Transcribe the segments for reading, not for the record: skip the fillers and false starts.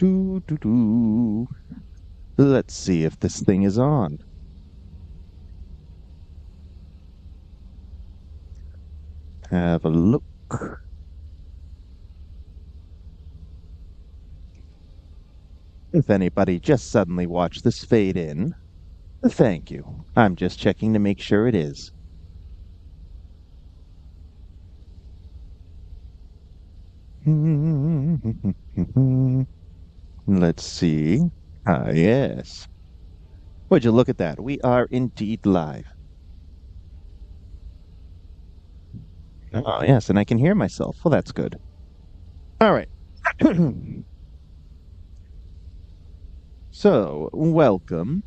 Do, do, do. Let's see if this thing is on. Have a look. If anybody just suddenly watched this fade in, thank you. I'm just checking to make sure it is. Let's see. Ah, yes. Would you look at that? We are indeed live. Oh, yes, and I can hear myself. Well, that's good. All right. So, welcome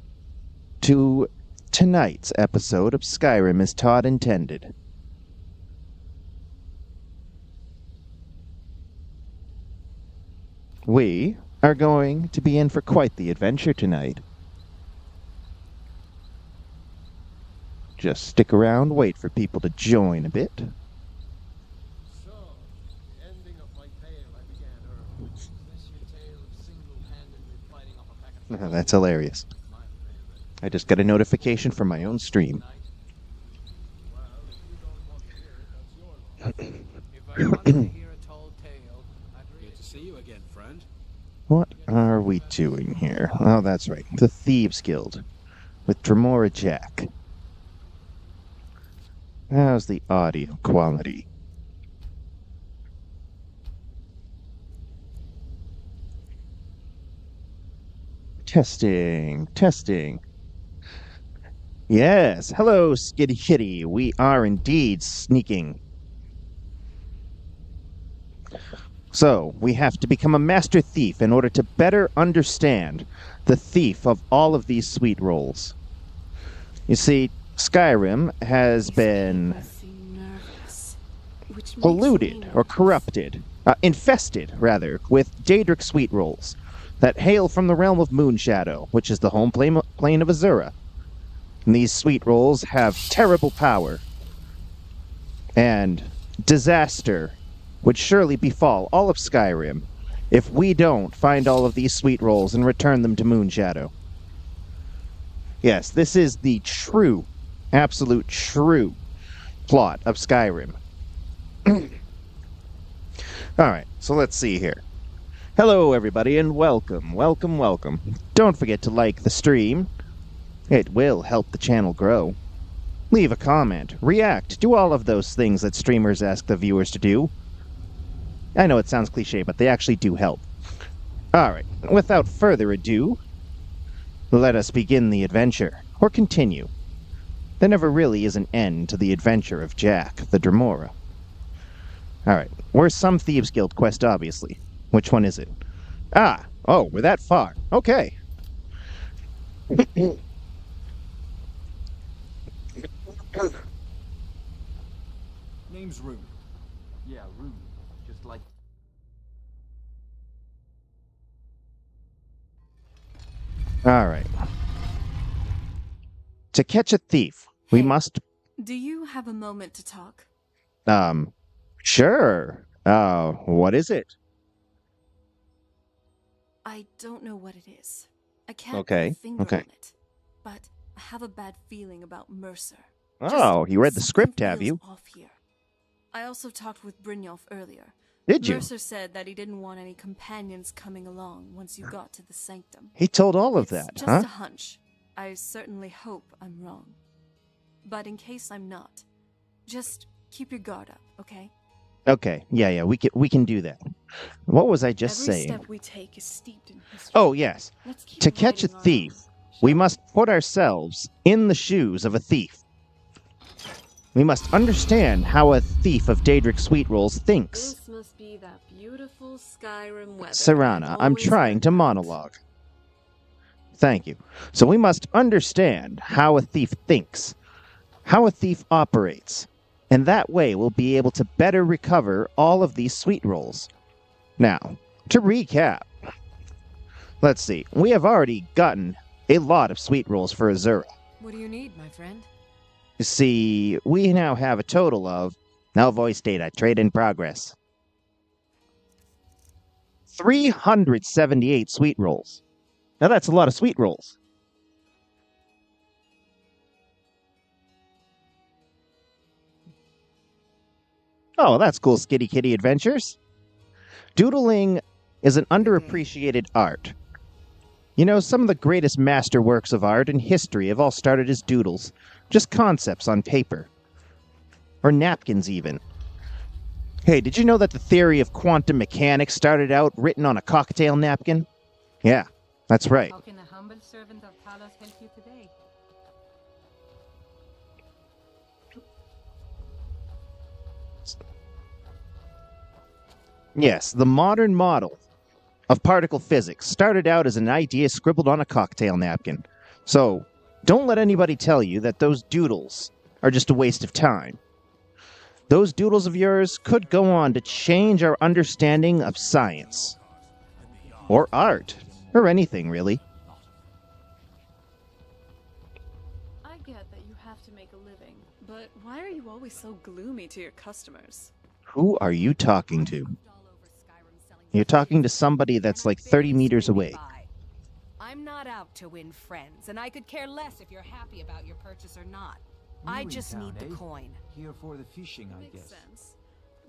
to tonight's episode of Skyrim as Todd intended. We are going to be in for quite the adventure tonight. Just stick around, wait for people to join a bit. So, the ending of my tale I began early. Is this your tale of single-handedly fighting off a pack of That's hilarious. my favorite I just got a notification from my own stream. night? Well, if you don't want to hear it, that's your loss. If I wanted to hear a tall tale, I'd read Good to see you again, friend. What are we doing here? Oh, that's right. The Thieves Guild. With Dremora Jack. How's the audio quality? Testing, testing. Yes, hello, Skitty Kitty. We are indeed sneaking. So, we have to become a master thief in order to better understand the thief of all of these sweet rolls. You see, Skyrim has been polluted or corrupted, infested, rather, with Daedric Sweet Rolls that hail from the realm of Moonshadow, which is the home plane of Azura. And these sweet rolls have terrible power, and disaster would surely befall all of Skyrim if we don't find all of these sweet rolls and return them to Moonshadow. Yes, this is the true, absolute true plot of Skyrim. Alright, so let's see here. Hello, everybody, and welcome, welcome, welcome. Don't forget to like the stream. It will help the channel grow. Leave a comment, react, do all of those things that streamers ask the viewers to do. I know it sounds cliche, but they actually do help. Alright, without further ado, let us begin the adventure, or continue. There never really is an end to the adventure of Jack, the Dremora. Alright, we're some Thieves Guild quest, obviously. Which one is it? Ah! Oh, we're that far. Okay. Name's Rune. Yeah, Rune. Just like... Alright. To catch a thief, we Hey. must... Do you have a moment to talk? Sure. What is it? I don't know what it is. I can't Okay, put a finger okay. on it. But I have a bad feeling about Mercer. Oh, you read the Something script, have feels you? off here. I also talked with Brynjolf earlier. Did you? Mercer said that he didn't want any companions coming along once you got to the sanctum. He told all of It's that, just huh? a hunch. I certainly hope I'm wrong. But in case I'm not, just keep your guard up, okay? Okay, yeah, we can do that. What was I just Every saying? step we take is steeped in history. Oh, yes. Let's keep To catch a writing our own, thief, shall we must put ourselves in the shoes of a thief. We must understand how a thief of Daedric Sweet Rolls thinks. This must be that beautiful Skyrim weather. Serana, I'm trying to monologue. Thank you. So we must understand how a thief thinks, how a thief operates, and that way we'll be able to better recover all of these sweet rolls. Now, to recap, let's see, we have already gotten a lot of sweet rolls for Azura. What do you need, my friend? You see, we now have a total of, no voice data, trade in progress, 378 sweet rolls. Now that's a lot of sweet rolls. Oh, that's cool, Skitty Kitty Adventures. Doodling is an underappreciated art. You know, some of the greatest masterworks of art in history have all started as doodles, just concepts on paper. Or napkins, even. Hey, did you know that the theory of quantum mechanics started out written on a cocktail napkin? Yeah, that's right. How can a humble servant of Talos help you today? Yes, the modern model of particle physics started out as an idea scribbled on a cocktail napkin. So, don't let anybody tell you that those doodles are just a waste of time. Those doodles of yours could go on to change our understanding of science. Or art. Or anything, really. I get that you have to make a living, but why are you always so gloomy to your customers? Who are you talking to? You're talking to somebody that's like 30 meters away. I'm not out to win friends, and I could care less if you're happy about your purchase or not. I just need the coin. Here for the fishing, I Makes guess. sense.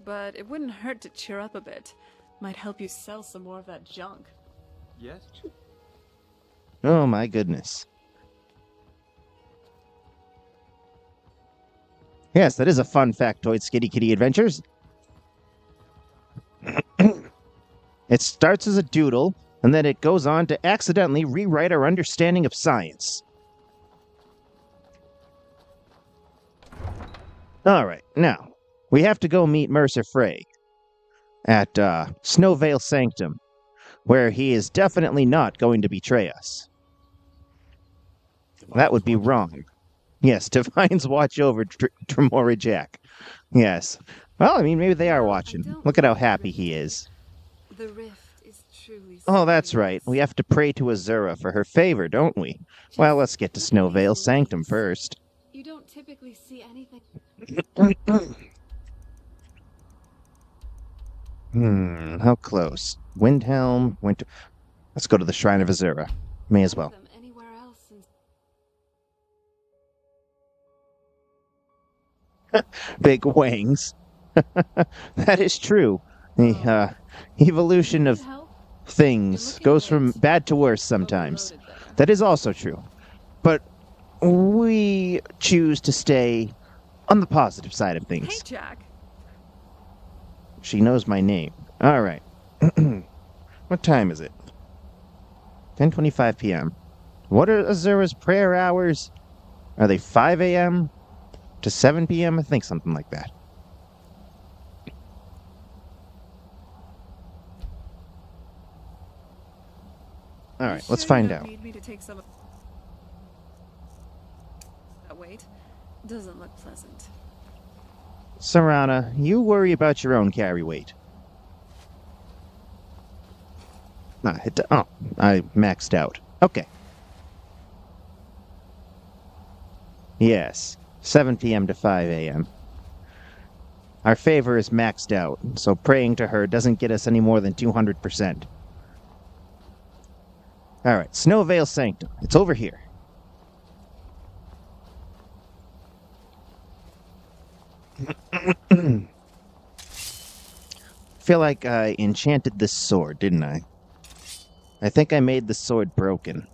But it wouldn't hurt to cheer up a bit. Might help you sell some more of that junk. Yes? Oh my goodness. Yes, that is a fun factoid, Skitty Kitty Adventures. It starts as a doodle, and then it goes on to accidentally rewrite our understanding of science. Alright, now, we have to go meet Mercer Frey at Snowvale Sanctum, where he is definitely not going to betray us. That would be wrong. Yes, Divines watch over Tremora Jack. Yes. Well, I mean, maybe they are watching. Look at how happy he is. The rift is truly. Oh, that's right. We have to pray to Azura for her favor, don't we? Well, let's get to Snowvale Sanctum first. You don't typically see anything. How close? Windhelm, Winter. Let's go to the Shrine of Azura. May as well. Them anywhere else in... Big wangs. That is true. The evolution of Help? things goes from bad to worse sometimes. That is also true. But we choose to stay on the positive side of Hey, things. Jack. She knows my name. All right. What time is it? 10:25 p.m. What are Azura's prayer hours? Are they 5 a.m. to 7 p.m.? I think something like that. All right, let's find out. Need me to take some of that weight? Doesn't look pleasant. Sarana, you worry about your own carry weight. I maxed out. Okay. Yes, 7 p.m. to 5 a.m. Our favor is maxed out, so praying to her doesn't get us any more than 200%. Alright, Snowvale Sanctum. It's over here. Feel like I enchanted this sword, didn't I? I think I made the sword broken.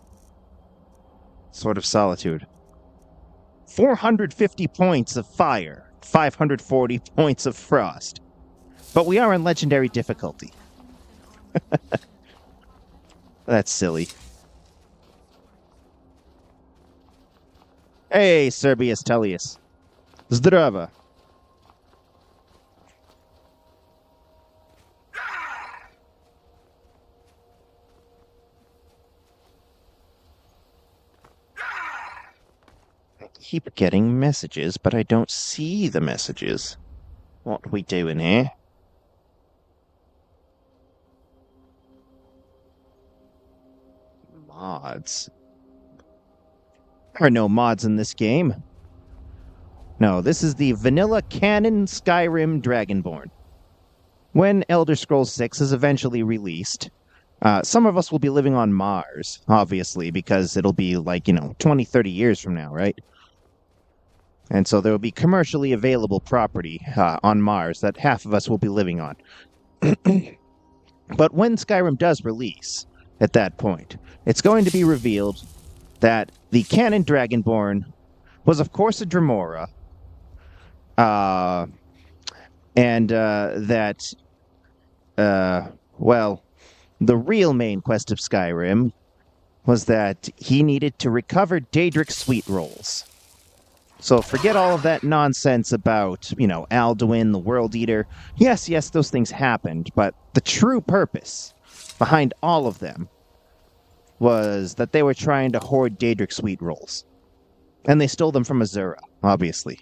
Sword of Solitude. 450 points of fire. 540 points of frost. But we are on legendary difficulty. That's silly. Hey, Serbius Tullius. Zdrava. I keep getting messages, but I don't see the messages. What are we doing here? Mods. There are no mods in this game. No, this is the vanilla canon Skyrim Dragonborn. when Elder Scrolls 6 is eventually released, some of us will be living on Mars, obviously, because it'll be like, 20, 30 years from now, right? And so there will be commercially available property on Mars that half of us will be living on. But when Skyrim does release, at that point, it's going to be revealed that the canon Dragonborn was, of course, a Dremora, and that, well, the real main quest of Skyrim was that he needed to recover Daedric Sweet Rolls. So forget all of that nonsense about, Alduin, the World Eater. Yes, those things happened, but the true purpose behind all of them was that they were trying to hoard Daedric Sweet Rolls. And they stole them from Azura, obviously.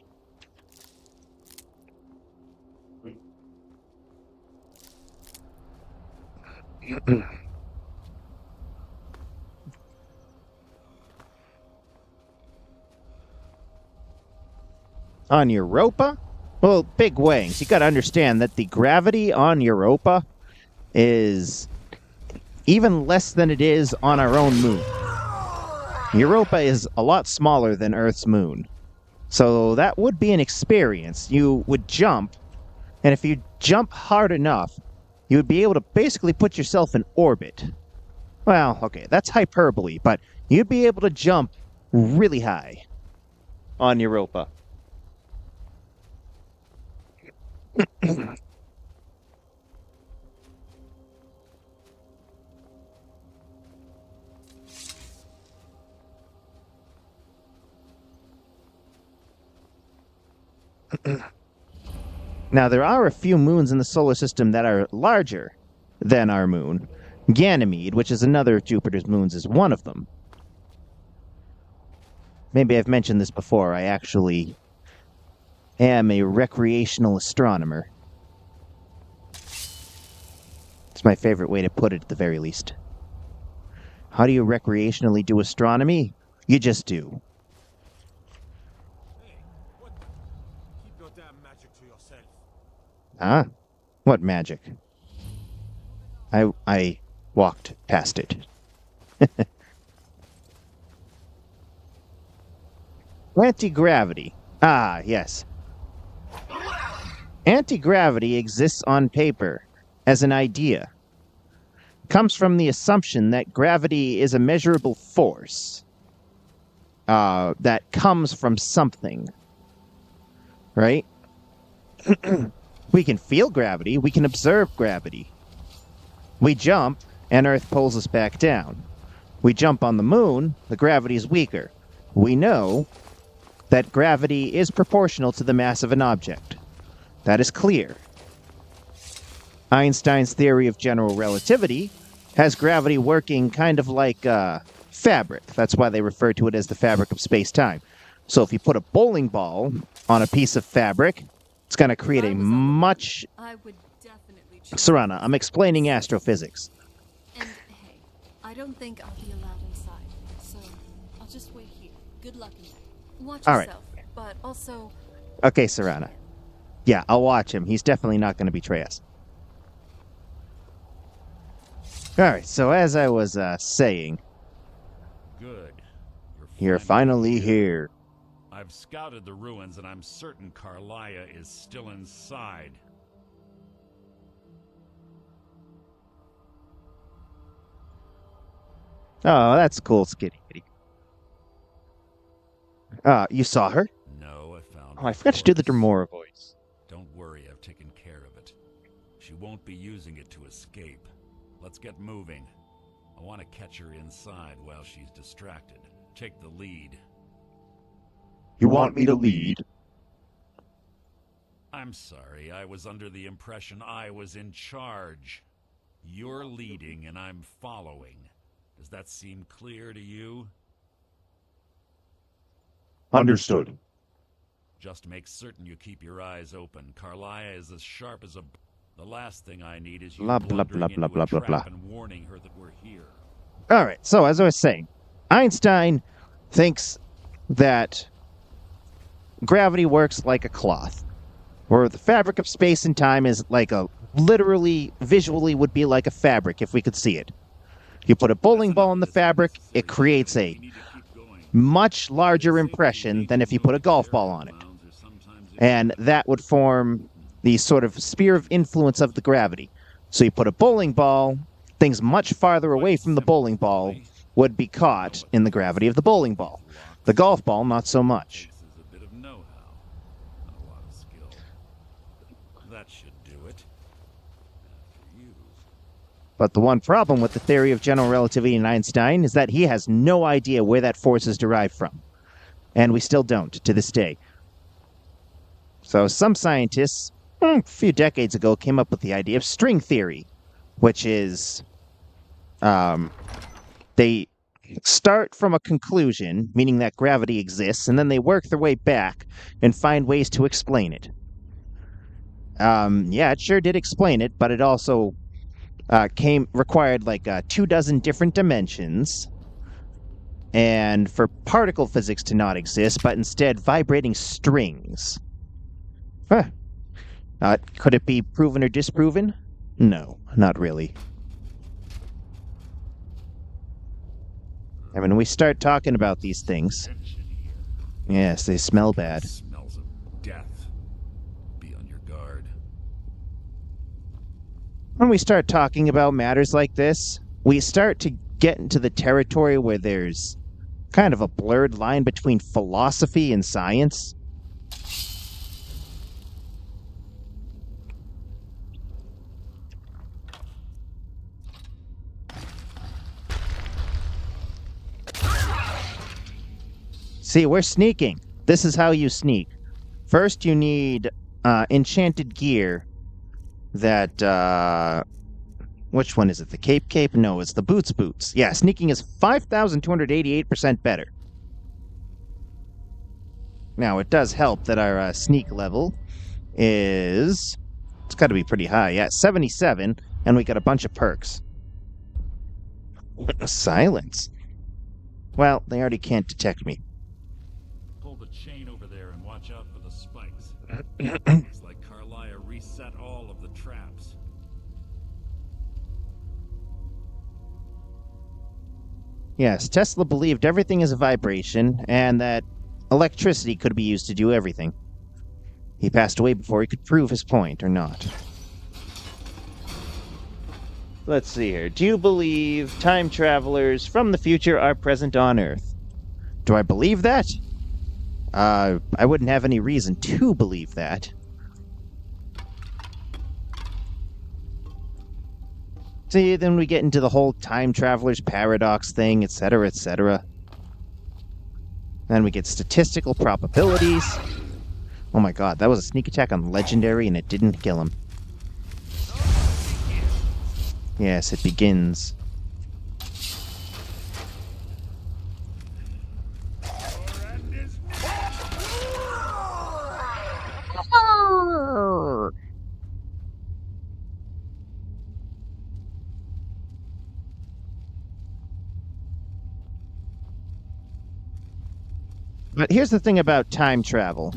On Europa? Well, big wings. You gotta understand that the gravity on Europa is even less than it is on our own moon. Europa is a lot smaller than Earth's moon. So that would be an experience. You would jump, and if you jump hard enough, you would be able to basically put yourself in orbit. Well, okay, that's hyperbole, but you'd be able to jump really high on Europa. Now, there are a few moons in the solar system that are larger than our moon. Ganymede, which is another of Jupiter's moons, is one of them. Maybe I've mentioned this before. I actually am a recreational astronomer. It's my favorite way to put it, at the very least. How do you recreationally do astronomy? You just do. Hey, what? Keep your damn magic to yourself. Ah? What magic? I walked past it. Anti-gravity. Ah, yes. Anti-gravity exists on paper as an idea. It comes from the assumption that gravity is a measurable force that comes from something. Right? We can feel gravity. We can observe gravity. We jump, and Earth pulls us back down. We jump on the moon, the gravity is weaker. We know that gravity is proportional to the mass of an object. That is clear. Einstein's theory of general relativity has gravity working kind of like fabric. That's why they refer to it as the fabric of space-time. So if you put a bowling ball on a piece of fabric, it's going to create a much... I would definitely choose. Sarana, I'm explaining astrophysics. And hey, I don't think I'll be allowed inside, so I'll just wait here. Good luck in there. Watch All right. yourself, but also... Okay, Sarana. Yeah, I'll watch him. He's definitely not going to betray us. Alright, so as I was saying... Good. You're finally here. I've scouted the ruins and I'm certain Carlia is still inside. Oh, that's cool, Skitty Kitty. You saw her? No, I found Oh, I forgot to do the Dremora voice. Don't worry, I've taken care of it. She won't be using it to escape. Let's get moving. I want to catch her inside while she's distracted. Take the lead. You want me to lead? I'm sorry, I was under the impression I was in charge. You're leading and I'm following. Does that seem clear to you? Understood. Just make certain you keep your eyes open. Carlia is as sharp as a... The last thing I need is you Blah, blah, blundering blah, into blah, a blah, blah, trap blah. and warning her that we're here. Alright, so as I was saying, Einstein thinks that gravity works like a cloth, or the fabric of space and time is like a literally, visually would be like a fabric if we could see it. You put a bowling ball in the fabric, it creates a much larger impression than if you put a golf ball on it. And that would form the sort of sphere of influence of the gravity. So you put a bowling ball, things much farther away from the bowling ball would be caught in the gravity of the bowling ball. The golf ball, not so much. A bit of know-how, and a lot of skill. That should do it. After you. But the one problem with the theory of general relativity in Einstein is that he has no idea where that force is derived from. And we still don't, to this day. So some scientists, a few decades ago, came up with the idea of string theory, which is, they start from a conclusion, meaning that gravity exists, and then they work their way back and find ways to explain it. Yeah, it sure did explain it, but it also required like 24 different dimensions, and for particle physics to not exist, but instead vibrating strings. Huh. Could it be proven or disproven? No, not really. I mean, we start talking about these things. Yes, they smell bad. Smells of death. Be on your guard. When we start talking about matters like this, we start to get into the territory where there's kind of a blurred line between philosophy and science. See, we're sneaking. This is how you sneak. First, you need enchanted gear that, which one is it? The cape? No, it's the boots. Yeah, sneaking is 5,288% better. Now, it does help that our sneak level is... It's got to be pretty high. Yeah, 77, and we got a bunch of perks. Silence. Well, they already can't detect me. Pull the chain over there and watch out for the spikes. It's like Carlia reset all of the traps. Yes, Tesla believed everything is a vibration, and that electricity could be used to do everything. He passed away before he could prove his point, or not. Let's see here. Do you believe time travelers from the future are present on Earth? Do I believe that? I wouldn't have any reason to believe that. See, then we get into the whole time traveler's paradox thing, etc., etc. Then we get statistical probabilities. Oh my god, that was a sneak attack on Legendary and it didn't kill him. Yes, it begins. But here's the thing about time travel.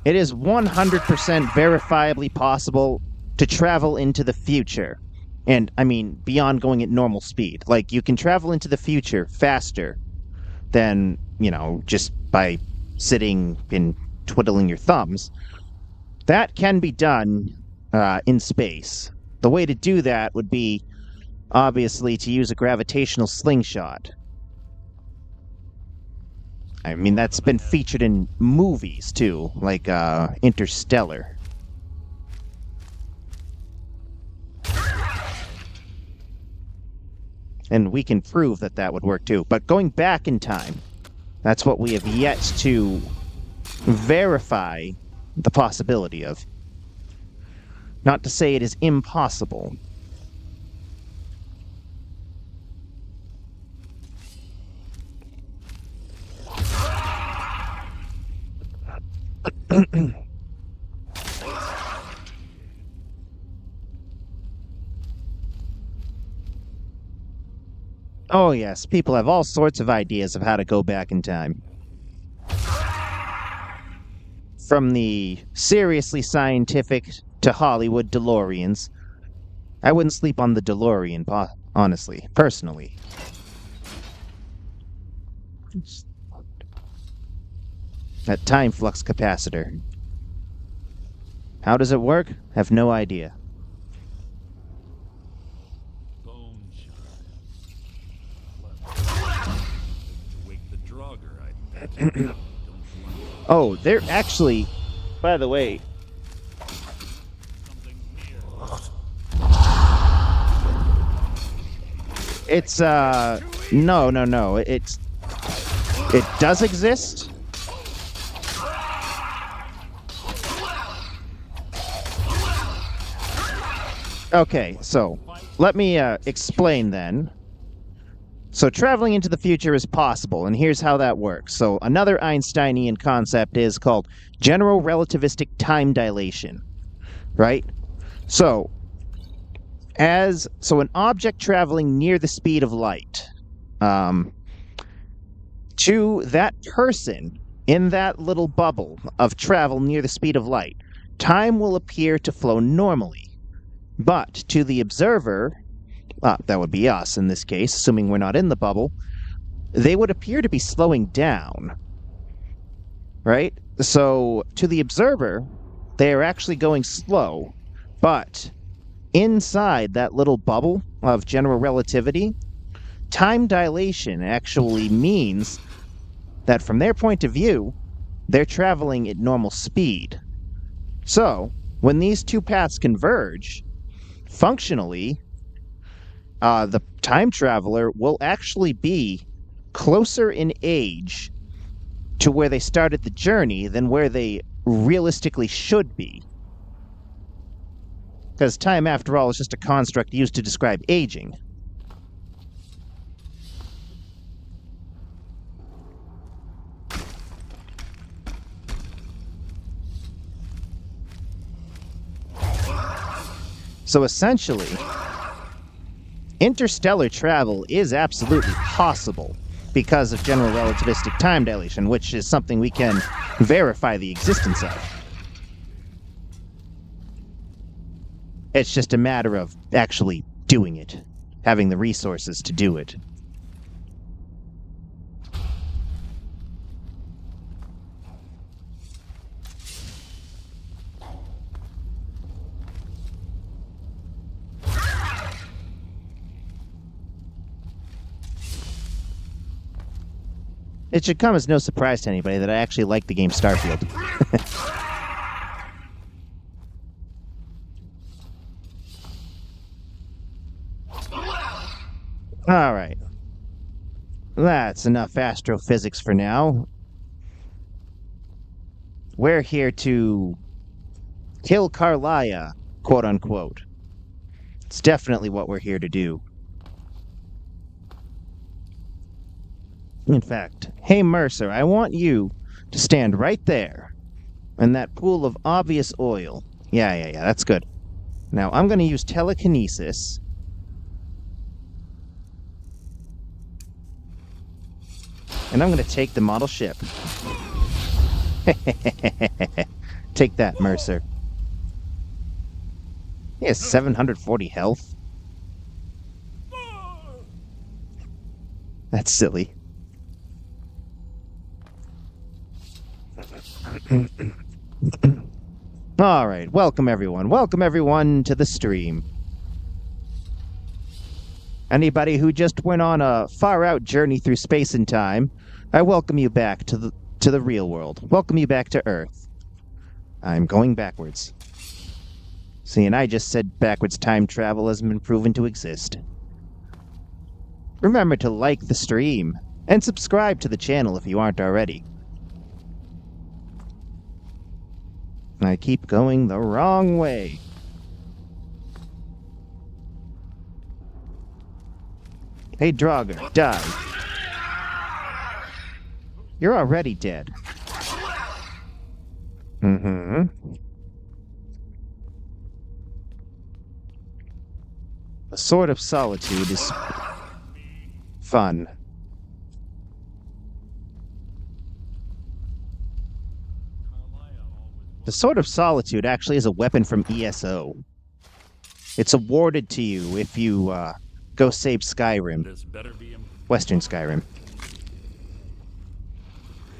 It is 100% verifiably possible to travel into the future. And, I mean, beyond going at normal speed. Like, you can travel into the future faster than, you know, just by sitting and twiddling your thumbs. That can be done in space. The way to do that would be, obviously, to use a gravitational slingshot. I mean, that's been featured in movies, too, like Interstellar. And we can prove that that would work, too. But going back in time, that's what we have yet to verify the possibility of. Not to say it is impossible. Oh yes, people have all sorts of ideas of how to go back in time. from the seriously scientific to Hollywood DeLoreans. I wouldn't sleep on the DeLorean, honestly, personally. That time flux capacitor. How does it work? Have no idea. Bone shard. To wake the Draugr, I bet. Don't Oh, they're actually, by the way, something near. it's, no. It does exist. Okay, so let me explain then. So traveling into the future is possible, and here's how that works. So another Einsteinian concept is called general relativistic time dilation, right? So an object traveling near the speed of light, to that person in that little bubble of travel near the speed of light, time will appear to flow normally. But to the observer, that would be us in this case, assuming we're not in the bubble, they would appear to be slowing down. Right? So, to the observer, they are actually going slow, but inside that little bubble of general relativity, time dilation actually means that from their point of view, they're traveling at normal speed. So, when these two paths converge, functionally, the time traveler will actually be closer in age to where they started the journey than where they realistically should be. Because time, after all, is just a construct used to describe aging. So essentially, interstellar travel is absolutely possible because of general relativistic time dilation, which is something we can verify the existence of. It's just a matter of actually doing it, having the resources to do it. It should come as no surprise to anybody that I actually like the game Starfield. Alright. That's enough astrophysics for now. We're here to kill Carlia, quote-unquote. It's definitely what we're here to do. In fact, hey Mercer, I want you to stand right there in that pool of obvious oil. Yeah, that's good. Now, I'm going to use telekinesis. And I'm going to take the model ship. Take that, Mercer. He has 740 health. That's silly. Alright, welcome everyone. Welcome everyone to the stream. Anybody who just went on a far-out journey through space and time, I welcome you back to the real world. Welcome you back to Earth. I'm going backwards. See, and I just said backwards time travel hasn't been proven to exist. Remember to like the stream, and subscribe to the channel if you aren't already. I keep going the wrong way. Hey, Draugr, die. You're already dead. Mm-hmm. The Sword of Solitude is fun. Carlia The Sword of Solitude actually is a weapon from ESO. It's awarded to you if you go save Skyrim. This better be Western Skyrim.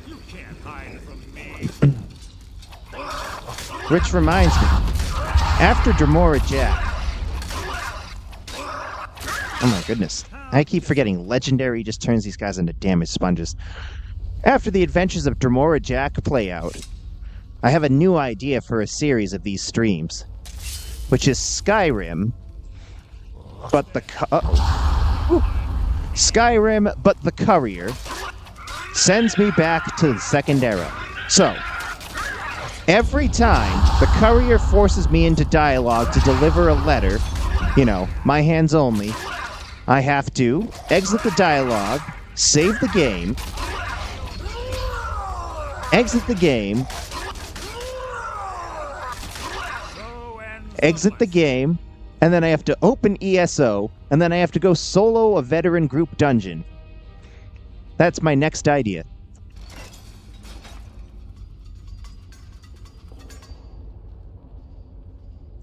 You can't hide from me. Which reminds me, after Dremora Jack... Oh my goodness. I keep forgetting. Legendary just turns these guys into damage sponges. After the adventures of Dremora Jack play out, I have a new idea for a series of these streams, which is Skyrim, but the Skyrim, but the courier sends me back to the Second Era. So, every time the courier forces me into dialogue to deliver a letter, you know, my hands only, I have to exit the dialogue, save the game, exit the game, and then I have to open ESO, and then I have to go solo a veteran group dungeon. That's my next idea.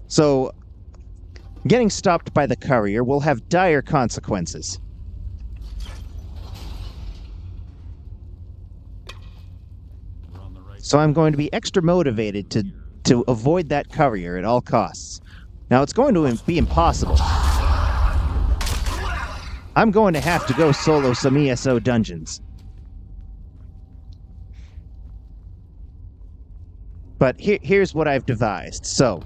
So, getting stopped by the courier will have dire consequences. So I'm going to be extra motivated to avoid that courier at all costs. Now, it's going to be impossible. I'm going to have to go solo some ESO dungeons. But here's what I've devised. So,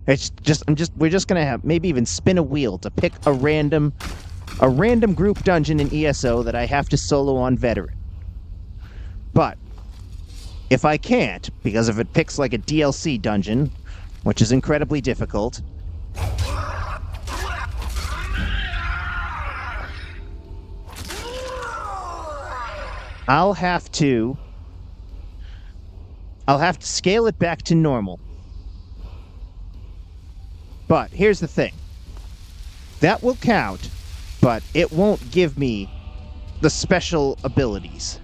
we're just gonna have maybe even spin a wheel to pick a random group dungeon in ESO that I have to solo on veteran. But if I can't, because if it picks like a DLC dungeon, which is incredibly difficult, I'll have to scale it back to normal. But here's the thing. That will count, but it won't give me the special abilities.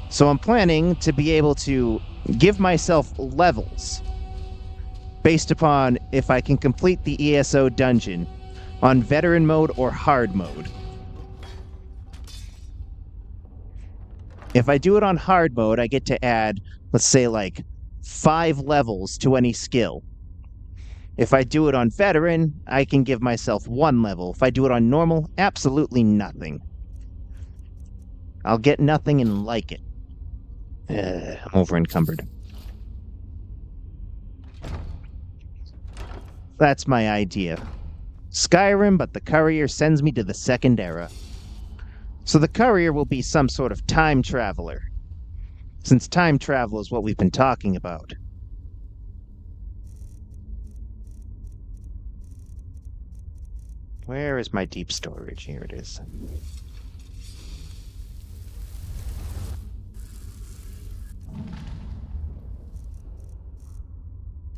So I'm planning to be able to give myself levels based upon if I can complete the ESO dungeon on veteran mode or hard mode. If I do it on hard mode, I get to add, let's say, like 5 levels to any skill. If I do it on veteran, I can give myself 1 level. If I do it on normal, absolutely nothing. I'll get nothing and like it. I'm over encumbered. That's my idea. Skyrim, but the courier sends me to the Second Era. So the courier will be some sort of time traveler, since time travel is what we've been talking about. Where is my deep storage? Here it is.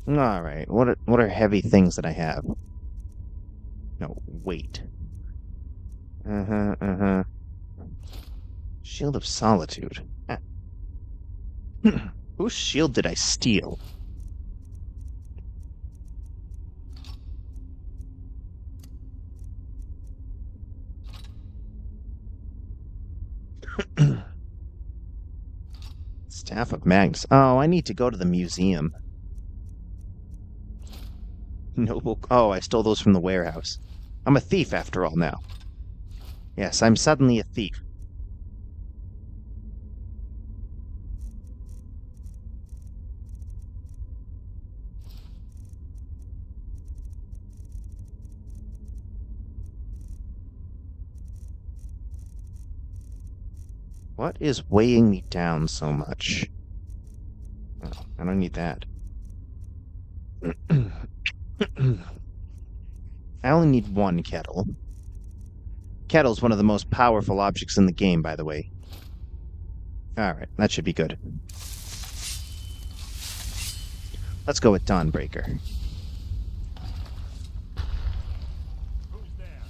Alright, what are heavy things that I have? No, weight. Shield of Solitude. Whose shield did I steal? Staff of Magnus. Oh, I need to go to the museum. Noble. Oh, I stole those from the warehouse. I'm a thief after all now. Yes, I'm suddenly a thief. What is weighing me down so much? Oh, I don't need that. I only need 1 kettle. Kettle's one of the most powerful objects in the game, by the way. Alright, that should be good. Let's go with Dawnbreaker. Who's there?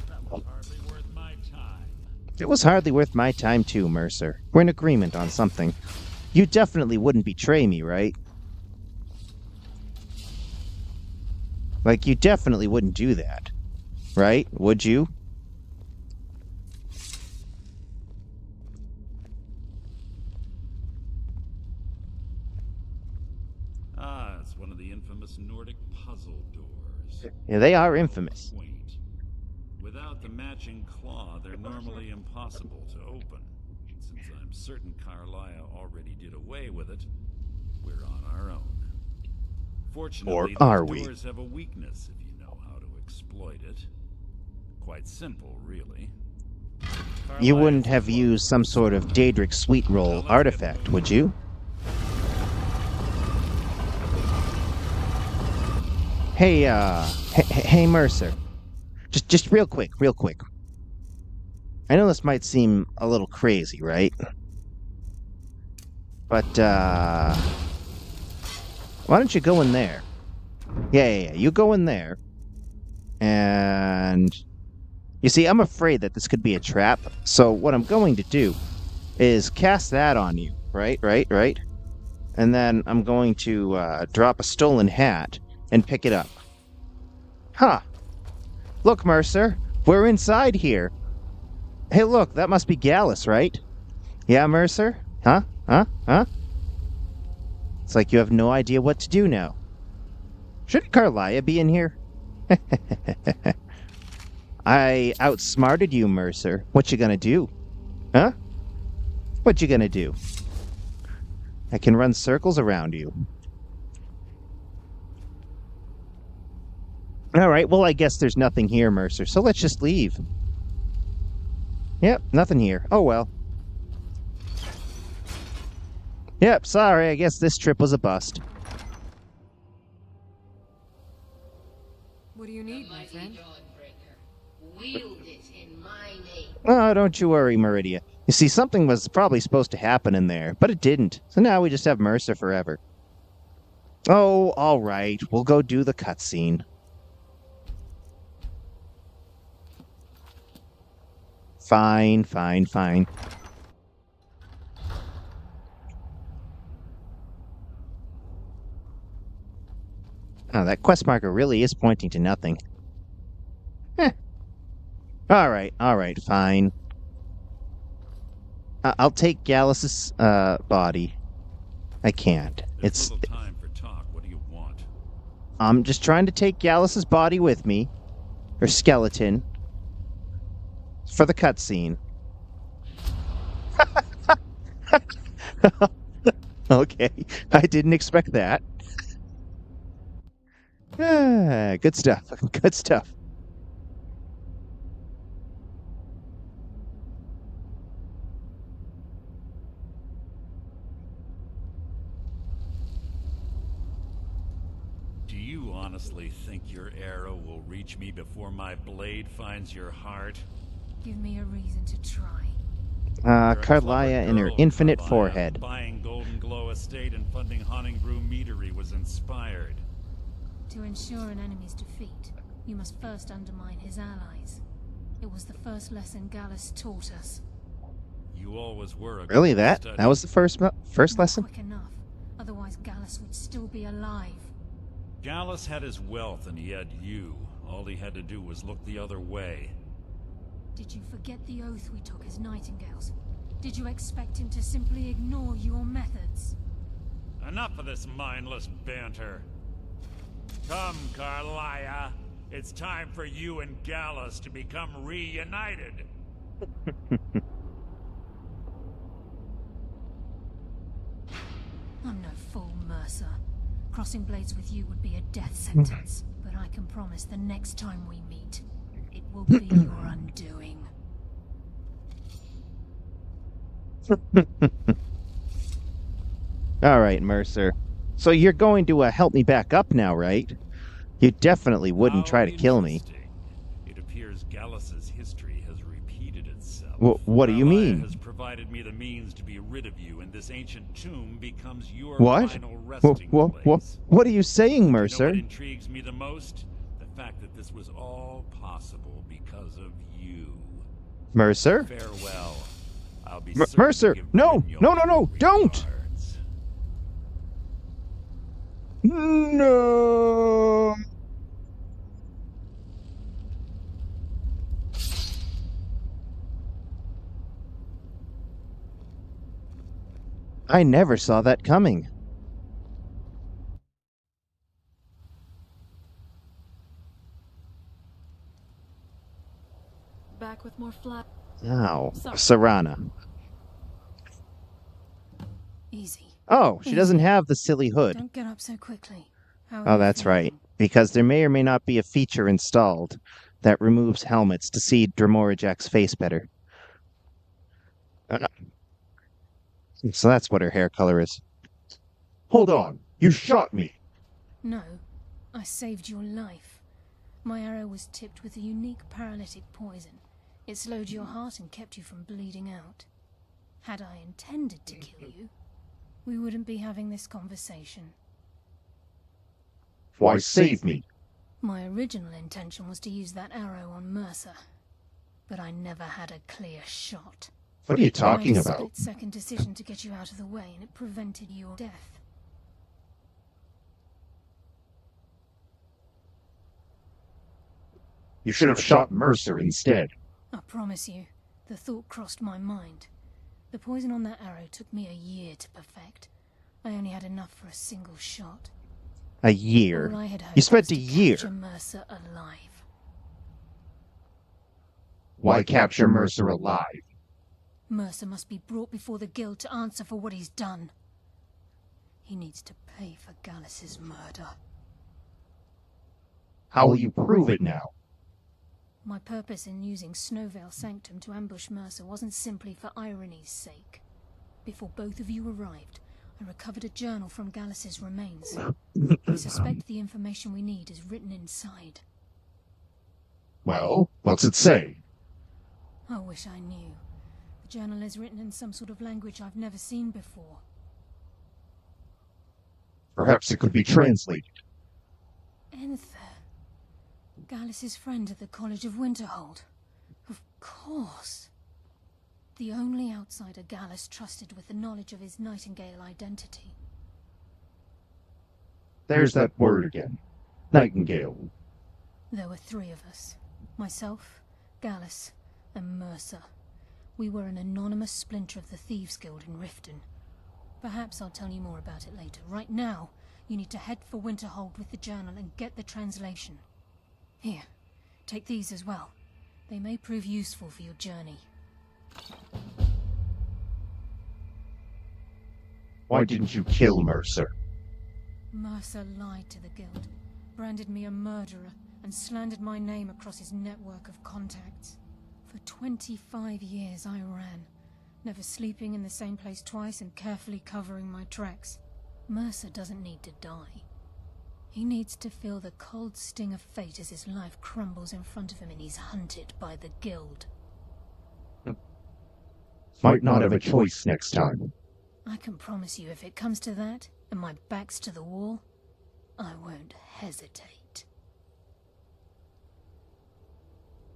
That was hardly worth my time. It was hardly worth my time too, Mercer. We're in agreement on something. You definitely wouldn't betray me, right? Like, you definitely wouldn't do that. Right? Would you? Ah, it's one of the infamous Nordic puzzle doors. Yeah, they are infamous. Quaint. Without the matching claw, they're normally impossible to open. Since I'm certain Carlia already did away with it, we're on our own. Fortunately, Or are those we? doors have a weakness if you know how to exploit it. Quite simple, really. You Carlia's wouldn't have close. used some sort of Daedric Sweet Roll artifact, would you? Hey, hey, Mercer. Just real quick. I know this might seem a little crazy, right? But, why don't you go in there? Yeah, you go in there. And... You see, I'm afraid that this could be a trap, so what I'm going to do is cast that on you, right? And then I'm going to drop a stolen hat and pick it up. Huh. Look, Mercer, we're inside here. Hey, look, that must be Gallus, right? Yeah, Mercer? Huh? It's like you have no idea what to do now. Shouldn't Carlia be in here? I outsmarted you, Mercer. What you gonna do? Huh? What you gonna do? I can run circles around you. Alright, well I guess there's nothing here, Mercer, so let's just leave. Yep, nothing here. Oh well. Yep, sorry, I guess this trip was a bust. What do you need, my friend? Wield it in my name. Oh, don't you worry, Meridia. You see, something was probably supposed to happen in there, but it didn't. So now we just have Mercer forever. Oh, alright, we'll go do the cutscene. Fine. Oh, that quest marker really is pointing to nothing. Alright, fine. I'll take Gallus's body. I can't. There's little time for talk. What do you want? I'm just trying to take Gallus's body with me. Or skeleton. For the cutscene. Okay, I didn't expect that. Good stuff. Good stuff. Do you honestly think your arrow will reach me before my blade finds your heart? Give me a reason to try. You're a clever Carlia and her girl, infinite Carlia. forehead. Buying Golden Glow Estate and funding Haunting Brew Meadery was inspired. To ensure an enemy's defeat, you must first undermine his allies. It was the first lesson Gallus taught us. You always were a Really, good that? study. That was the first Not lesson? quick enough, otherwise Gallus would still be alive. Gallus had his wealth and he had you. All he had to do was look the other way. Did you forget the oath we took as nightingales? Did you expect him to simply ignore your methods? Enough of this mindless banter. Come, Carlia. It's time for you and Gallus to become reunited. I'm no fool, Mercer. Crossing blades with you would be a death sentence, but I can promise the next time we meet, it will be your undoing. Alright, Mercer. So you're going to help me back up now, right? You definitely wouldn't How try to kill me. interesting. It appears Gallus's history has repeated itself. What do you Carlia mean? has provided me the means to be rid of you, and this ancient tomb becomes your What? final resting place. What are you saying, You know Mercer? what intrigues me the most? The fact that this was all possible because of you. Mercer? Farewell. I'll be Mercer! No! No, no, no! Don't! No! I never saw that coming. Back with more flat. Ow. Serana. Easy. Oh, she doesn't have the silly hood. Don't get up so quickly. How are Oh, you that's feeling? right. Because there may or may not be a feature installed that removes helmets to see Dramorajak's face better. So that's what her hair color is. Hold on. You shot me. No, I saved your life. My arrow was tipped with a unique paralytic poison. It slowed your heart and kept you from bleeding out. Had I intended to kill you, we wouldn't be having this conversation. Why save me? My original intention was to use that arrow on Mercer, but I never had a clear shot. What are you talking I made a about? split-second decision to get you out of the way, and it prevented your death. You should have shot Mercer instead. I promise you, the thought crossed my mind. The poison on that arrow took me a year to perfect. I only had enough for a single shot. A year. All I had hoped You spent was a to year. capture Mercer alive. Why capture Mercer alive? Mercer must be brought before the guild to answer for what he's done. He needs to pay for Gallus's murder. How will you prove it now? My purpose in using Snowvale Sanctum to ambush Mercer wasn't simply for irony's sake. Before both of you arrived, I recovered a journal from Gallus's remains. I suspect the information we need is written inside. Well, what's it say? I wish I knew. The journal is written in some sort of language I've never seen before. Perhaps it could be translated. Enther. Gallus's friend at the College of Winterhold. Of course. The only outsider Gallus trusted with the knowledge of his Nightingale identity. There's that word again. Nightingale. There were three of us. Myself, Gallus, and Mercer. We were an anonymous splinter of the Thieves' Guild in Riften. Perhaps I'll tell you more about it later. Right now, you need to head for Winterhold with the journal and get the translation. Here, take these as well. They may prove useful for your journey. Why didn't you kill Mercer? Mercer lied to the guild, branded me a murderer, and slandered my name across his network of contacts. For 25 years I ran, never sleeping in the same place twice and carefully covering my tracks. Mercer doesn't need to die. He needs to feel the cold sting of fate as his life crumbles in front of him and he's hunted by the guild. Might not have a choice next time. I can promise you if it comes to that, and my back's to the wall, I won't hesitate.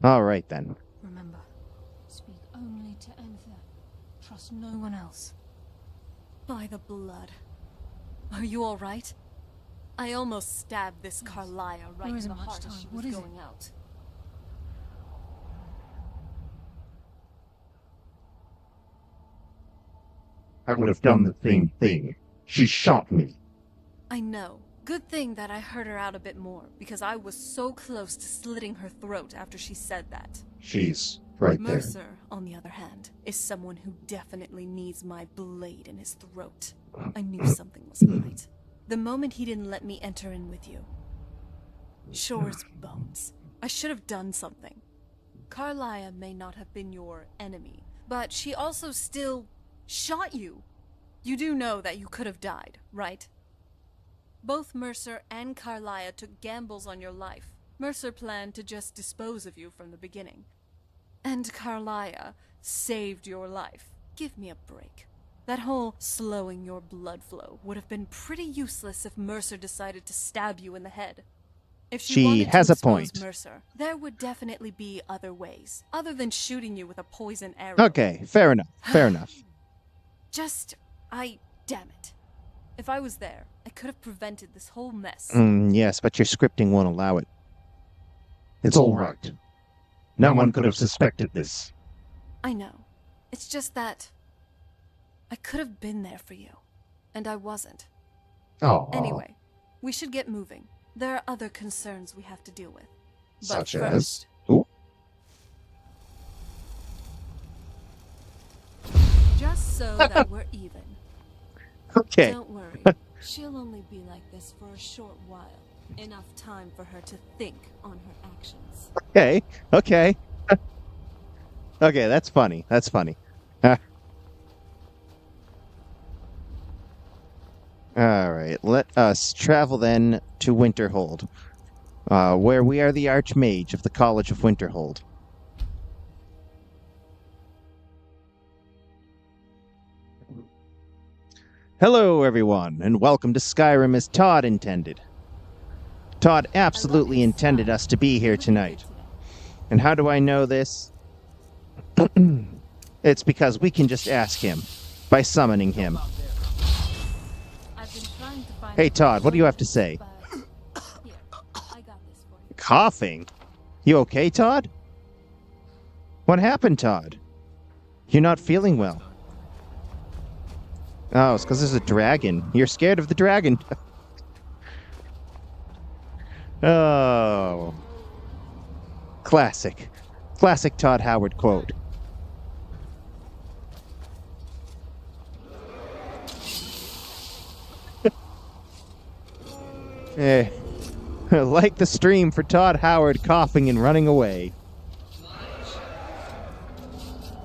All right, then. Remember, speak only to Enther. Trust no one else. By the blood. Are you all right? I almost stabbed this Carlia right There in isn't the much heart time. as she What was is it? going out. I would have done the same thing. She shot me. I know. Good thing that I heard her out a bit more, because I was so close to slitting her throat after she said that. She's right there. Mercer, on the other hand, is someone who definitely needs my blade in his throat. I knew something wasn't right. The moment he didn't let me enter in with you. Shore's bones. I should have done something. Carlia may not have been your enemy, but she also still shot you. You do know that you could have died, right? Both Mercer and Carlia took gambles on your life. Mercer planned to just dispose of you from the beginning. And Carlia saved your life. Give me a break. That whole slowing your blood flow would have been pretty useless if Mercer decided to stab you in the head. If She she wanted has to a expose point. Mercer, there would definitely be other ways, other than shooting you with a poison arrow. Okay, fair enough. Fair enough. Damn it. If I was there, I could have prevented this whole mess. Yes, but your scripting won't allow it. It's all right. No one could have suspected this. I know. It's just that I could have been there for you, and I wasn't. Oh. Anyway, we should get moving. There are other concerns we have to deal with. But Such as? first, Ooh. just so that we're even. Okay. Don't worry. She'll only be like this for a short while. Enough time for her to think on her actions. Okay. Okay. Okay, that's funny. That's funny. Alright, let us travel then to Winterhold, where we are the Archmage of the College of Winterhold. Hello, everyone, and welcome to Skyrim as Todd intended. Todd absolutely intended us to be here tonight. And how do I know this? It's because we can just ask him by summoning him. Hey, Todd, what do you have to say? Coughing? You okay, Todd? What happened, Todd? You're not feeling well. Oh, it's because there's a dragon. You're scared of the dragon. Oh. Classic. Classic Todd Howard quote. Like the stream for Todd Howard coughing and running away.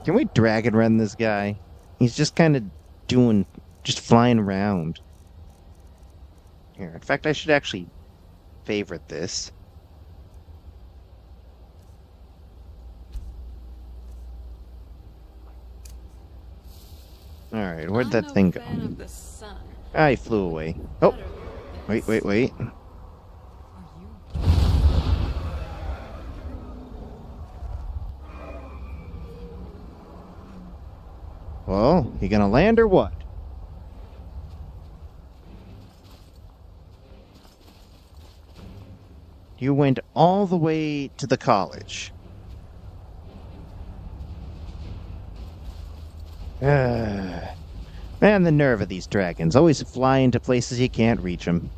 Can we dragon run this guy? He's just kind of just flying around. Here, in fact, I should actually favorite this. Alright, where'd that thing go? Ah, he flew away. Oh! Wait. Well, you gonna land or what? You went all the way to the college. Man, the nerve of these dragons. Always fly into places you can't reach them.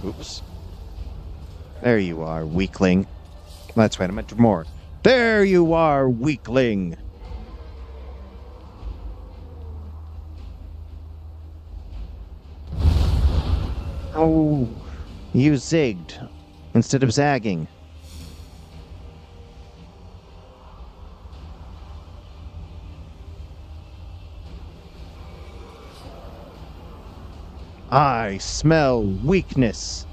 Oops. There you are, weakling. That's right, I meant more. There you are, weakling! Oh, you zigged instead of zagging. I smell weakness.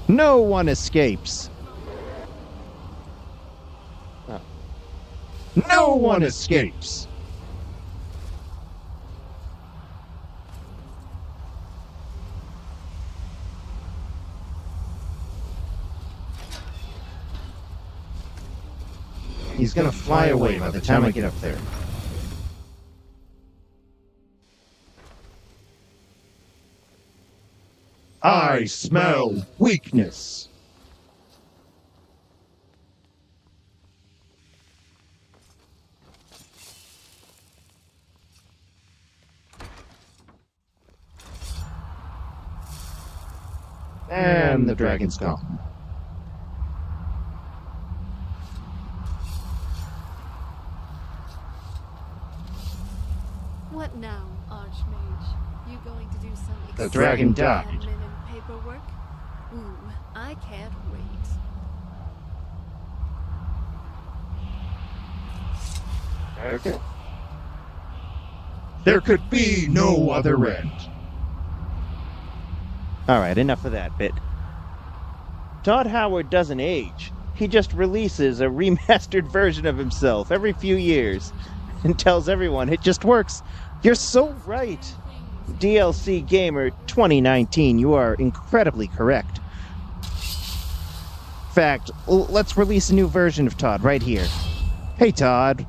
No one escapes. No one escapes. He's gonna fly away by the time I get up there. I smell weakness. And the dragon's gone. What now, Archmage? You going to do some The dragon died. admin and paperwork? Ooh, I can't wait. Okay. There could be no other end. Alright, enough of that bit. Todd Howard doesn't age. He just releases a remastered version of himself every few years and tells everyone it just works. You're so right. DLC Gamer 2019, you are incredibly correct. In fact, let's release a new version of Todd right here. Hey, Todd.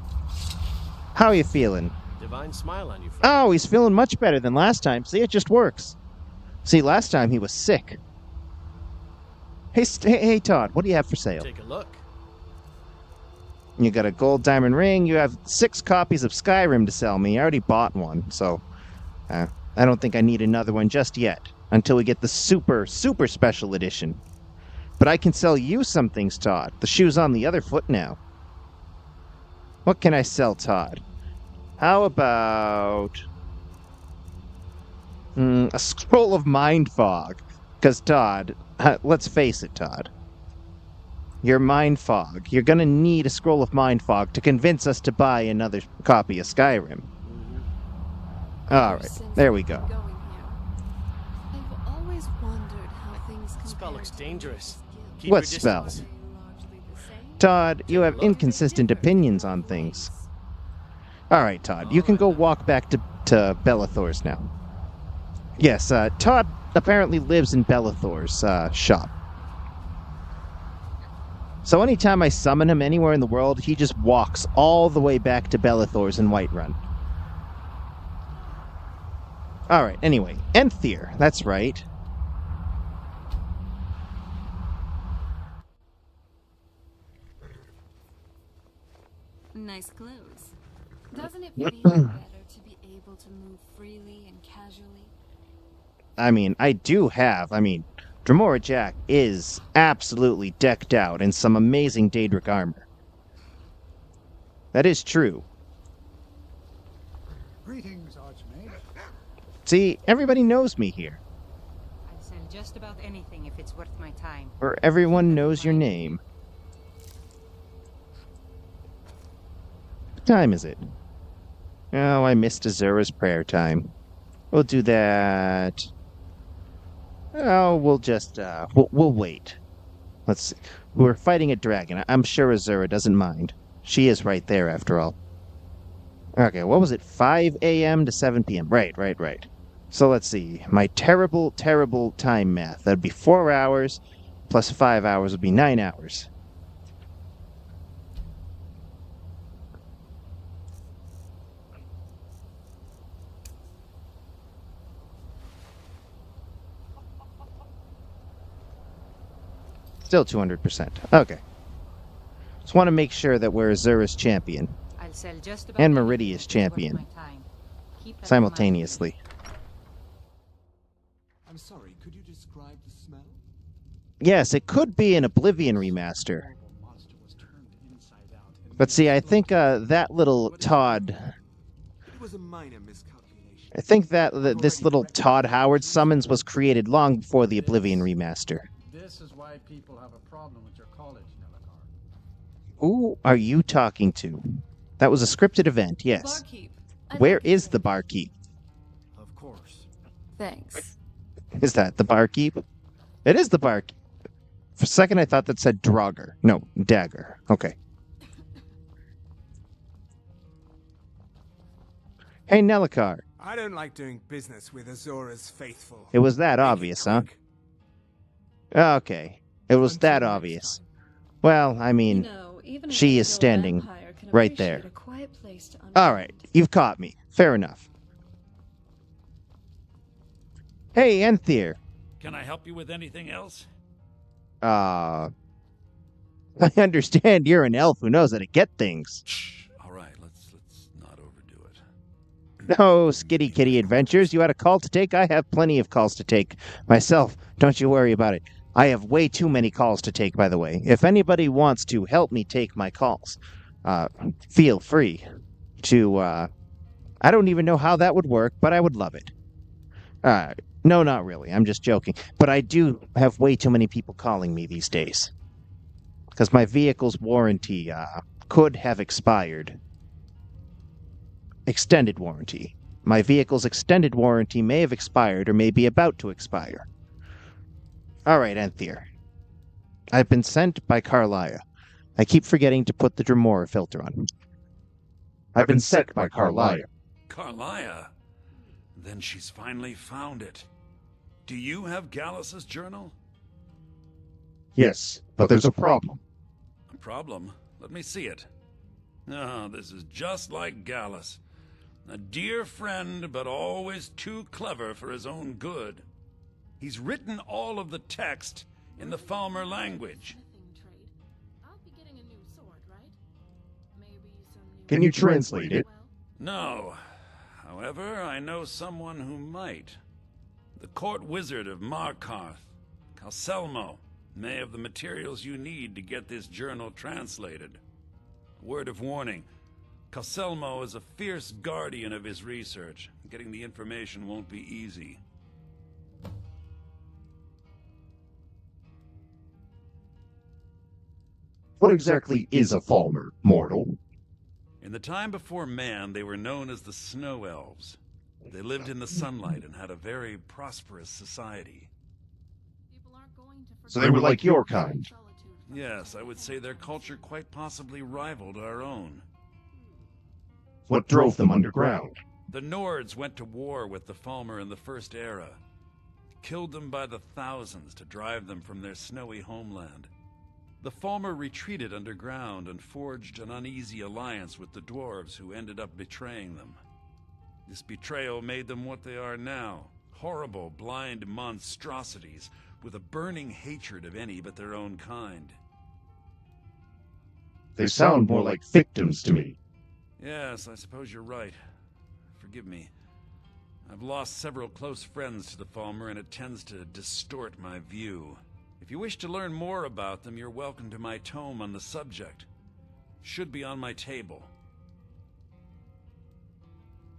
How are you feeling? Divine smile on you, friend. Oh, he's feeling much better than last time. See, it just works. See, last time he was sick. Hey, Todd, what do you have for sale? Take a look. You got a gold diamond ring. You have 6 copies of Skyrim to sell me. I already bought one, so I don't think I need another one just yet, until we get the super, super special edition. But I can sell you some things, Todd. The shoe's on the other foot now. What can I sell, Todd? How about a scroll of mind fog? Because, Todd, let's face it, Todd. Your mind fog. You're going to need a scroll of mind fog to convince us to buy another copy of Skyrim. All right, there we go. I've always wondered how things This spell looks dangerous. Keep What your spell? distance. Todd, you have inconsistent opinions on things. All right, Todd, you can go walk back to Bellathor's now. Yes, Todd apparently lives in Bellathor's shop. So anytime I summon him anywhere in the world, he just walks all the way back to Bellathor's in Whiterun. Alright, anyway, Enthyr, that's right. Nice clothes. Doesn't it feel better to be able to move freely and casually? Dremora Jack is absolutely decked out in some amazing Daedric armor. That is true. Greetings, Archmage. See, everybody knows me here. I'll sell just about anything if it's worth my time. Or everyone knows your name. What time is it? Oh, I missed Azura's prayer time. We'll do that. Oh, we'll just, we'll wait. Let's see. We're fighting a dragon. I'm sure Azura doesn't mind. She is right there, after all. Okay, what was it? 5 a.m. to 7 p.m. Right. So let's see. My terrible, terrible time math. That'd be 4 hours, plus 5 hours would be 9 hours. Still 200%. Okay. Just want to make sure that we're Azura's champion. I'll sell just about And anything Meridia's if it's worth champion. my time. Keep that in mind. Simultaneously. I'm sorry, could you describe the smell? Yes, it could be an Oblivion remaster. But see, I think that little Todd... It was a minor miscalculation. I think that this little Todd Howard summons was created long before the Oblivion remaster. This is why people have a problem with your college, Nelakar. Who are you talking to? That was a scripted event, yes. Barkeep. Where is the barkeep? Of course. Thanks. Is that the barkeep? It is the barkeep. For a second I thought that said Draugr. No, Dagger. Okay. Hey, Nelakar. I don't like doing business with Azura's faithful. It was that obvious, huh? Okay. It was that obvious. Well, I mean, she is standing right there. Alright, you've caught me. Fair enough. Hey, Enthyr. Can I help you with anything else? I understand you're an elf who knows how to get things. All right, let's not overdo it. No, skitty kitty adventures. You had a call to take? I have plenty of calls to take myself. Don't you worry about it. I have way too many calls to take, by the way. If anybody wants to help me take my calls, feel free to, I don't even know how that would work, but I would love it. No, not really. I'm just joking. But I do have way too many people calling me these days. Because my vehicle's warranty, could have expired. Extended warranty. My vehicle's extended warranty may have expired or may be about to expire. Alright, Enthyr. I've been sent by Carlia. I keep forgetting to put the Dremora filter on. I've been sent by Carlia. Carlia? Then she's finally found it. Do you have Gallus's journal? Yes, but there's a problem. A problem? Let me see it. Ah, this is just like Gallus. A dear friend, but always too clever for his own good. He's written all of the text in the Falmer language. Can you translate it? No. However, I know someone who might. The court wizard of Markarth, Calselmo, may have the materials you need to get this journal translated. A word of warning. Calselmo is a fierce guardian of his research. Getting the information won't be easy. What exactly is a Falmer, mortal? In the time before man, they were known as the Snow Elves. They lived in the sunlight and had a very prosperous society. So they were like your kind. Yes, I would say their culture quite possibly rivaled our own. What drove them underground? The Nords went to war with the Falmer in the First Era. Killed them by the thousands to drive them from their snowy homeland. The Falmer retreated underground and forged an uneasy alliance with the dwarves who ended up betraying them. This betrayal made them what they are now, horrible, blind monstrosities with a burning hatred of any but their own kind. They sound more like victims to me. Yes, I suppose you're right. Forgive me. I've lost several close friends to the Falmer, and it tends to distort my view. If you wish to learn more about them, you're welcome to my tome on the subject. Should be on my table.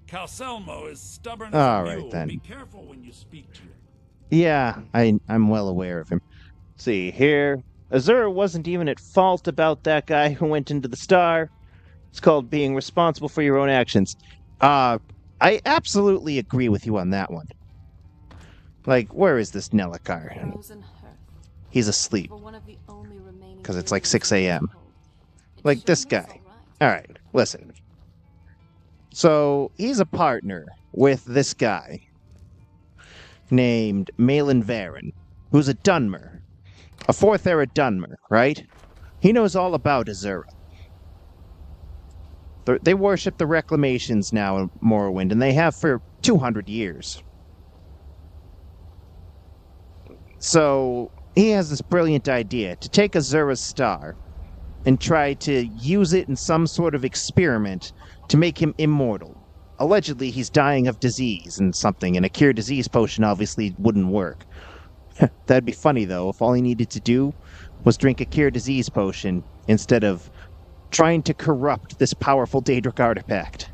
Calselmo is stubborn as a mule. Then. Be careful when you speak to him. Yeah, I'm well aware of him. See, here, Azura wasn't even at fault about that guy who went into the star. It's called being responsible for your own actions. I absolutely agree with you on that one. Like, where is this Nelacar? He's asleep. Because it's like 6 a.m. Like this guy. Alright, listen. So, he's a partner with this guy named Malin Varen, who's a Dunmer. A 4th era Dunmer, right? He knows all about Azura. They worship the reclamations now in Morrowind, and they have for 200 years. So, he has this brilliant idea to take Azura's star and try to use it in some sort of experiment to make him immortal. Allegedly, he's dying of disease and something, and a cure disease potion obviously wouldn't work. That'd be funny, though, if all he needed to do was drink a cure disease potion instead of trying to corrupt this powerful Daedric artifact.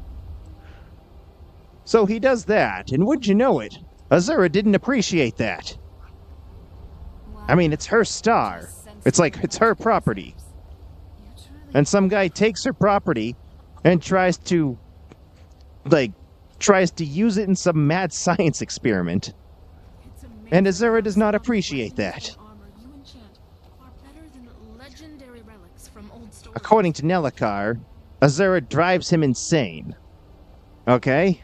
So he does that, and would you know it, Azura didn't appreciate that. I mean, it's her star. It's like, it's her property. And some guy takes her property and tries to use it in some mad science experiment. And Azura does not appreciate that. According to Nelacar, Azura drives him insane. Okay?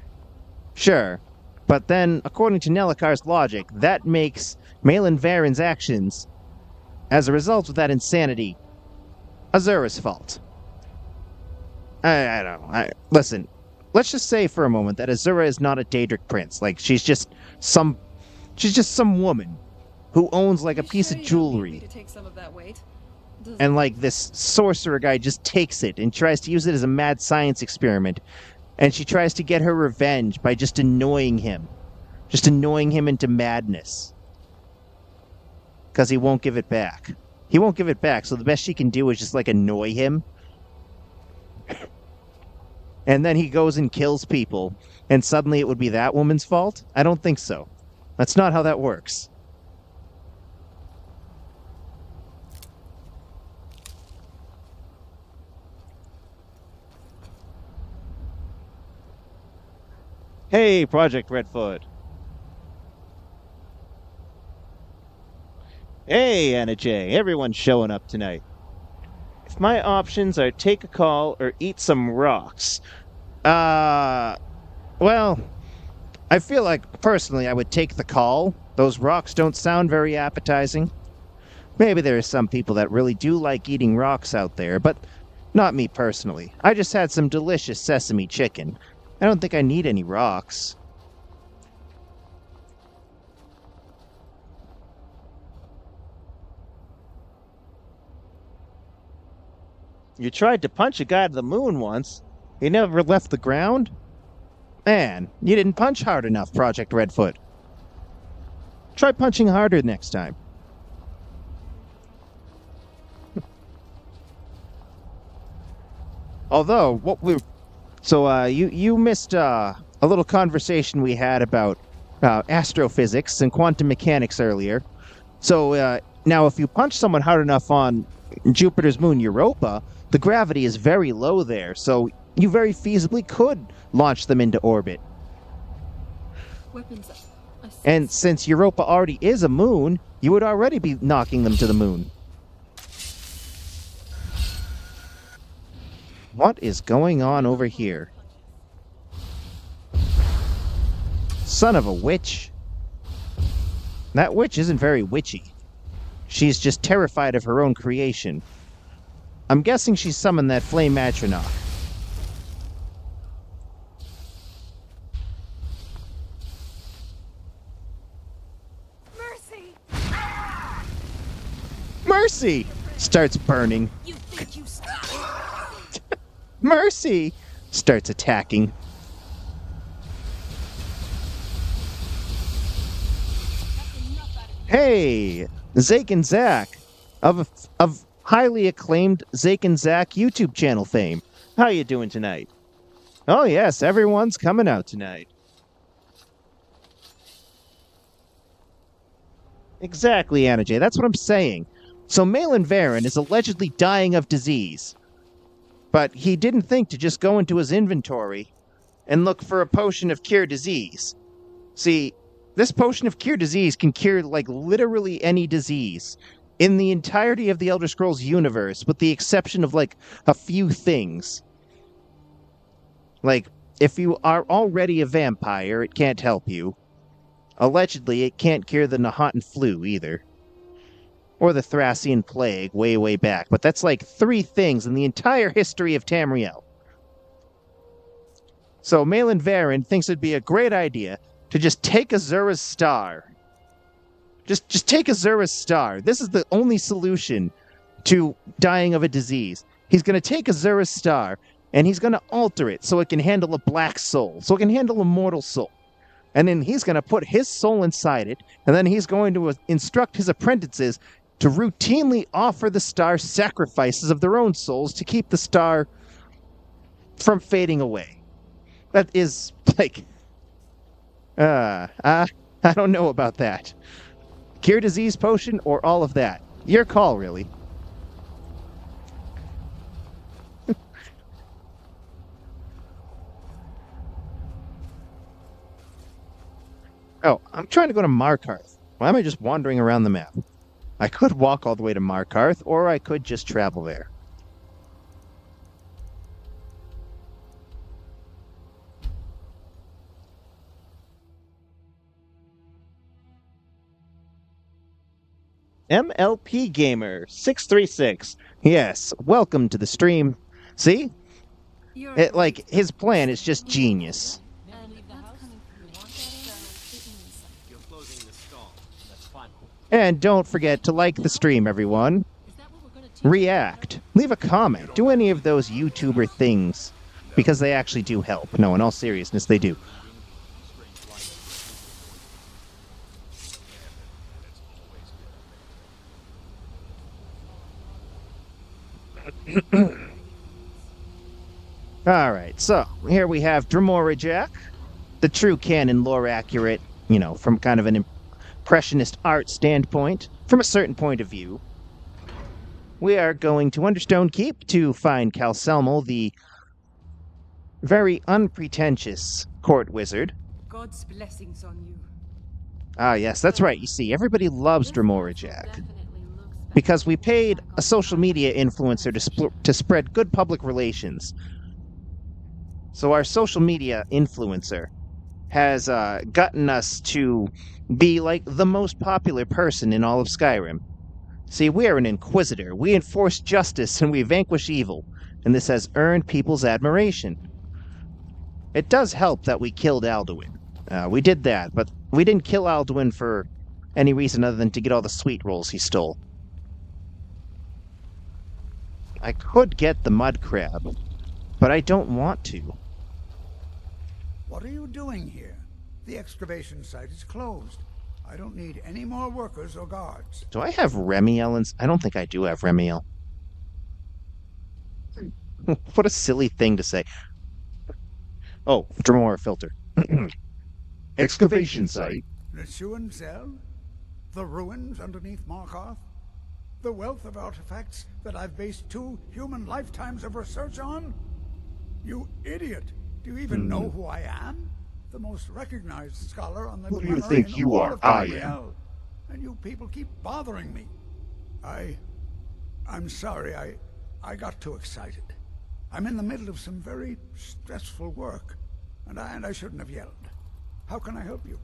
Sure. But then, according to Nelacar's logic, that makes Malin Varen's actions, as a result of that insanity, Azura's fault. I don't know. Listen, let's just say for a moment that Azura is not a Daedric prince. Like, she's just some woman who owns, like, a piece of jewelry. And, like, this sorcerer guy just takes it and tries to use it as a mad science experiment. And she tries to get her revenge by just annoying him. Just annoying him into madness. Because he won't give it back. He won't give it back, so the best she can do is just, like, annoy him. And then he goes and kills people. And suddenly it would be that woman's fault? I don't think so. That's not how that works. Hey, Project Redfoot. Hey, Anna J. Everyone's showing up tonight. If my options are take a call or eat some rocks, well, I feel like, personally, I would take the call. Those rocks don't sound very appetizing. Maybe there are some people that really do like eating rocks out there, but not me personally. I just had some delicious sesame chicken. I don't think I need any rocks. You tried to punch a guy to the moon once. He never left the ground? Man, you didn't punch hard enough, Project Redfoot. Try punching harder next time. Although, you missed a little conversation we had about astrophysics and quantum mechanics earlier. So now, if you punch someone hard enough on Jupiter's moon Europa, the gravity is very low there, so you very feasibly could launch them into orbit. Weapons. And since Europa already is a moon, you would already be knocking them to the moon. What is going on over here? Son of a witch. That witch isn't very witchy. She's just terrified of her own creation. I'm guessing she summoned that flame Atronach. Mercy! Mercy! Starts burning. You think you Mercy! Starts attacking. Hey! Zake and Zach of highly acclaimed Zake and Zach YouTube channel fame. How you doing tonight? Oh yes, everyone's coming out tonight. Exactly, Anna J. That's what I'm saying. So Malin Varen is allegedly dying of disease. But he didn't think to just go into his inventory and look for a potion of cure disease. See, this potion of cure disease can cure, like, literally any disease in the entirety of the Elder Scrolls universe, with the exception of, like, a few things. Like, if you are already a vampire, it can't help you. Allegedly, it can't cure the Nahatan flu, either. Or the Thracian plague, way, way back. But that's like 3 things in the entire history of Tamriel. So Malin Varen thinks it'd be a great idea to just take Azura's star. Just take Azura's star. This is the only solution to dying of a disease. He's going to take Azura's star, and he's going to alter it so it can handle a black soul, so it can handle a mortal soul. And then he's going to put his soul inside it, and then he's going to instruct his apprentices to routinely offer the star sacrifices of their own souls to keep the star from fading away. That is, like... I don't know about that. Cure disease potion or all of that? Your call, really. Oh, I'm trying to go to Markarth. Why am I just wandering around the map? I could walk all the way to Markarth, or I could just travel there. MLP Gamer 636. Yes, welcome to the stream. See? His plan is just genius. And don't forget to like the stream, everyone. React. Leave a comment. Do any of those YouTuber things. Because they actually do help. No, in all seriousness, they do. Alright, so here we have Dremora, the true canon lore accurate, from kind of an impressionist art standpoint, from a certain point of view. We are going to Understone Keep to find Calselmo, the very unpretentious court wizard. God's blessings on you. Ah, yes, that's right. You see, everybody loves Dremora, because we paid a social media influencer to spread good public relations. So our social media influencer has gotten us to be like the most popular person in all of Skyrim. See, we are an Inquisitor. We enforce justice and we vanquish evil, and this has earned people's admiration. It does help that we killed Alduin. We did that, but we didn't kill Alduin for any reason other than to get all the sweet rolls he stole. I could get the mud crab, but I don't want to. What are you doing here? The excavation site is closed. I don't need any more workers or guards. Do I have Remiel? I don't think I do have Remiel. What a silly thing to say. Oh, Dremora filter. Excavation site. Nishuan Zell? The ruins underneath Markarth? The wealth of artifacts that I've based 2 human lifetimes of research on? You idiot! Do you even know who I am? The most recognized scholar on the Who do you think you are? I am. And you people keep bothering me. I'm sorry, I got too excited. I'm in the middle of some very stressful work, and I shouldn't have yelled. How can I help you?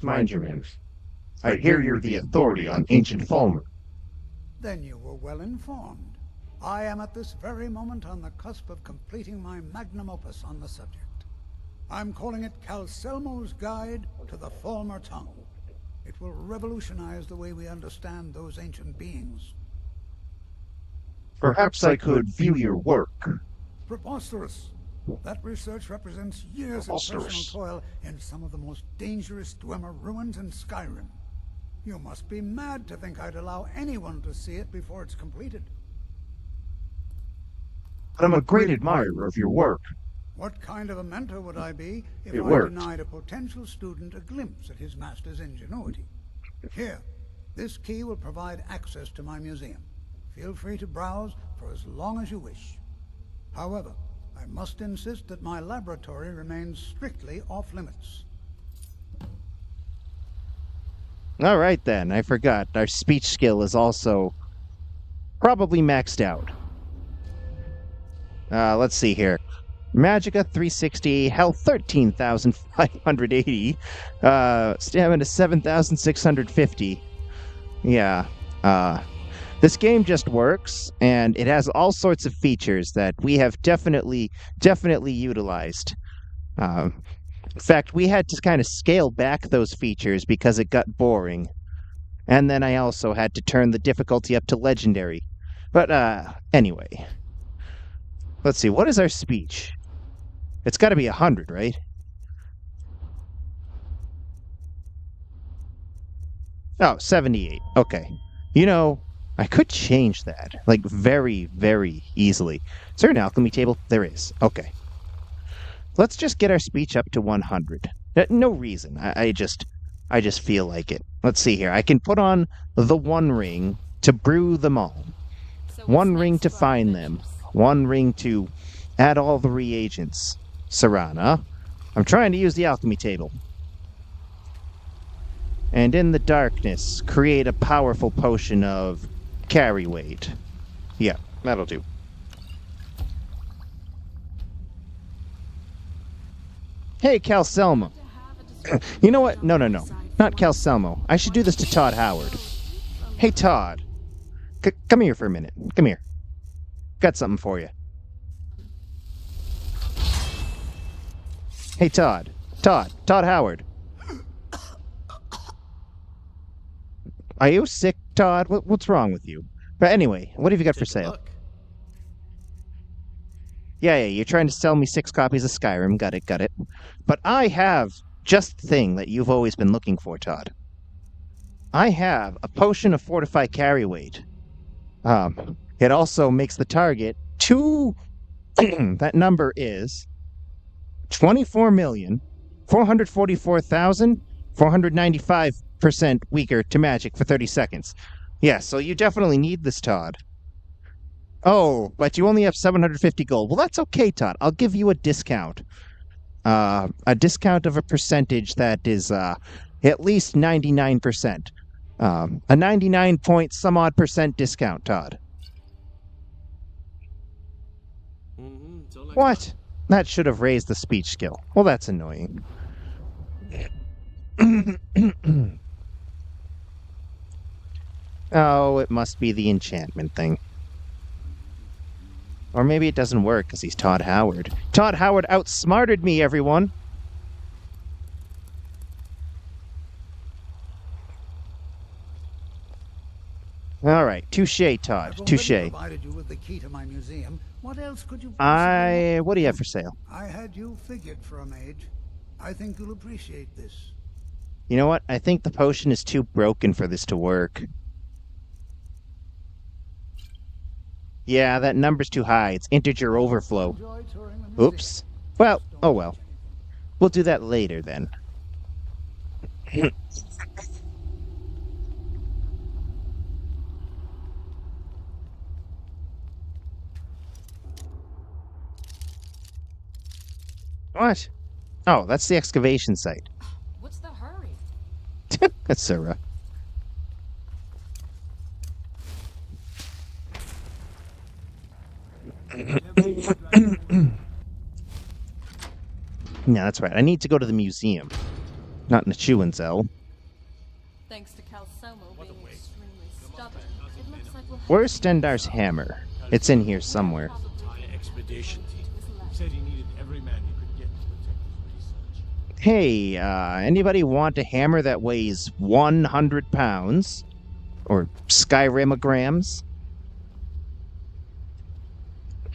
Mind your manners. I hear you're the authority on ancient Falmer. Then you were well informed. I am at this very moment on the cusp of completing my magnum opus on the subject. I'm calling it Calcelmo's Guide to the Falmer Tongue. It will revolutionize the way we understand those ancient beings. Perhaps I could view your work. Preposterous. That research represents years of personal toil in some of the most dangerous Dwemer ruins in Skyrim. You must be mad to think I'd allow anyone to see it before it's completed. I'm a great admirer of your work. What kind of a mentor would I be if It I worked. denied a potential student a glimpse at his master's ingenuity? Here, this key will provide access to my museum. Feel free to browse for as long as you wish. However, I must insist that my laboratory remains strictly off-limits. All right, then. I forgot. Our speech skill is also probably maxed out. Let's see here. Magicka 360, health 13,580, stamina 7,650. Yeah. This game just works, and it has all sorts of features that we have definitely utilized. In fact, we had to kind of scale back those features because it got boring. And then I also had to turn the difficulty up to legendary. But, anyway. Let's see, what is our speech? It's got to be 100, right? Oh, 78. Okay. You know, I could change that, like, very, very easily. Is there an alchemy table? There is. Okay. Let's just get our speech up to 100. No reason. I just feel like it. Let's see here. I can put on the 1 ring to brew them all. 1 ring to find them. 1 ring to add all the reagents. Serana. I'm trying to use the alchemy table. And in the darkness, create a powerful potion of carry weight. Yeah, that'll do. Hey, Calcelmo. You know what? No. Not Calcelmo. I should do this to Todd Howard. Hey, Todd. Come here for a minute. Come here. Got something for you. Hey, Todd. Todd Howard. Are you sick, Todd? What's wrong with you? But anyway, what have you got for sale? Yeah, you're trying to sell me 6 copies of Skyrim. Got it. But I have just the thing that you've always been looking for, Todd. I have a potion of fortified carry weight. It also makes the target that number is 24,444,495% weaker to magic for 30 seconds. Yeah, so you definitely need this, Todd. Oh, but you only have 750 gold. Well, that's okay, Todd. I'll give you a discount. A discount of a percentage that is at least 99%. A 99 point some odd percent discount, Todd. What? That should have raised the speech skill. Well, that's annoying. Oh, it must be the enchantment thing. Or maybe it doesn't work because he's Todd Howard. Todd Howard outsmarted me, everyone! Alright, touche, Todd. Touche. Provided you with the key to my museum. What else could you What do you have for sale? I had you figured for a mage. I think you'll appreciate this. You know what? I think the potion is too broken for this to work. Yeah, that number's too high. It's integer overflow. Oops. Well, oh well. We'll do that later then. What? Oh, that's the excavation site. What's the hurry? That's Azura. Yeah, that's right. I need to go to the museum. Not in a chewing cell. Thanks to Calsomo being extremely stubborn, it looks like we'll Where's Stendar's hammer? It's in here somewhere. Expedition team said he needed every man he could get to protect his research. Hey, anybody want a hammer that weighs 100 pounds? Or Skyrimograms?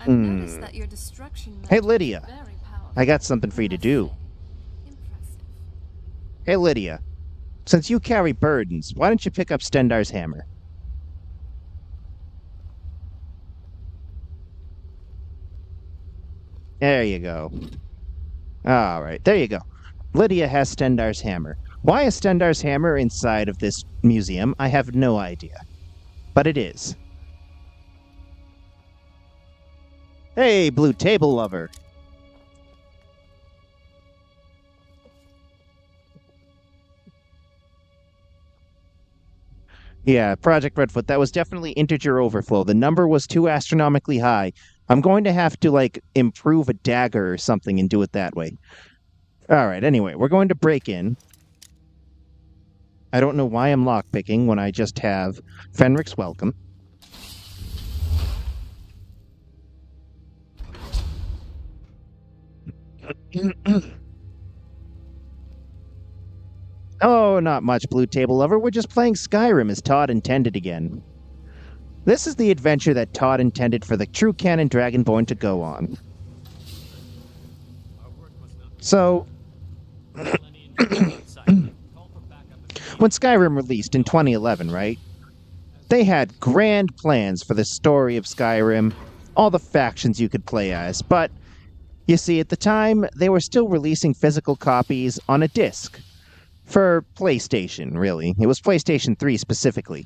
I've noticed that your destruction Hey, magic is Lydia. very powerful. I got something for you to do. Impressive. Hey, Lydia. Since you carry burdens, why don't you pick up Stendar's hammer? There you go. Alright, there you go. Lydia has Stendar's hammer. Why is Stendar's hammer inside of this museum? I have no idea. But it is. Hey, blue table lover. Yeah, Project Redfoot, that was definitely integer overflow. The number was too astronomically high. I'm going to have to, like, improve a dagger or something and do it that way. Alright, anyway, we're going to break in. I don't know why I'm lockpicking when I just have Fenric's Welcome. Oh, not much, Blue Table Lover. We're just playing Skyrim as Todd intended again. This is the adventure that Todd intended for the true canon Dragonborn to go on. So, when Skyrim released in 2011, right? They had grand plans for the story of Skyrim, all the factions you could play as, but you see, at the time, they were still releasing physical copies on a disc. For PlayStation, really. It was PlayStation 3 specifically.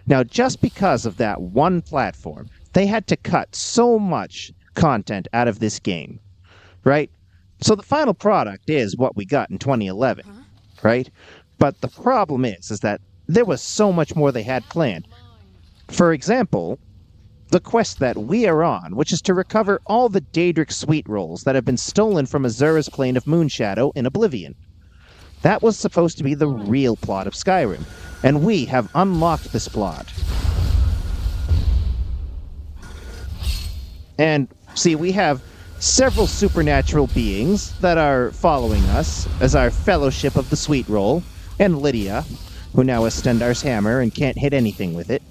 Now, just because of that one platform, they had to cut so much content out of this game, right? So the final product is what we got in 2011, right? But the problem is that there was so much more they had planned. For example, the quest that we are on, which is to recover all the Daedric Sweet Rolls that have been stolen from Azura's plane of Moonshadow in Oblivion. That was supposed to be the real plot of Skyrim, and we have unlocked this plot. And, see, we have several supernatural beings that are following us as our Fellowship of the Sweet Roll, and Lydia, who now has Stendar's hammer and can't hit anything with it.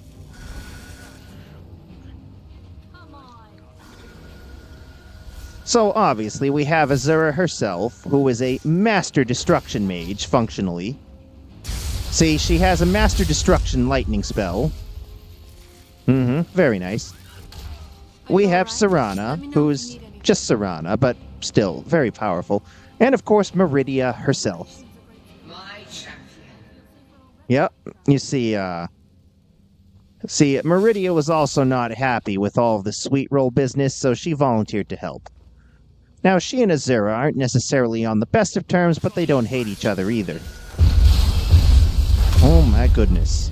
So obviously we have Azura herself, who is a master destruction mage, functionally. See, she has a master destruction lightning spell. Very nice. We have Serana, who's just Serana, but still very powerful. And of course Meridia herself. Yep, you see, Meridia was also not happy with all of the sweet roll business, so she volunteered to help. Now, she and Azura aren't necessarily on the best of terms, but they don't hate each other either. Oh my goodness.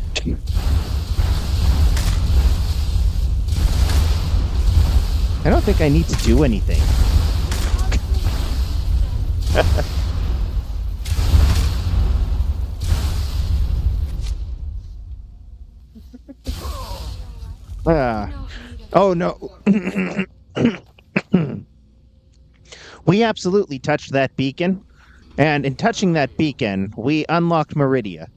I don't think I need to do anything. Oh no. We absolutely touched that beacon, and in touching that beacon, we unlocked Meridia.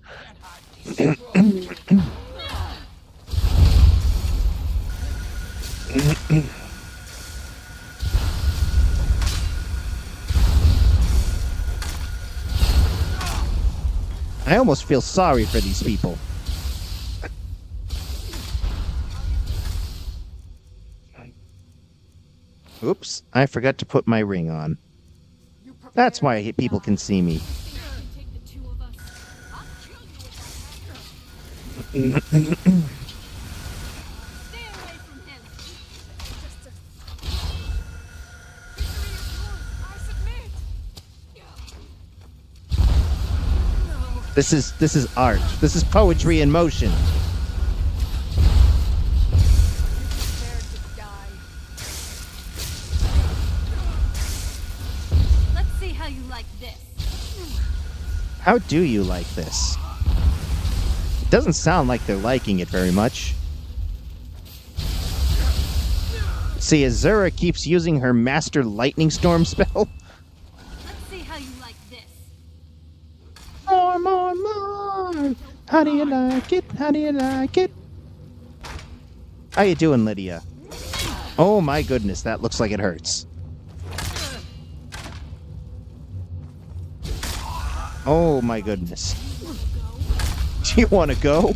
I almost feel sorry for these people. Oops, I forgot to put my ring on. That's why people can see me. This is art. This is poetry in motion. Let's see how you like this. How do you like this? It doesn't sound like they're liking it very much. See, Azura keeps using her Master Lightning Storm spell. Let's see how you like this. More, more, more! How do you like it? How do you like it? How you doing, Lydia? Oh my goodness, that looks like it hurts. Oh my goodness. Do you want to go?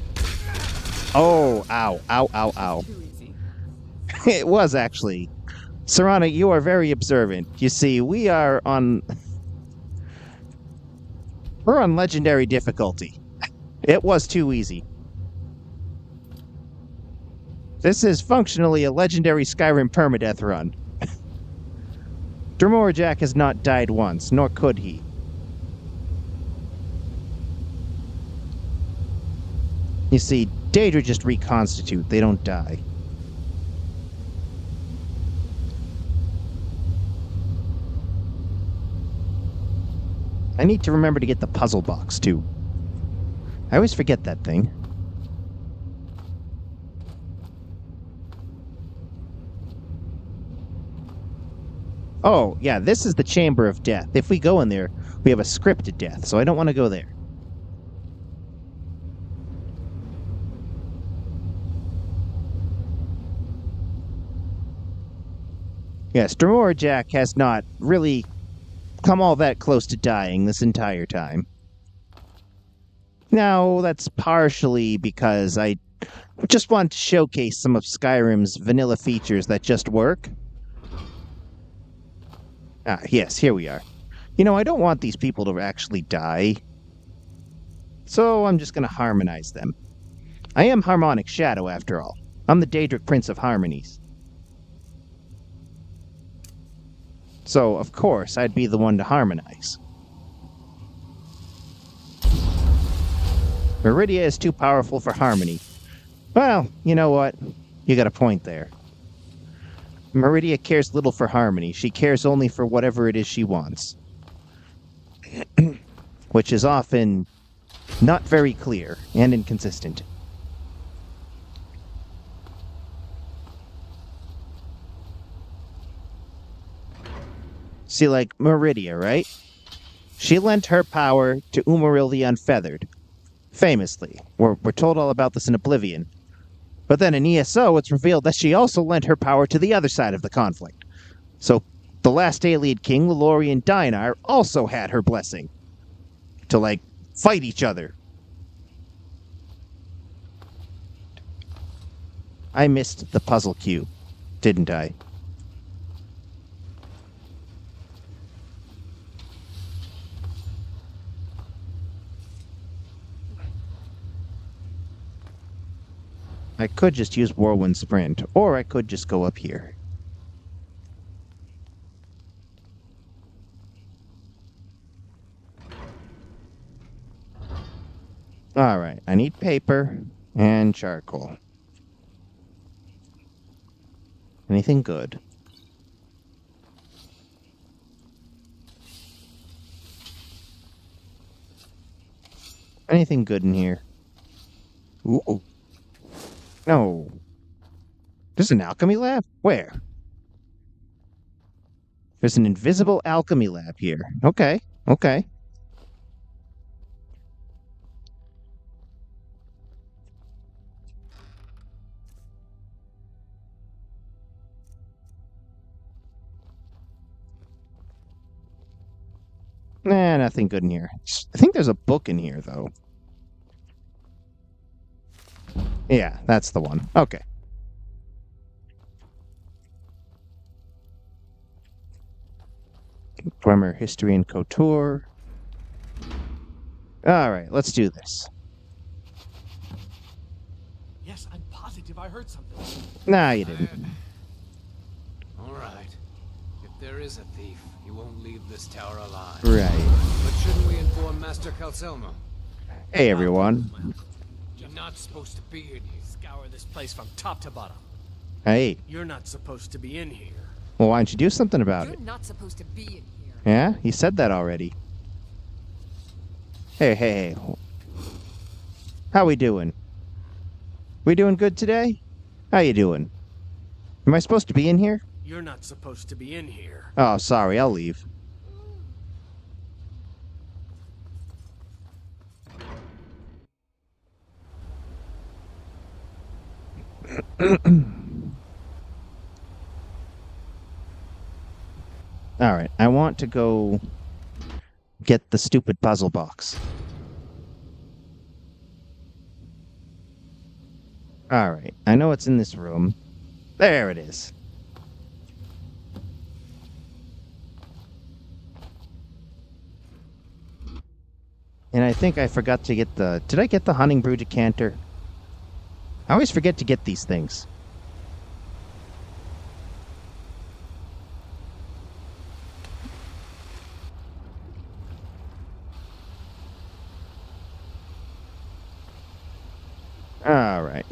Oh, ow, ow, ow, ow. It was actually. Serana, you are very observant. You see, we're on legendary difficulty. It was too easy. This is functionally a legendary Skyrim permadeath run. Dromorajak has not died once, nor could he. You see, Daedra just reconstitute, they don't die. I need to remember to get the puzzle box, too. I always forget that thing. Oh, yeah, this is the Chamber of Death. If we go in there, we have a scripted death, so I don't want to go there. Yes, Dromorajak has not really come all that close to dying this entire time. Now, that's partially because I just want to showcase some of Skyrim's vanilla features that just work. Ah, yes, here we are. You know, I don't want these people to actually die, so I'm just going to harmonize them. I am Harmonic Shadow, after all. I'm the Daedric Prince of Harmonies. So, of course, I'd be the one to harmonize. Meridia is too powerful for harmony. Well, you know what? You got a point there. Meridia cares little for harmony. She cares only for whatever it is she wants. Which is often not very clear and inconsistent. See, like Meridia, right? She lent her power to Umaril the Unfeathered. Famously. We're told all about this in Oblivion. But then in ESO, it's revealed that she also lent her power to the other side of the conflict. So, the last Ayleid king, Lelorian Dainar, also had her blessing. To, like, fight each other. I missed the puzzle cube, didn't I? I could just use Whirlwind Sprint, or I could just go up here. Alright, I need paper and charcoal. Anything good? Anything good in here? Ooh. No. There's an alchemy lab? Where? There's an invisible alchemy lab here. Okay, okay. Nah, nothing good in here. I think there's a book in here, though. Yeah, that's the one. Okay. Grammar, history, and couture. Alright, let's do this. Yes, I'm positive I heard something. Nah, you didn't. Alright. If there is a thief, he won't leave this tower alive. Right. But shouldn't we inform Master Calcelmo? Hey, everyone. You're not supposed to be in here. Scour this place from top to bottom. Hey. You're not supposed to be in here. Well, why don't you do something about it? You're not supposed to be in here. Yeah? He said that already. Hey. How we doing? We doing good today? How you doing? Am I supposed to be in here? You're not supposed to be in here. Oh, sorry, I'll leave. Alright, I want to go get the stupid puzzle box. Alright, I know it's in this room. There it is. And I think I forgot to get the... Did I get the Hunting Brew decanter? I always forget to get these things. Alright.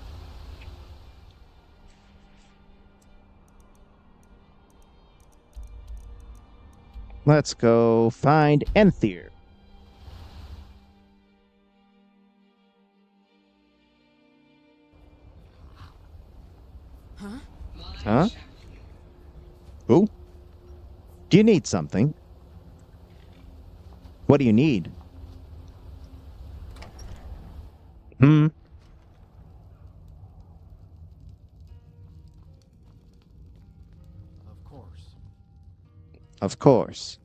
Let's go find Enthir. Huh? Who? Do you need something? What do you need? Of course. Of course.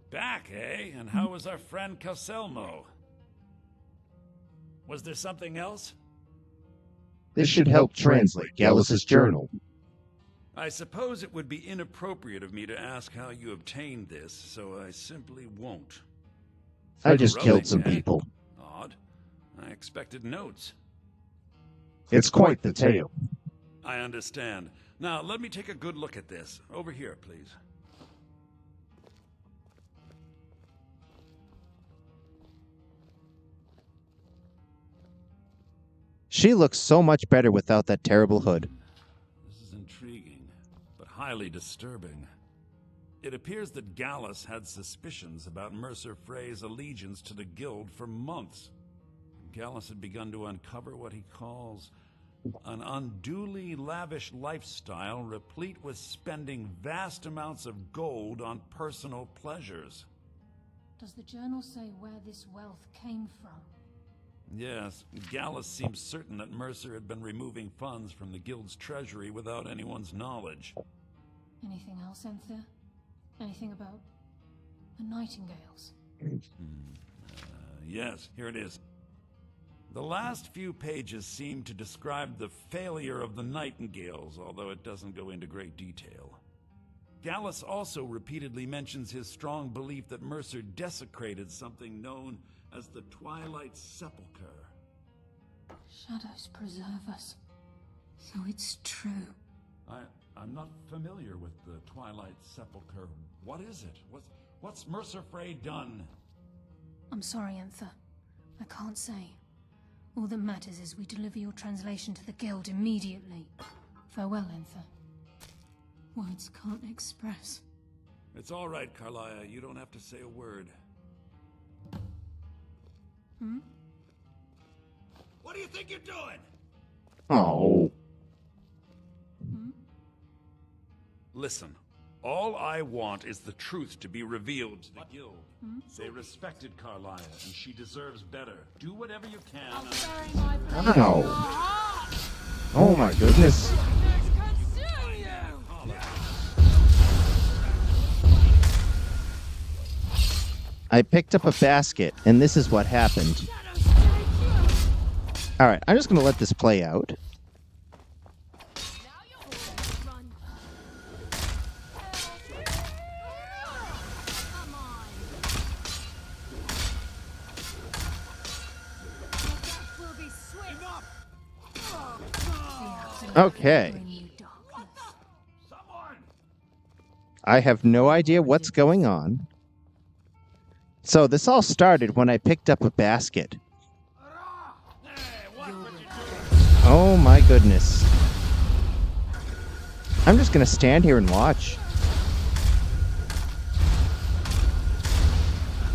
Back, eh? And how was our friend Calcelmo? Was there something else? This should help translate Gallus's journal. I suppose it would be inappropriate of me to ask how you obtained this, so I simply won't. I just Thrilling, killed some eh? people. Odd. I expected notes. It's quite the tale. I understand. Now, let me take a good look at this. Over here, please. She looks so much better without that terrible hood. This is intriguing, but highly disturbing. It appears that Gallus had suspicions about Mercer Frey's allegiance to the Guild for months. Gallus had begun to uncover what he calls an unduly lavish lifestyle replete with spending vast amounts of gold on personal pleasures. Does the journal say where this wealth came from? Yes, Gallus seems certain that Mercer had been removing funds from the Guild's treasury without anyone's knowledge. Anything else, Enthir? Anything about the Nightingales? Yes, here it is. The last few pages seem to describe the failure of the Nightingales, although it doesn't go into great detail. Gallus also repeatedly mentions his strong belief that Mercer desecrated something known as the Twilight Sepulchre. Shadows preserve us. So it's true. I'm not familiar with the Twilight Sepulchre. What is it? What's Mercer Frey done? I'm sorry, Enthir. I can't say. All that matters is we deliver your translation to the Guild immediately. Farewell, Enthir. Words can't express. It's all right, Carlia. You don't have to say a word. Hmm? What do you think you're doing? Oh. Hmm? Listen, all I want is the truth to be revealed to the guild. Hmm? They respected Carlia, and she deserves better. Do whatever you can. Ow. Oh my goodness. I picked up a basket, and this is what happened. Alright, I'm just going to let this play out. Okay. I have no idea what's going on. So this all started when I picked up a basket. Oh my goodness. I'm just gonna stand here and watch.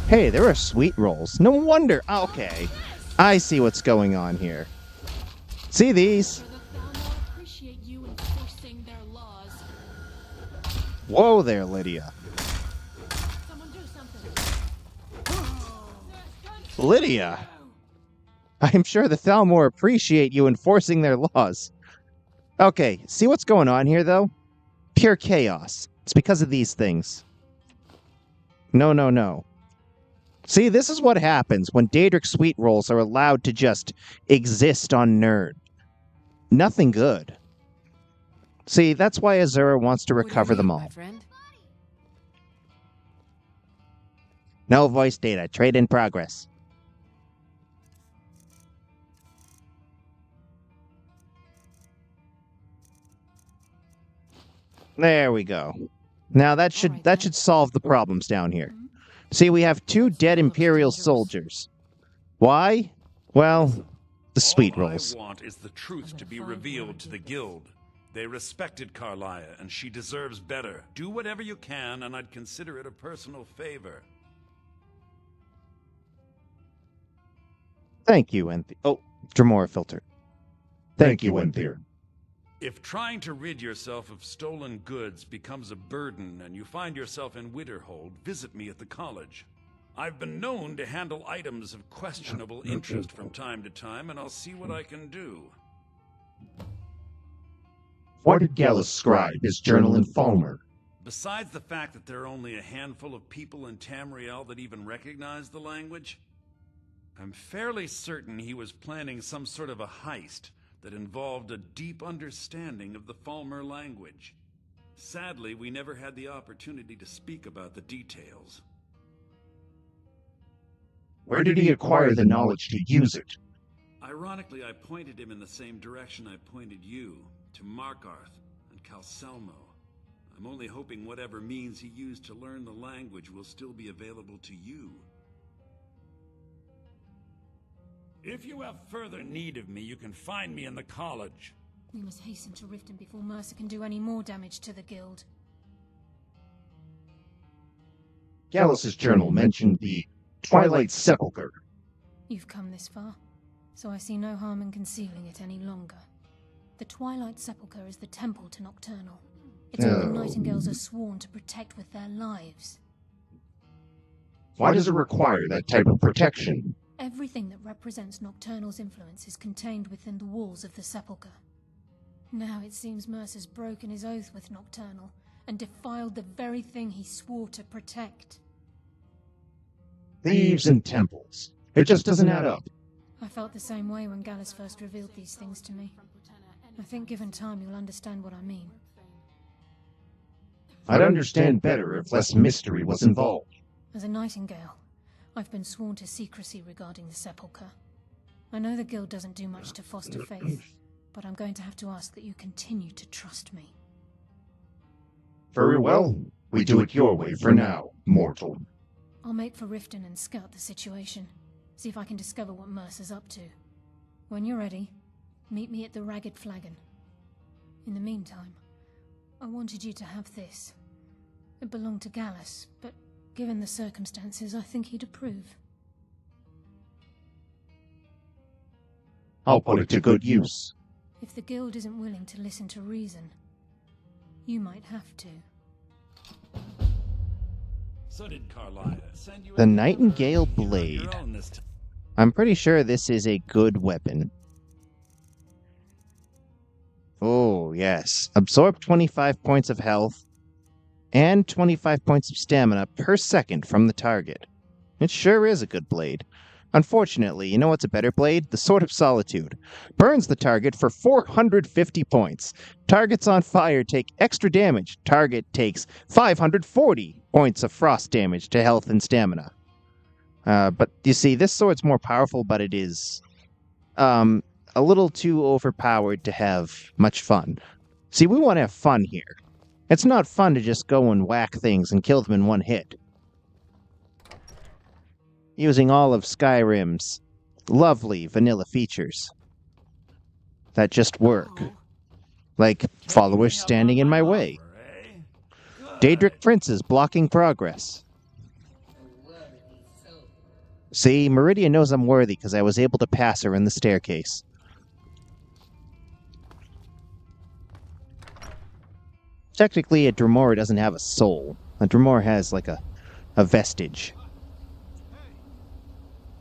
Hey, there are sweet rolls. No wonder. Okay. I see what's going on here. See these? Whoa there, Lydia. Lydia! I'm sure the Thalmor appreciate you enforcing their laws. Okay, see what's going on here, though? Pure chaos. It's because of these things. No, no, no. See, this is what happens when Daedric Sweet Rolls are allowed to just exist on Nerd. Nothing good. See, that's why Azura wants to recover them all. No voice data. Trade in progress. There we go. Now that should solve the problems down here. See, we have 2 dead Imperial soldiers. Why? Well, the Sweet Rolls. All I want is the truth to be revealed to the guild. They respected Carlia, and she deserves better. Do whatever you can, and I'd consider it a personal favor. Thank you, Enthir. Oh, Dremora filter. Thank you, Enthir. If trying to rid yourself of stolen goods becomes a burden and you find yourself in Winterhold, visit me at the college. I've been known to handle items of questionable interest from time to time, and I'll see what I can do. Why did Gallus scribe his journal in Falmer? Besides the fact that there are only a handful of people in Tamriel that even recognize the language, I'm fairly certain he was planning some sort of a heist that involved a deep understanding of the Falmer language. Sadly, we never had the opportunity to speak about the details. Where did he acquire the knowledge to use it? Ironically, I pointed him in the same direction I pointed you, to Markarth and Calselmo. I'm only hoping whatever means he used to learn the language will still be available to you. If you have further need of me, you can find me in the college. We must hasten to Riften before Mercer can do any more damage to the guild. Gallus's journal mentioned the Twilight Sepulchre. You've come this far, so I see no harm in concealing it any longer. The Twilight Sepulchre is the temple to Nocturnal. It's what the Nightingales are sworn to protect with their lives. Why does it require that type of protection? Everything that represents Nocturnal's influence is contained within the walls of the Sepulchre. Now it seems Mercer's broken his oath with Nocturnal and defiled the very thing he swore to protect. Thieves and temples. It just doesn't add up. I felt the same way when Gallus first revealed these things to me. I think given time you'll understand what I mean. I'd understand better if less mystery was involved. As a Nightingale, I've been sworn to secrecy regarding the Sepulchre. I know the Guild doesn't do much to foster faith, but I'm going to have to ask that you continue to trust me. Very well. We do it your way for now, mortal. I'll make for Riften and scout the situation. See if I can discover what Mercer's up to. When you're ready, meet me at the Ragged Flagon. In the meantime, I wanted you to have this. It belonged to Gallus, but given the circumstances, I think he'd approve. I'll put it to good use. If the guild isn't willing to listen to reason, you might have to. So did Carlia send you The a- Nightingale You're on Blade. your own this time. I'm pretty sure this is a good weapon. Oh, yes. Absorb 25 points of health and 25 points of stamina per second from the target. It sure is a good blade. Unfortunately, you know what's a better blade? The Sword of Solitude. Burns the target for 450 points. Targets on fire take extra damage. Target takes 540 points of frost damage to health and stamina. But you see, this sword's more powerful, but it is a little too overpowered to have much fun. See, we want to have fun here. It's not fun to just go and whack things and kill them in one hit. Using all of Skyrim's lovely vanilla features that just work. Like followers standing in my way. Daedric princes blocking progress. See, Meridia knows I'm worthy because I was able to pass her in the staircase. Technically, a Dremora doesn't have a soul. A Dremora has, like, a vestige.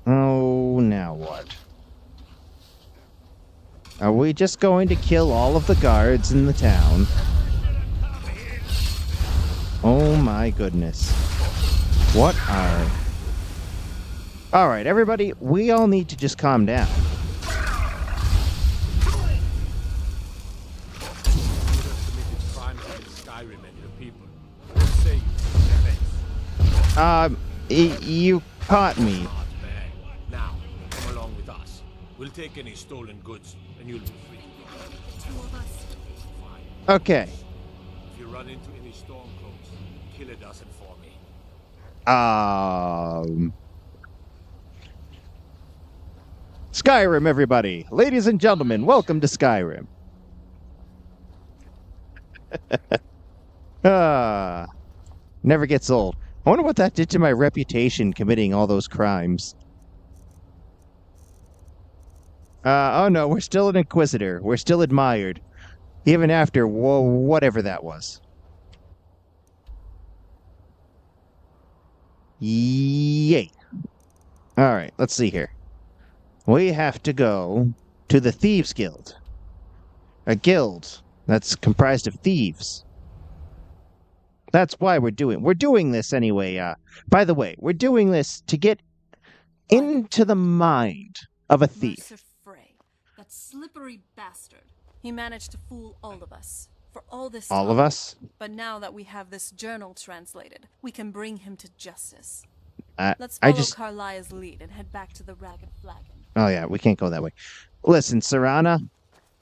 Oh, now what? Are we just going to kill all of the guards in the town? Oh my goodness. What are... Alright, everybody, we all need to just calm down. You caught me. Now, come along with us. We'll take any stolen goods, and you'll be free to go. 2 of us. Fine. Okay. If you run into any stormcloaks, kill a dozen for me. Skyrim, everybody. Ladies and gentlemen, welcome to Skyrim. Never gets old. I wonder what that did to my reputation committing all those crimes. Oh no, we're still an Inquisitor. We're still admired. Even after whatever that was. Yay. Alright, let's see here. We have to go to the Thieves Guild. A guild that's comprised of thieves. That's why we're doing this anyway. By the way, we're doing this to get into the mind of a thief. Mercer Frey, that slippery bastard. He managed to fool all of us for all this time. All of us? But now that we have this journal translated, we can bring him to justice. Let's I follow just... Carlia's lead and head back to the Ragged Flagon. Oh yeah, we can't go that way. Listen, Serana,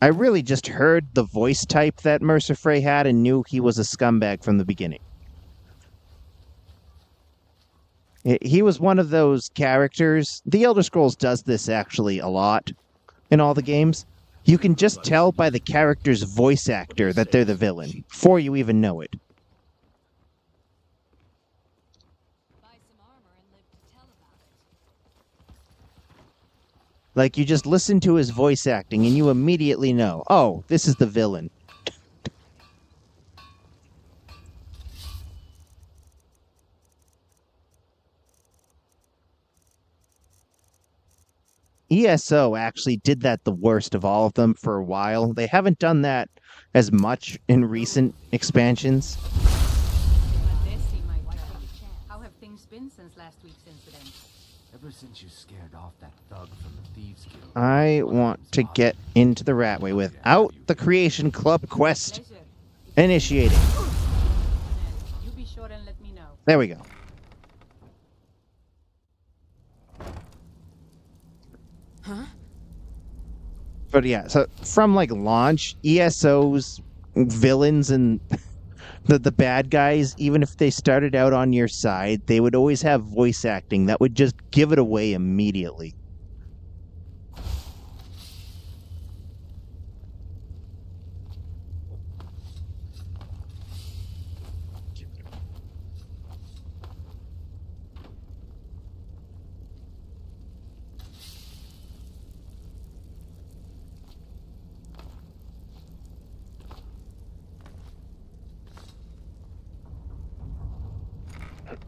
I really just heard the voice type that Mercer Frey had and knew he was a scumbag from the beginning. He was one of those characters. The Elder Scrolls does this actually a lot in all the games. You can just tell by the character's voice actor that they're the villain, before you even know it. Like, you just listen to his voice acting and you immediately know, oh, this is the villain. ESO actually did that the worst of all of them for a while. They haven't done that as much in recent expansions. How have things been since last week's incident? Ever since you scared off that thug from the Thieves Guild. I want to get into the Ratway without the Creation Club quest initiating. You be sure and let me know. There we go. Huh? But yeah, so from like launch, ESO's villains and the bad guys, even if they started out on your side, they would always have voice acting that would just give it away immediately.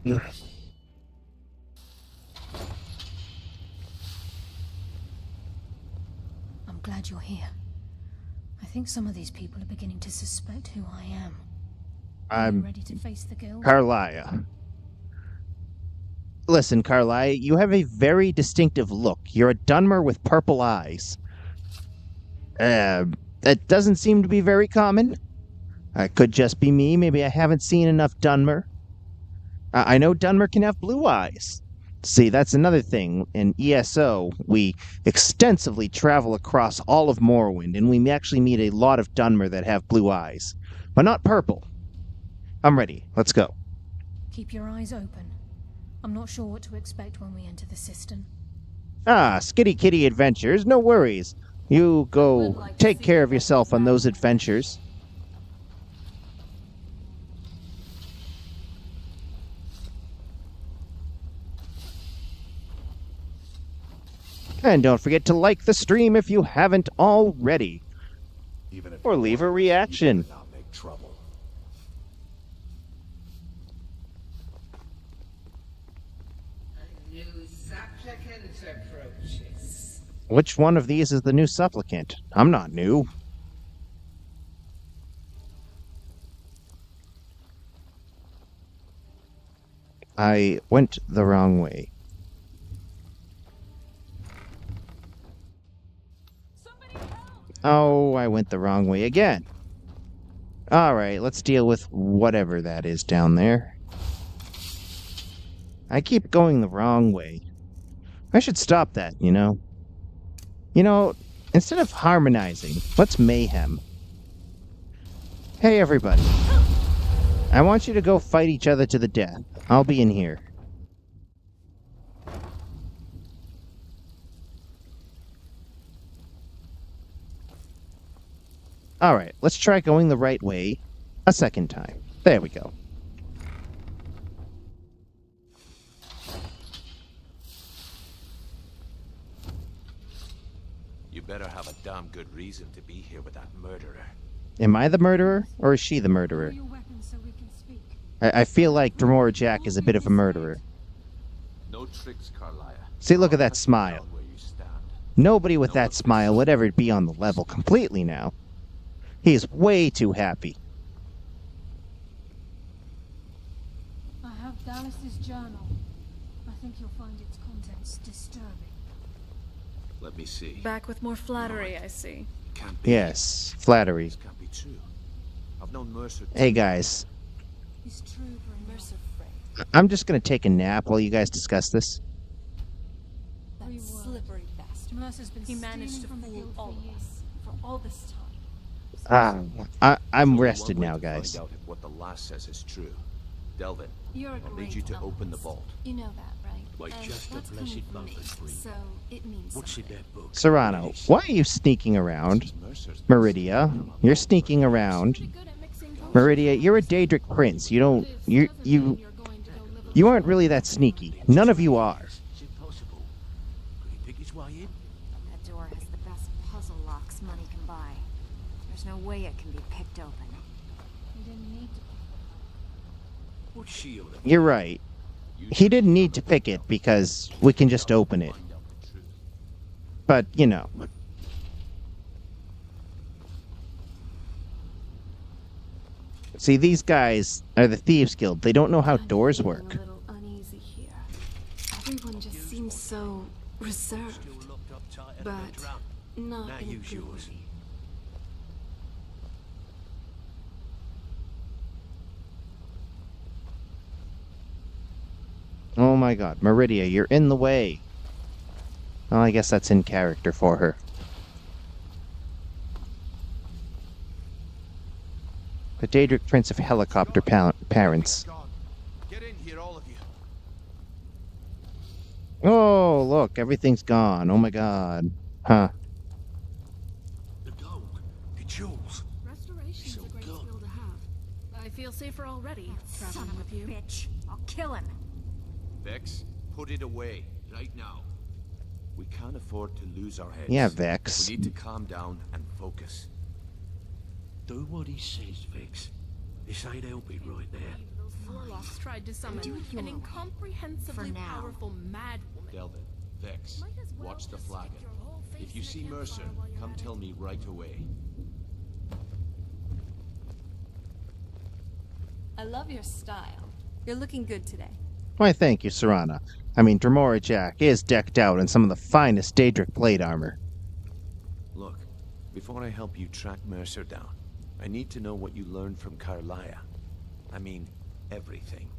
I'm glad you're here. I think some of these people are beginning to suspect who I am. Are you ready to face the guild? Carlia. Listen, Carlia, you have a very distinctive look. You're a Dunmer with purple eyes. That doesn't seem to be very common. It could just be me. Maybe I haven't seen enough Dunmer. I know Dunmer can have blue eyes. See, that's another thing. In ESO, we extensively travel across all of Morrowind, and we actually meet a lot of Dunmer that have blue eyes. But not purple. I'm ready. Let's go. Keep your eyes open. I'm not sure what to expect when we enter the cistern. Skitty kitty adventures. No worries. You go take care of yourself on those adventures. And don't forget to like the stream if you haven't already. Or leave a reaction. Which one of these is the new supplicant? I'm not new. I went the wrong way. Oh, I went the wrong way again. Alright, let's deal with whatever that is down there. I keep going the wrong way. I should stop that, you know? You know, instead of harmonizing, let's mayhem. Hey, everybody. I want you to go fight each other to the death. I'll be in here. Alright, let's try going the right way a second time. There we go. You better have a damn good reason to be here with that murderer. Am I the murderer, or is she the murderer? I feel like Dremora Jack is a bit of a murderer. No tricks, Carlia. See, look at that smile. Nobody with that smile would ever be on the level completely now. He is way too happy. I have Dallas's journal. I think you'll find its contents disturbing. Let me see. Back with more flattery, I see. Can't be. Yes, flattery. This can't be true. I've known Mercer. Hey guys. It's true, Mercer Frey. I'm just gonna take a nap while you guys discuss this. That slippery bastard. Mercer's been he managed to fool all of us for all this time. I'm rested now, guys. Find out if what the lass says is true. Delvin, You're a I'll great need you to open the alchemist. vault. You know that, right? Wait, And just a that's blessed coming from moment, me, Bree. so it means What's in something. that book? Serrano, why are you sneaking around? Meridia, you're sneaking around. Meridia, you're a Daedric prince. You don't... You aren't really that sneaky. None of you are. It's impossible. Could he pick his way in? That door has the best puzzle locks money can buy. There's no way it can be picked open. You didn't need to. What's she on about? You're right. He didn't need to pick it because we can just open it. But, you know. See, these guys are the Thieves Guild. They don't know how doors work. A little uneasy here. Everyone just seems so reserved, but not Now in a use good yours. way. Oh my god, Meridia, you're in the way. Well, I guess that's in character for her. The Daedric Prince of Helicopter Parents. Get in here, all of you. Oh, look, everything's gone. Oh my god. Huh. The gold. It's yours. Restoration's a great skill to have. I feel safer already traveling with you. Bitch, I'll kill him. Vex, put it away, right now. We can't afford to lose our heads. Yeah, Vex. We need to calm down and focus. Do what he says, Vex. This ain't helping right now. warlocks tried to summon an incomprehensibly powerful madwoman. Delvin, Vex, watch the flagon. If you see Mercer, come tell me right away. I love your style. You're looking good today. Why, thank you, Serana. I mean, Dremora Jack is decked out in some of the finest Daedric plate armor. Look, before I help you track Mercer down, I need to know what you learned from Carlia. I mean, everything.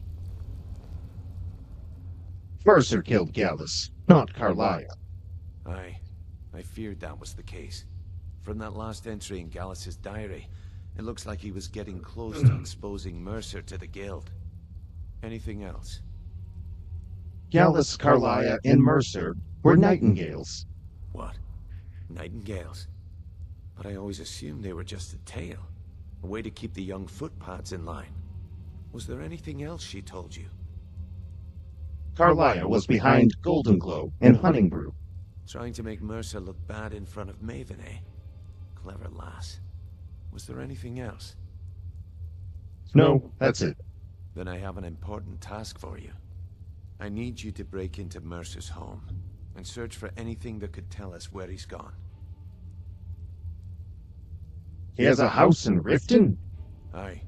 Mercer killed Gallus, not Carlia. I feared that was the case. From that last entry in Gallus's diary, it looks like he was getting close to exposing Mercer to the Guild. Anything else? Gallus, Carlia, and Mercer were nightingales. What? Nightingales? But I always assumed they were just a tale. A way to keep the young footpads in line. Was there anything else she told you? Carlia was behind Golden Glow and Hunting Brew. Trying to make Mercer look bad in front of Maven, eh? Clever lass. Was there anything else? No, that's it. Then I have an important task for you. I need you to break into Mercer's home and search for anything that could tell us where he's gone. He has a house in Riften? Aye.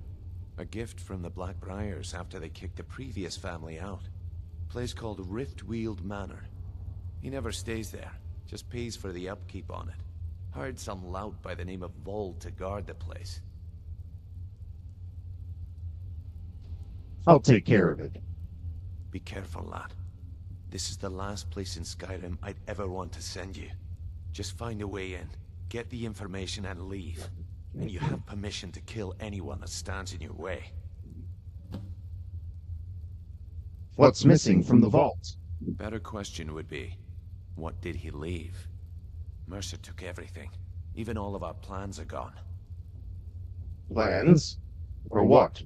A gift from the Blackbriars after they kicked the previous family out. Place called Riftweald Manor. He never stays there, just pays for the upkeep on it. Hired some lout by the name of Vold to guard the place. I'll take care of it. Be careful, lad. This is the last place in Skyrim I'd ever want to send you. Just find a way in, get the information and leave. And you have permission to kill anyone that stands in your way. What's missing from the vault? Better question would be, what did he leave? Mercer took everything. Even all of our plans are gone. Plans? Or what?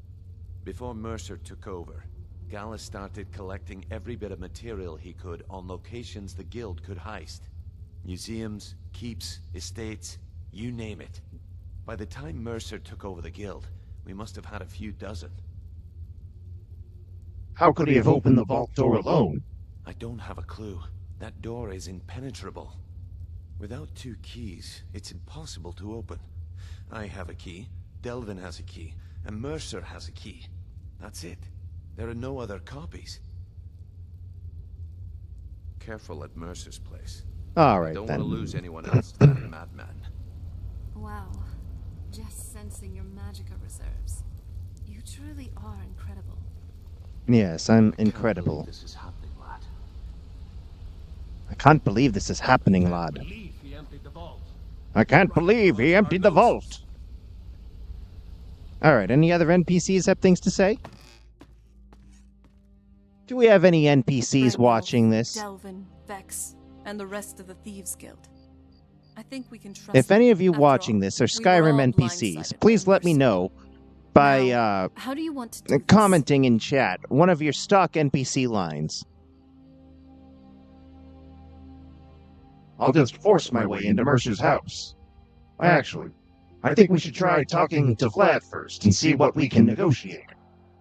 Before Mercer took over, Gallus started collecting every bit of material he could on locations the Guild could heist. Museums, keeps, estates, you name it. By the time Mercer took over the Guild, we must have had a few dozen. How could he have opened the vault door alone? I don't have a clue. That door is impenetrable. Without 2 keys, it's impossible to open. I have a key, Delvin has a key, and Mercer has a key. That's it. There are no other copies. Careful at Mercer's place. All right, Don't then. want to lose anyone else to that madman. Wow. Just sensing your magicka reserves. You truly are incredible. Yes, I'm incredible. This is happening, lad. I can't believe this is happening, lad. Believe he emptied the vault. I can't believe he emptied the vault. Alright, any other NPCs have things to say? Do we have any NPCs watching this? Delvin, Vex, and the rest of the Thieves Guild. I think we can trust If any of you After watching all, this are we were all Skyrim blindsided NPCs, please by let me Mercer. know by How do you want to do this? commenting in chat one of your stock NPC lines. I'll just force my way into Mercer's house. Actually, I think we should try talking to Vlad first and see what we can negotiate.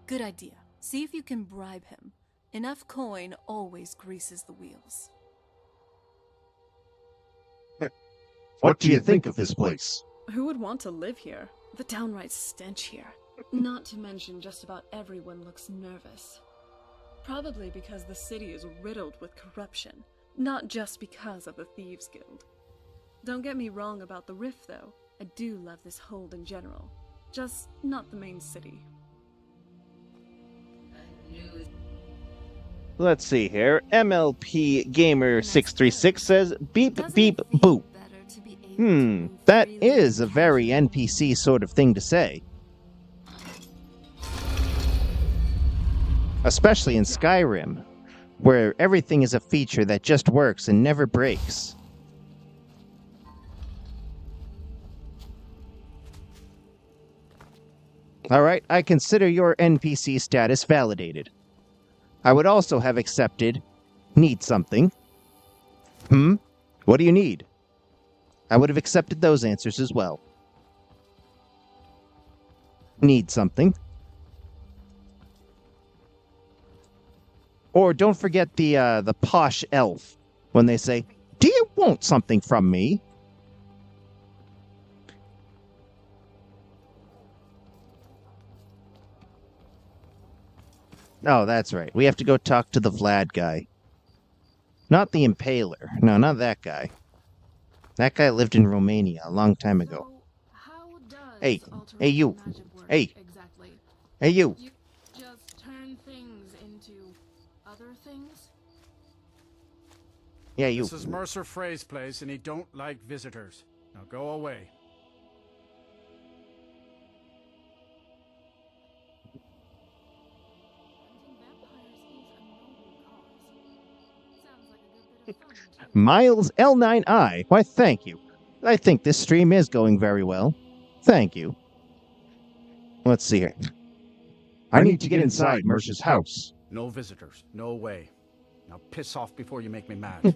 Good idea. See if you can bribe him. Enough coin always greases the wheels. What do you think of this place? Who would want to live here? The downright stench here. Not to mention just about everyone looks nervous. Probably because the city is riddled with corruption, not just because of the Thieves Guild. Don't get me wrong about the Rift, though. I do love this hold in general. Just not the main city. Let's see here. MLP Gamer 636 says beep beep boop. That is a very NPC sort of thing to say. Especially in Skyrim, where everything is a feature that just works and never breaks. Alright, I consider your NPC status validated. I would also have accepted need something. What do you need? I would have accepted those answers as well. Need something. Or don't forget the posh elf when they say, "Do you want something from me?" Oh, that's right. We have to go talk to the Vlad guy. Not the Impaler. No, not that guy. That guy lived in Romania a long time ago. Hey, hey you. Hey. Exactly. Hey you. You just turn things into other things? Yeah, you. This is Mercer Frey's place, and he don't like visitors. Now go away. Miles L9I. Why, thank you. I think this stream is going very well. Thank you. Let's see here. I need to get inside Mercer's house. No visitors. No way. Now piss off before you make me mad.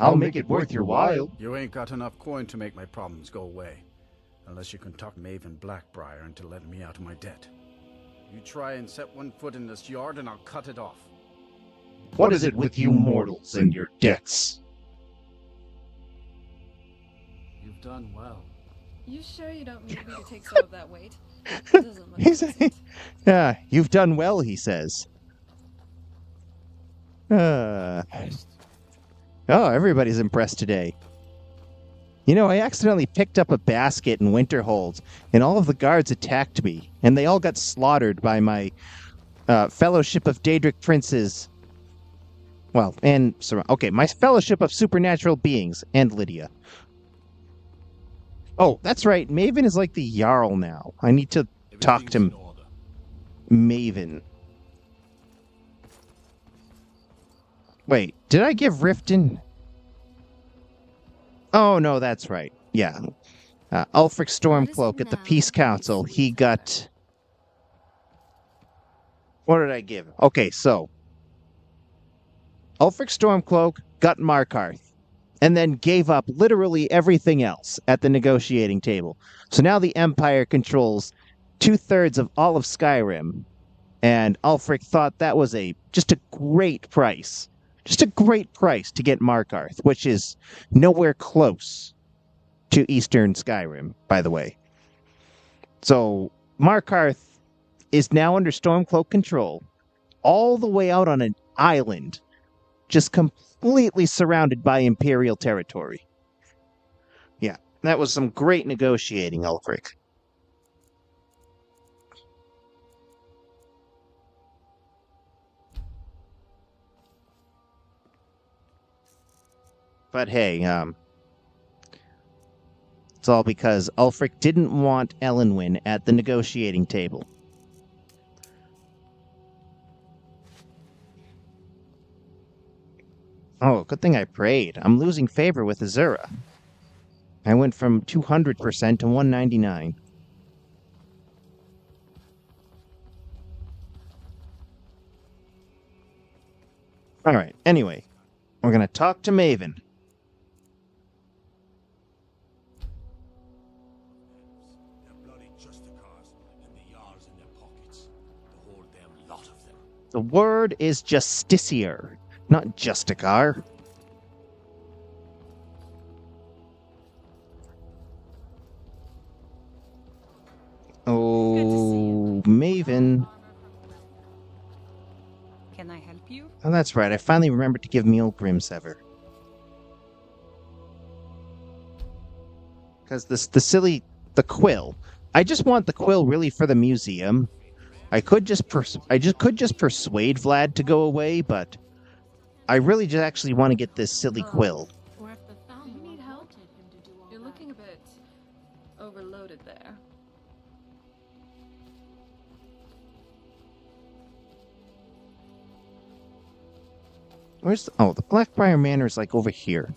I'll make it worth your while. You ain't got enough coin to make my problems go away. Unless you can talk Maven Blackbriar into letting me out of my debt. You try and set one foot in this yard and I'll cut it off. What is it with you mortals and your debts? You've done well. You sure you don't need me to take some of that weight? It doesn't look innocent. Yeah, you've done well, he says. Oh, everybody's impressed today. You know, I accidentally picked up a basket in Winterhold, and all of the guards attacked me, and they all got slaughtered by my Fellowship of Daedric Princes. Well, and... Okay, my Fellowship of Supernatural Beings, and Lydia. Oh, that's right, Maven is like the Jarl now. I need to talk to Maven. Wait, did I give Riften... Oh, no, that's right. Yeah. Ulfric Stormcloak at the Peace Council, he got... What did I give him? Okay, so... Ulfric Stormcloak got Markarth, and then gave up literally everything else at the negotiating table. So now the Empire controls 2/3 of all of Skyrim, and Ulfric thought that was just a great price. Just a great price to get Markarth, which is nowhere close to Eastern Skyrim, by the way. So, Markarth is now under Stormcloak control, all the way out on an island, just completely surrounded by Imperial territory. Yeah, that was some great negotiating, Ulfric. But hey, it's all because Ulfric didn't want Elenwyn at the negotiating table. Oh, good thing I prayed. I'm losing favor with Azura. I went from 200% to 199. Alright, anyway. We're gonna talk to Maven. The word is justiciar, not justicar. Oh, Maven. Can I help you? Oh, that's right. I finally remembered to give Mule Grimsever. Because the quill. I just want the quill really for the museum. I could just persuade Vlad to go away, but I really just actually want to get this silly quill. Or if the fountain you need help, you're looking a bit overloaded there. Where's the Blackbriar Manor is like over here.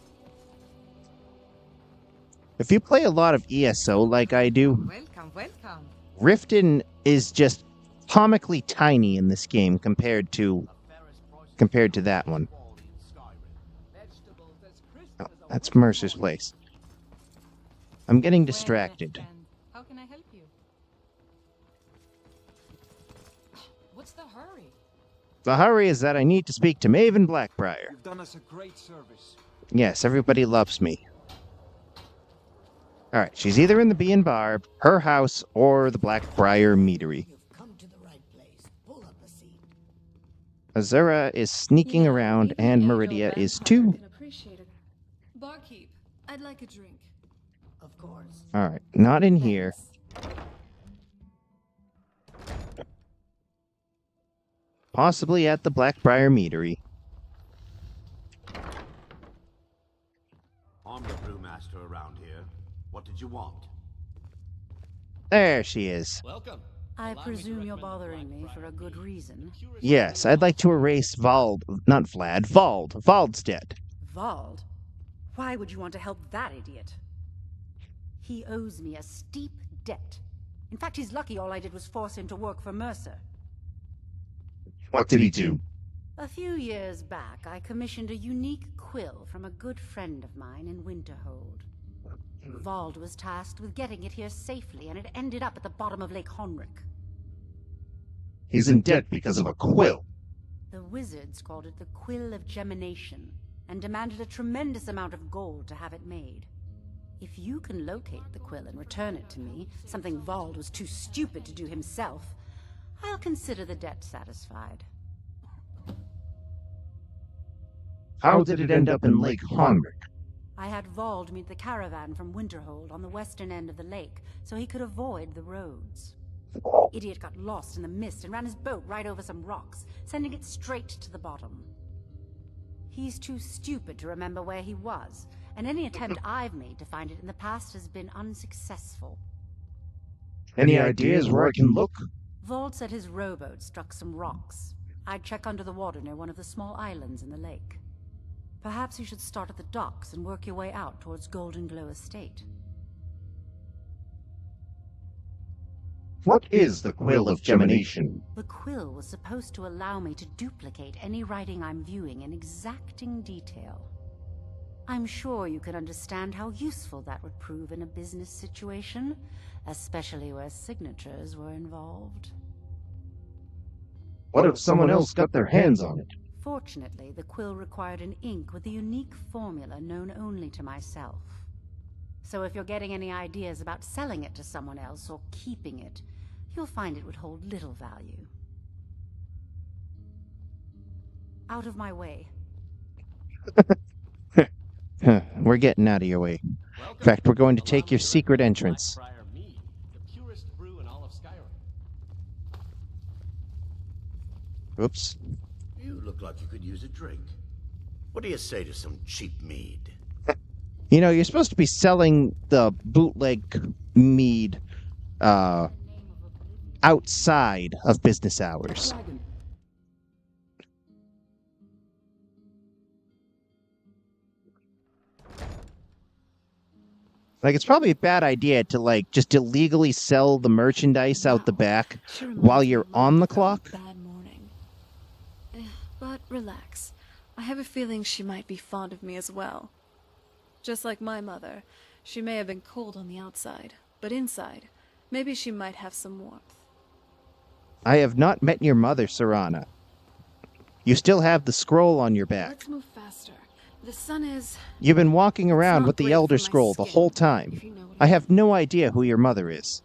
If you play a lot of ESO like I do, Welcome. Riften is just comically tiny in this game compared to that one. Oh, that's Mercer's place. I'm getting distracted. How can I help you? What's the hurry? The hurry is that I need to speak to Maven Blackbriar. You've done us a great service. Yes, everybody loves me. Alright, she's either in the Bee and Barb, her house, or the Blackbriar Meadery. Azura is sneaking around, and Meridia is too. Barkeep, I'd like a drink. Of course. Alright, not in here. Possibly at the Blackbriar Meadery. I'm the brewmaster around here. What did you want? There she is. Welcome. I presume you're bothering me for a good reason. Yes, I'd like to erase Vald's debt. Vald? Why would you want to help that idiot? He owes me a steep debt. In fact, he's lucky all I did was force him to work for Mercer. What did he do? A few years back, I commissioned a unique quill from a good friend of mine in Winterhold. Vald was tasked with getting it here safely, and it ended up at the bottom of Lake Honrick. He's in debt because of a quill. The wizards called it the Quill of Gemination, and demanded a tremendous amount of gold to have it made. If you can locate the quill and return it to me, something Vald was too stupid to do himself, I'll consider the debt satisfied. How did it end up in Lake Honrick? I had Vald meet the caravan from Winterhold on the western end of the lake, so he could avoid the roads. Idiot got lost in the mist and ran his boat right over some rocks, sending it straight to the bottom. He's too stupid to remember where he was, and any attempt I've made to find it in the past has been unsuccessful. Any ideas where I can look? Vald said his rowboat struck some rocks. I'd check under the water near one of the small islands in the lake. Perhaps you should start at the docks and work your way out towards Golden Glow Estate. What is the Quill of Gemination? The quill was supposed to allow me to duplicate any writing I'm viewing in exacting detail. I'm sure you can understand how useful that would prove in a business situation, especially where signatures were involved. What if someone else got their hands on it? Fortunately, the quill required an ink with a unique formula known only to myself. So if you're getting any ideas about selling it to someone else or keeping it, you'll find it would hold little value. Out of my way. We're getting out of your way. In fact, we're going to take your secret entrance. Oops. You look like you could use a drink. What do you say to some cheap mead? You know, you're supposed to be selling the bootleg mead outside of business hours. Like, it's probably a bad idea to, like, just illegally sell the merchandise out the back while you're on the clock. Bad morning. But relax. I have a feeling she might be fond of me as well. Just like my mother, she may have been cold on the outside, but inside, maybe she might have some warmth. I have not met your mother, Serana. You still have the scroll on your back. Let's move faster. The sun is... You've been walking around with the Elder Scroll the whole time. I have no idea who your mother is.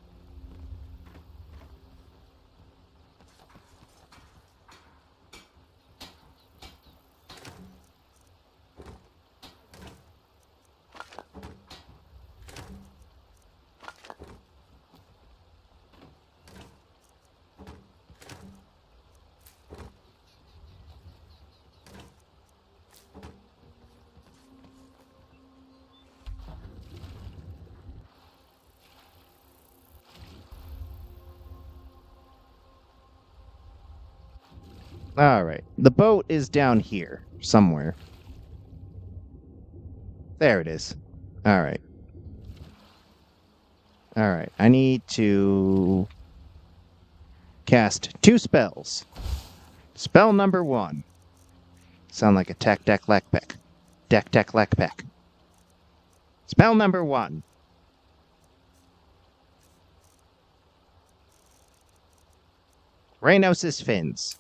Alright, the boat is down here, somewhere. There it is. Alright. Alright, I need to cast 2 spells. Spell number 1. Sound like a tack-tack-lack-peck. Tack-tack-lack-peck. Spell number 1. Reynos' Fins.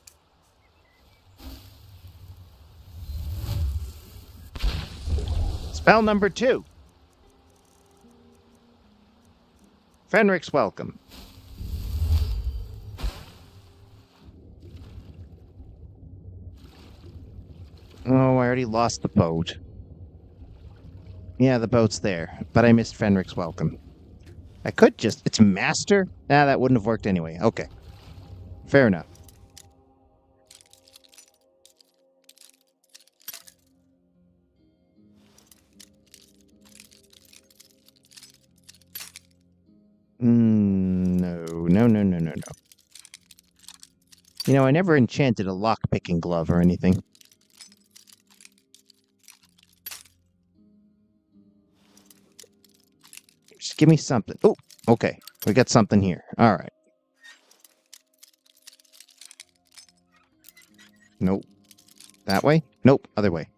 Spell number 2. Fenric's welcome. Oh, I already lost the boat. Yeah, the boat's there, but I missed Fenric's welcome. I could just... It's master? Nah, that wouldn't have worked anyway. Okay. Fair enough. No. You know, I never enchanted a lock-picking glove or anything. Just give me something. Oh, okay. We got something here. All right. Nope. That way? Nope. Other way.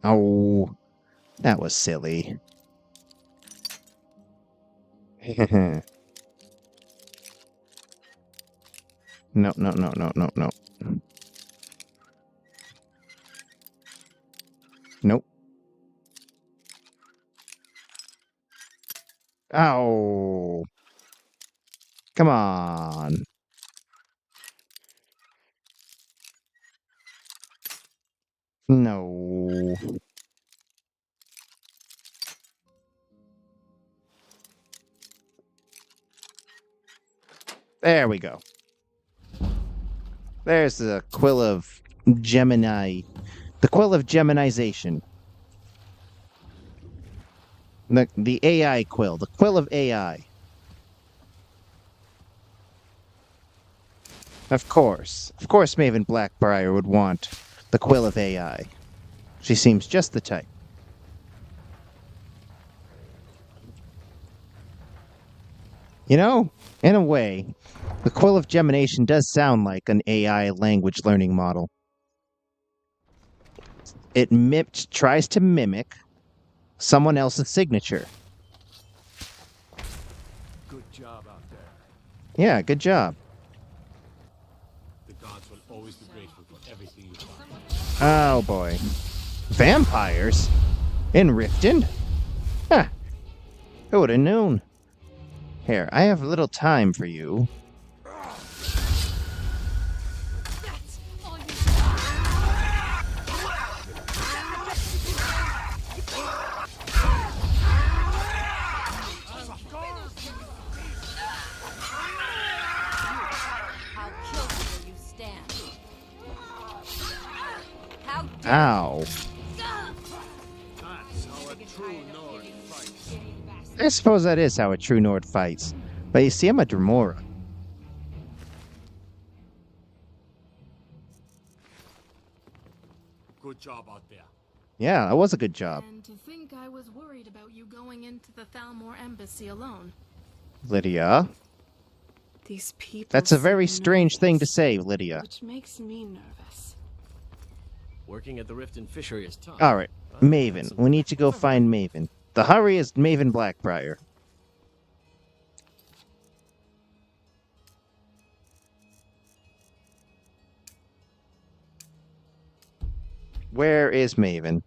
Oh, that was silly. No. Nope. Ow. Come on. No. There we go. There's the quill of Gemini. The quill of Geminization. The AI quill. The quill of AI. Of course. Of course Maven Blackbriar would want the quill of AI. She seems just the type. You know, in a way, the quill of Gemination does sound like an AI language learning model. It tries to mimic someone else's signature. Good job out there. Yeah, good job. The gods will always be grateful for everything you've done. Oh boy. Vampires? In Riften? Huh. Who would have known? Here, I have a little time for you. Ow. I suppose that is how a true Nord fights. But you see, I'm a Dremora. Good job out there. Yeah, that was a good job. And to think I was worried about you going into the Thalmor embassy alone. Lydia. These people. That's a very strange thing to say, Lydia. Which makes me nervous. Working at the Riften fishery is tough. Alright, Maven. We need to go find Maven. The hurry is Maven Blackbriar. Where is Maven?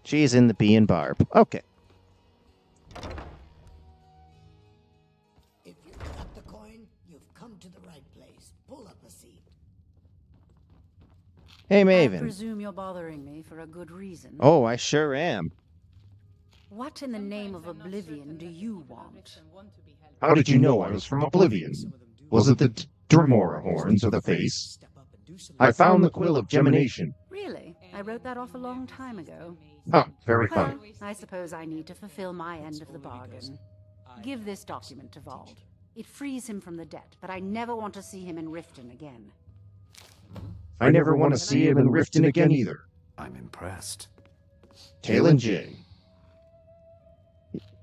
She's in the Bee and Barb. Okay. If you've got the coin, you've come to the right place. Pull up a seat. Hey, Maven. I presume you're bothering me for a good reason. Oh, I sure am. What in the name of Oblivion do you want? How did you know I was from Oblivion? Was it the Dremora horns or the face? I found the quill of Gemination. Really? I wrote that off a long time ago. Ah, very Well, funny. I suppose I need to fulfill my end of the bargain. Give this document to Vald. It frees him from the debt, but I never want to see him in Riften again. I never want to see him in Riften again either. I'm impressed. Talon J.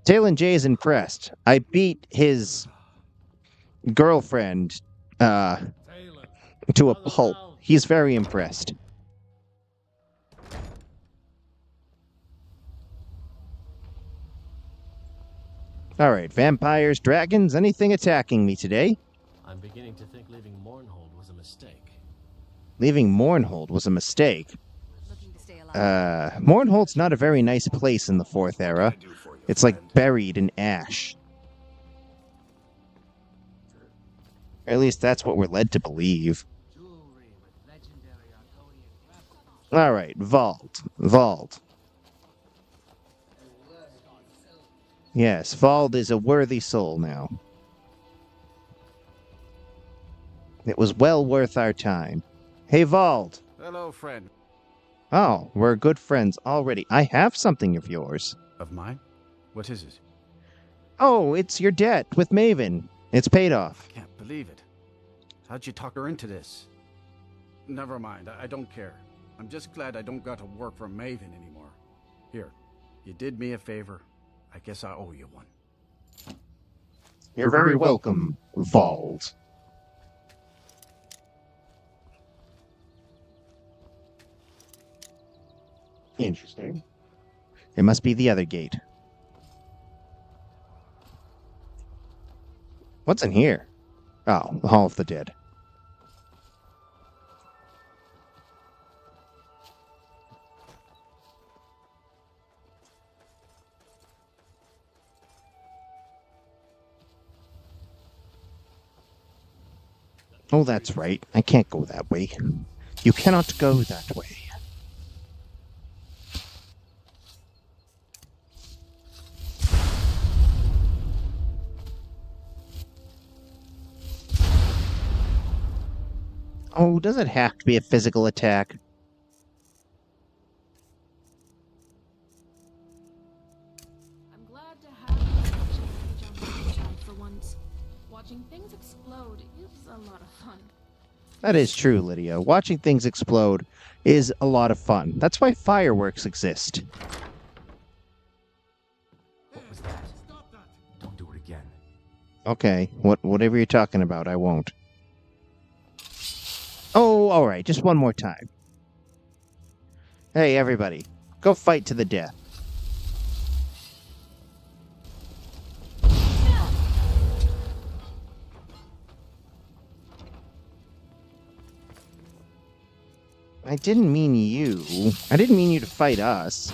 Talon J is impressed. I beat his girlfriend to a pulp. He's very impressed. Alright, vampires, dragons, anything attacking me today? I'm beginning to think leaving Mournhold was a mistake. Leaving Mournhold was a mistake. Mournhold's not a very nice place in the Fourth Era. It's like buried in ash. Or at least that's what we're led to believe. Alright, Vault. Vault. Yes, Vault is a worthy soul now. It was well worth our time. Hey, Vault. Hello, friend. Oh, we're good friends already. I have something of yours. Of mine? What is it? Oh, it's your debt with Maven. It's paid off. Can't believe it. How'd you talk her into this? Never mind, I don't care. I'm just glad I don't got to work for Maven anymore. Here, you did me a favor. I guess I owe you one. You're very welcome, Vault. Interesting. It must be the other gate. What's in here? Oh, the Hall of the Dead. Oh, that's right. I can't go that way. You cannot go that way. Oh, does it have to be a physical attack? I'm glad to have such a page on my child for once. Watching things explode is a lot of fun. That is true, Lydia. Watching things explode is a lot of fun. That's why fireworks exist. What was that? Don't do it again. Okay, whatever you're talking about, I won't. Oh, alright, just one more time. Hey, everybody, go fight to the death. I didn't mean you. I didn't mean you to fight us.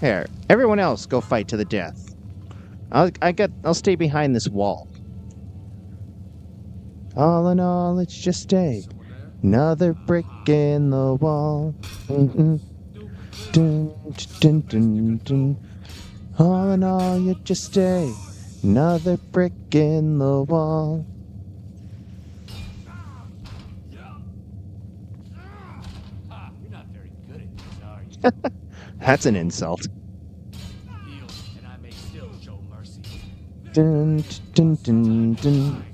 Here, everyone else go fight to the death. I'll stay behind this wall. All in all, it's just another brick in the wall. Dun, dun, dun, dun. All in all, you're just another brick in the wall. You're not very good at this, are you? That's an insult. Yield, and I may still show mercy. Dun, dun, dun, dun.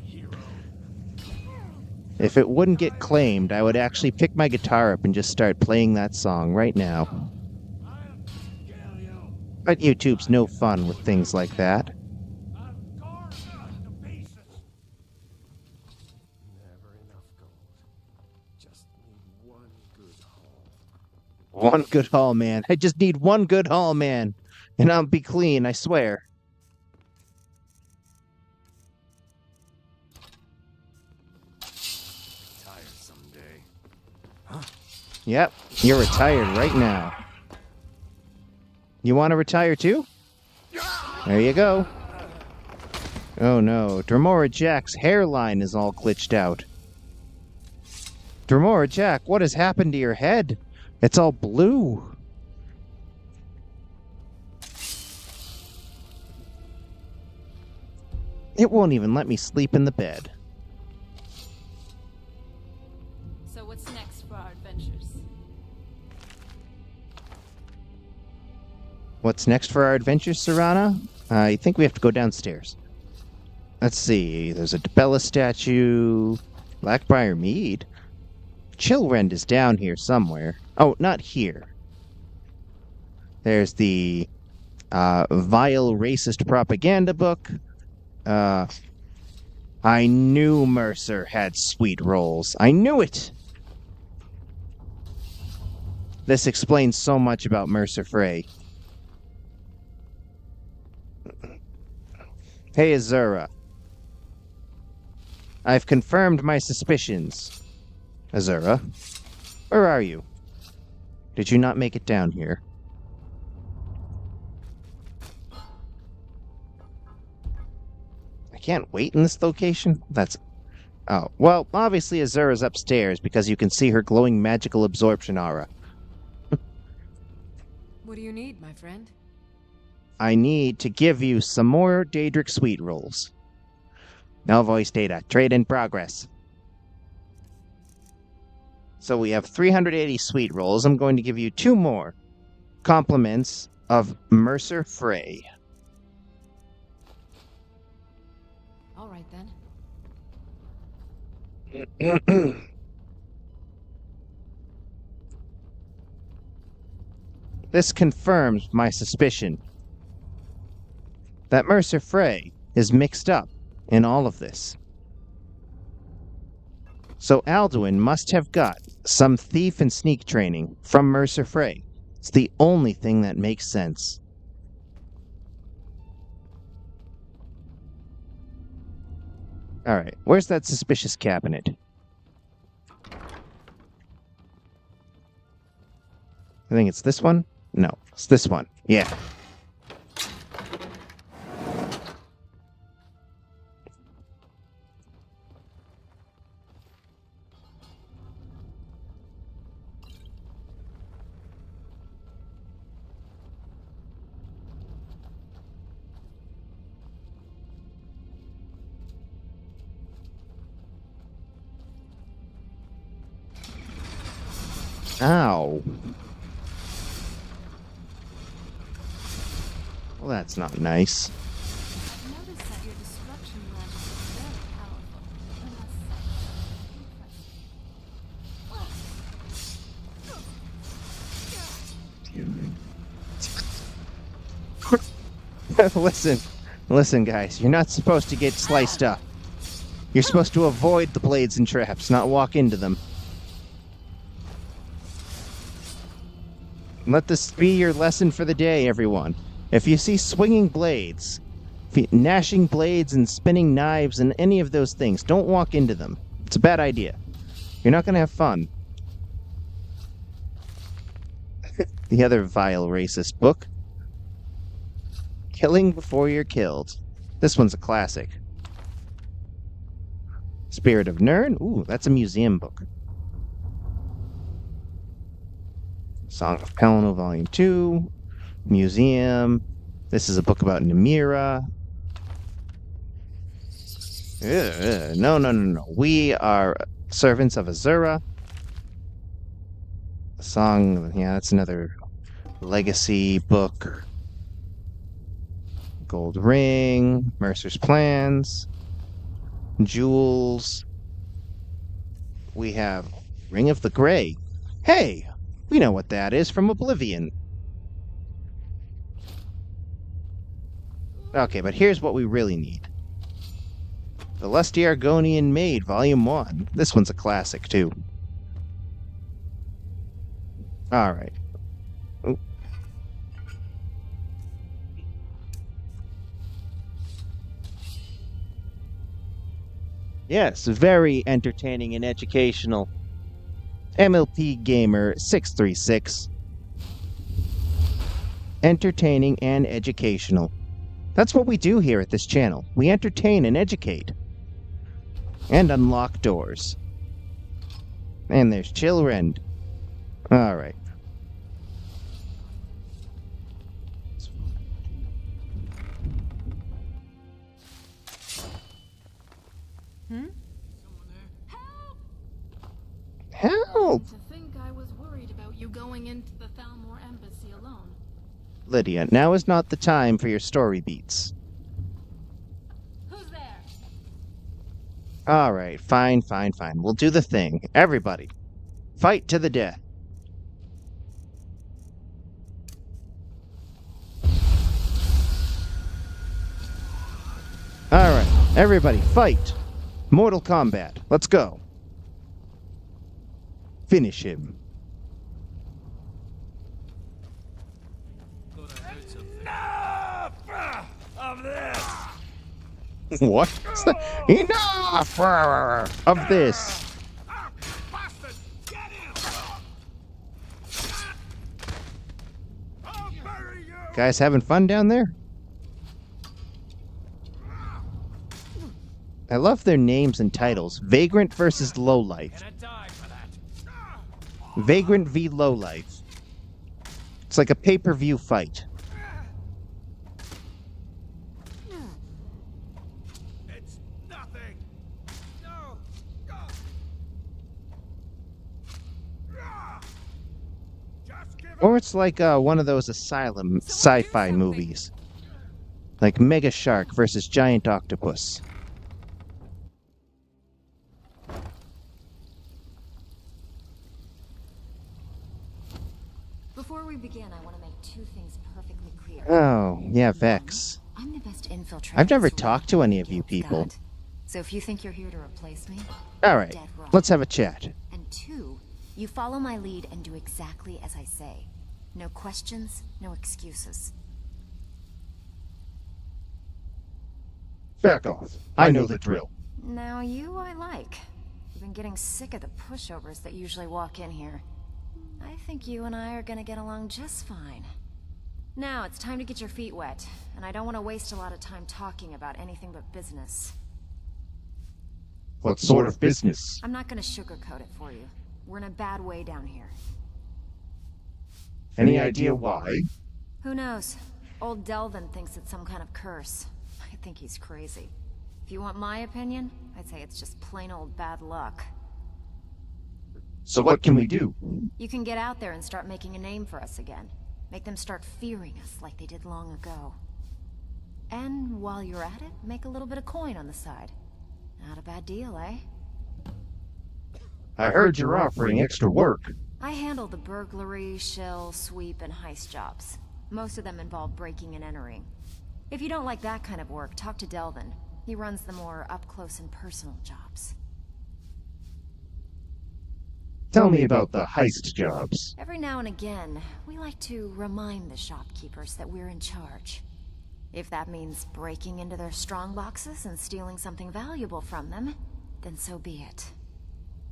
If it wouldn't get claimed, I would actually pick my guitar up and just start playing that song right now. But YouTube's no fun with things like that. One good haul, man. I just need one good haul, man. And I'll be clean, I swear. Yep, you're retired right now. You want to retire too? There you go. Oh no, Dremora Jack's hairline is all glitched out. Dremora Jack, what has happened to your head? It's all blue. It won't even let me sleep in the bed. So what's next for our adventures? What's next for our adventures, Serana? I think we have to go downstairs. Let's see, there's a Bella statue, Blackbriar Mead. Chillrend is down here somewhere. Oh, not here. There's the vile racist propaganda book. I knew Mercer had sweet rolls. I knew it! This explains so much about Mercer Frey. Hey, Azura. I've confirmed my suspicions. Azura, where are you? Did you not make it down here? I can't wait in this location? That's... Oh, well, obviously Azura's upstairs because you can see her glowing magical absorption aura. What do you need, my friend? I need to give you some more Daedric Sweet Rolls. No voice data. Trade in progress. So we have 380 Sweet Rolls. I'm going to give you 2 more compliments of Mercer Frey. All right, then. This confirms my suspicion that Mercer Frey is mixed up in all of this. So Alduin must have got some thief and sneak training from Mercer Frey. It's the only thing that makes sense. Alright, where's that suspicious cabinet? I think it's this one? No, it's this one. Yeah. Ow. Well, that's not nice. I've noticed that your destruction magic is very powerful. I must say. Listen, guys, you're not supposed to get sliced up. You're supposed to avoid the blades and traps, not walk into them. Let this be your lesson for the day, everyone. If you see swinging blades, gnashing blades and spinning knives and any of those things, don't walk into them. It's a bad idea. You're not going to have fun. The other vile racist book. Killing Before You're Killed. This one's a classic. Spirit of Nirn? Ooh, that's a museum book. Song of Pelennor, Volume 2. Museum. This is a book about Namira. No. We are servants of Azura. A song, yeah, that's another legacy book. Gold Ring. Mercer's Plans. Jewels. We have Ring of the Grey. Hey! We know what that is from Oblivion. Okay, but here's what we really need. The Lusty Argonian Maid, Volume 1. This one's a classic, too. Alright. Yes, very entertaining and educational. MLP Gamer 636. Entertaining and educational. That's what we do here at this channel. We entertain and educate. And unlock doors. And there's Chillrend. Alright. Help! To think I was worried about you going into the Thalmor embassy alone. Lydia, now is not the time for your story beats. Who's there? Alright, fine. We'll do the thing. Everybody, fight to the death. Alright, everybody, fight! Mortal Kombat, let's go. Finish him. Enough of this. What? Enough of this. Guys having fun down there? I love their names and titles. Vagrant versus Lowlife. Vagrant v Lowlife. It's like a pay-per-view fight. It's nothing. No. Or it's like one of those asylum sci-fi movies. Like Mega Shark versus Giant Octopus. Before we begin, I want to make two things perfectly clear. Oh, yeah, Vex. I'm the best infiltrator. I've never talked to any of you people. So if you think you're here to replace me, Alright, dead wrong. let's have a chat. And two, you follow my lead and do exactly as I say. No questions, no excuses. Back off. I know the drill. Now you I like. You've been getting sick of the pushovers that usually walk in here. I think you and I are gonna get along just fine. Now it's time to get your feet wet, and I don't want to waste a lot of time talking about anything but business. What sort of business? I'm not gonna sugarcoat it for you. We're in a bad way down here. Any idea why? Who knows? Old Delvin thinks it's some kind of curse. I think he's crazy. If you want my opinion, I'd say it's just plain old bad luck. So what can we do? You can get out there and start making a name for us again. Make them start fearing us like they did long ago. And while you're at it, make a little bit of coin on the side. Not a bad deal, eh? I heard you're offering extra work. I handle the burglary, shell, sweep, and heist jobs. Most of them involve breaking and entering. If you don't like that kind of work, talk to Delvin. He runs the more up-close and personal jobs. Tell me about the heist jobs. Every now and again, we like to remind the shopkeepers that we're in charge. If that means breaking into their strongboxes and stealing something valuable from them, then so be it.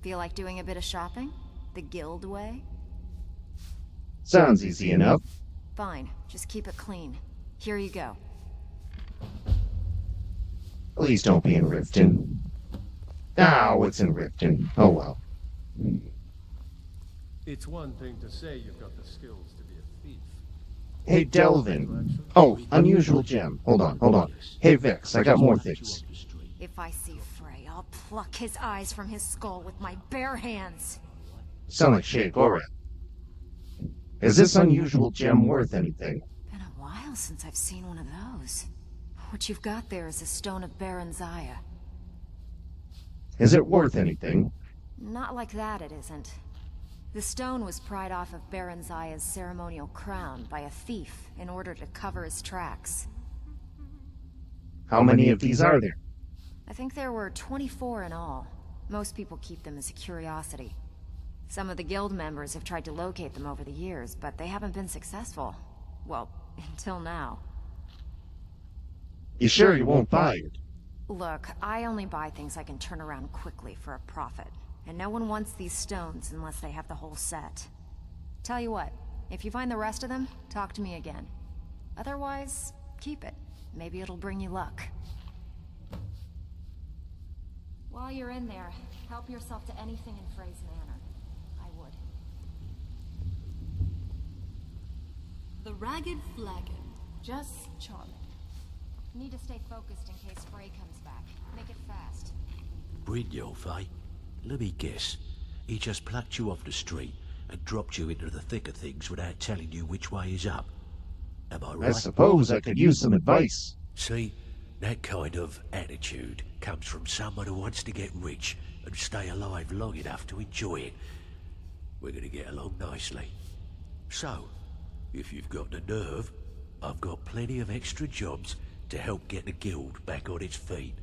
Feel like doing a bit of shopping? The guild way? Sounds easy enough. Fine, just keep it clean. Here you go. Please don't be in Riften. Oh, it's in Riften. Oh well. It's one thing to say you've got the skills to be a thief. Hey, Delvin. Oh, unusual gem. Hold on. Hey, Vex, I got more things. If I see Frey, I'll pluck his eyes from his skull with my bare hands. Sound like Shay Goran. Is this unusual gem worth anything? Been a while since I've seen one of those. What you've got there is a stone of Baron Zaya. Is it worth anything? Not like that, it isn't. The stone was pried off of Baron Zaya's ceremonial crown by a thief in order to cover his tracks. How many of these are there? I think there were 24 in all. Most people keep them as a curiosity. Some of the guild members have tried to locate them over the years, but they haven't been successful. Well, until now. You sure you won't buy it? Look, I only buy things I can turn around quickly for a profit. And no one wants these stones unless they have the whole set. Tell you what, if you find the rest of them, talk to me again. Otherwise, keep it. Maybe it'll bring you luck. While you're in there, help yourself to anything in Frey's manor. I would. The Ragged Flagon. Just charming. Need to stay focused in case Frey comes back. Make it fast. Brynjolf, eh? Let me guess. He just plucked you off the street and dropped you into the thick of things without telling you which way is up. Am I right? I suppose I could use some advice. See, that kind of attitude comes from someone who wants to get rich and stay alive long enough to enjoy it. We're gonna get along nicely. So, if you've got the nerve, I've got plenty of extra jobs to help get the guild back on its feet.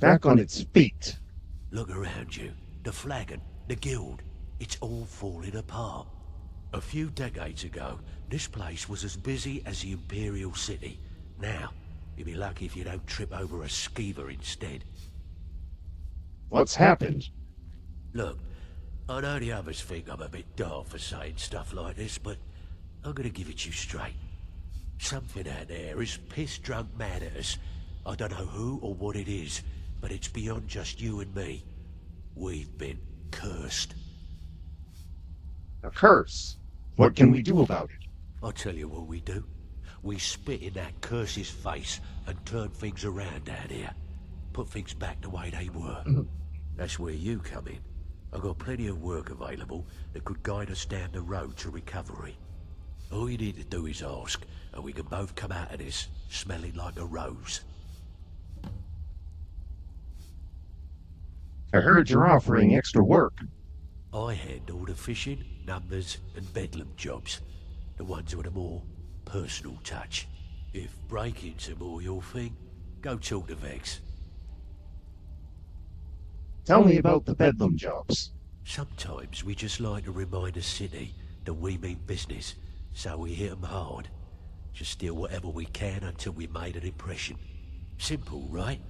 Back on its feet? Look around you. The flagon, the guild, it's all falling apart. A few decades ago, this place was as busy as the Imperial City. Now, you'll be lucky if you don't trip over a skeever instead. What's happened? Look, I know the others think I'm a bit daft for saying stuff like this, but I'm gonna give it you straight. Something out there is piss-drunk mad at us. I don't know who or what it is, but it's beyond just you and me. We've been cursed. A curse? What can we do about it? I'll tell you what we do. We spit in that curse's face and turn things around down here. Put things back the way they were. That's where you come in. I've got plenty of work available that could guide us down the road to recovery. All you need to do is ask, and we can both come out of this smelling like a rose. I heard you're offering extra work. I handle the fishing, numbers, and bedlam jobs. The ones with a more personal touch. If breaking's more your thing, go talk to Vex. Tell me about the bedlam jobs. Sometimes we just like to remind the city that we mean business, so we hit 'em hard. Just steal whatever we can until we made an impression. Simple, right?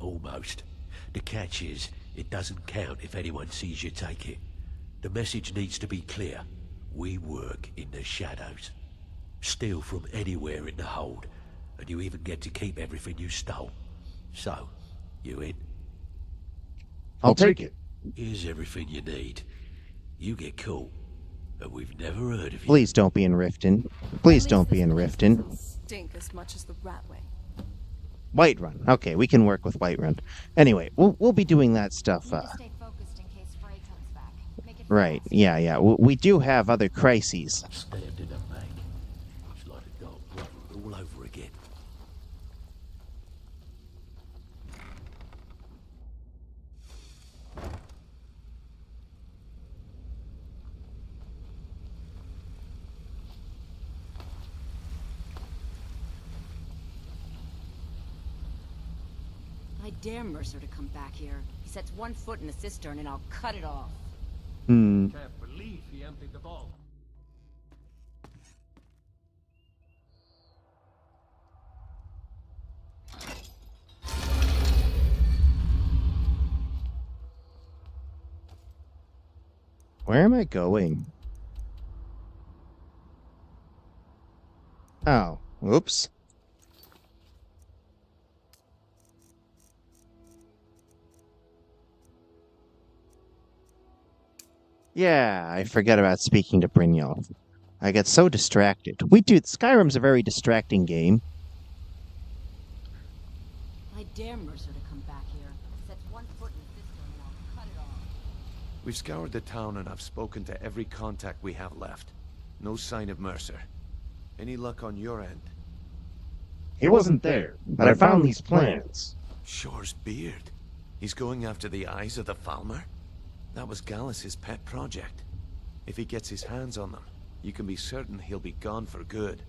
Almost. The catch is, it doesn't count if anyone sees you take it. The message needs to be clear. We work in the shadows. Steal from anywhere in the hold, and you even get to keep everything you stole. So, you in? I'll take it. Here's everything you need. You get caught, and we've never heard of you. Please don't be in Riften. Please don't be in Riften. Stink as much as the Ratway. Whiterun. Okay, we can work with Whiterun. Anyway, we'll be doing that stuff. Right. Yeah. We do have other crises. Stabbed in the back. It's like a dog brother all over again. I dare Mercer to come back here. He sets one foot in the cistern and I'll cut it off. Can't believe he emptied the vault. Where am I going? Oh, oops. Yeah, I forgot about speaking to Brynjolf. I get so distracted. Skyrim's a very distracting game. I dare Mercer to come back here. Sets one foot in the cistern and I'll cut it off. We've scoured the town and I've spoken to every contact we have left. No sign of Mercer. Any luck on your end? He wasn't there, but I found these plans. Shore's beard. He's going after the eyes of the Falmer? That was Gallus's pet project. If he gets his hands on them, you can be certain he'll be gone for good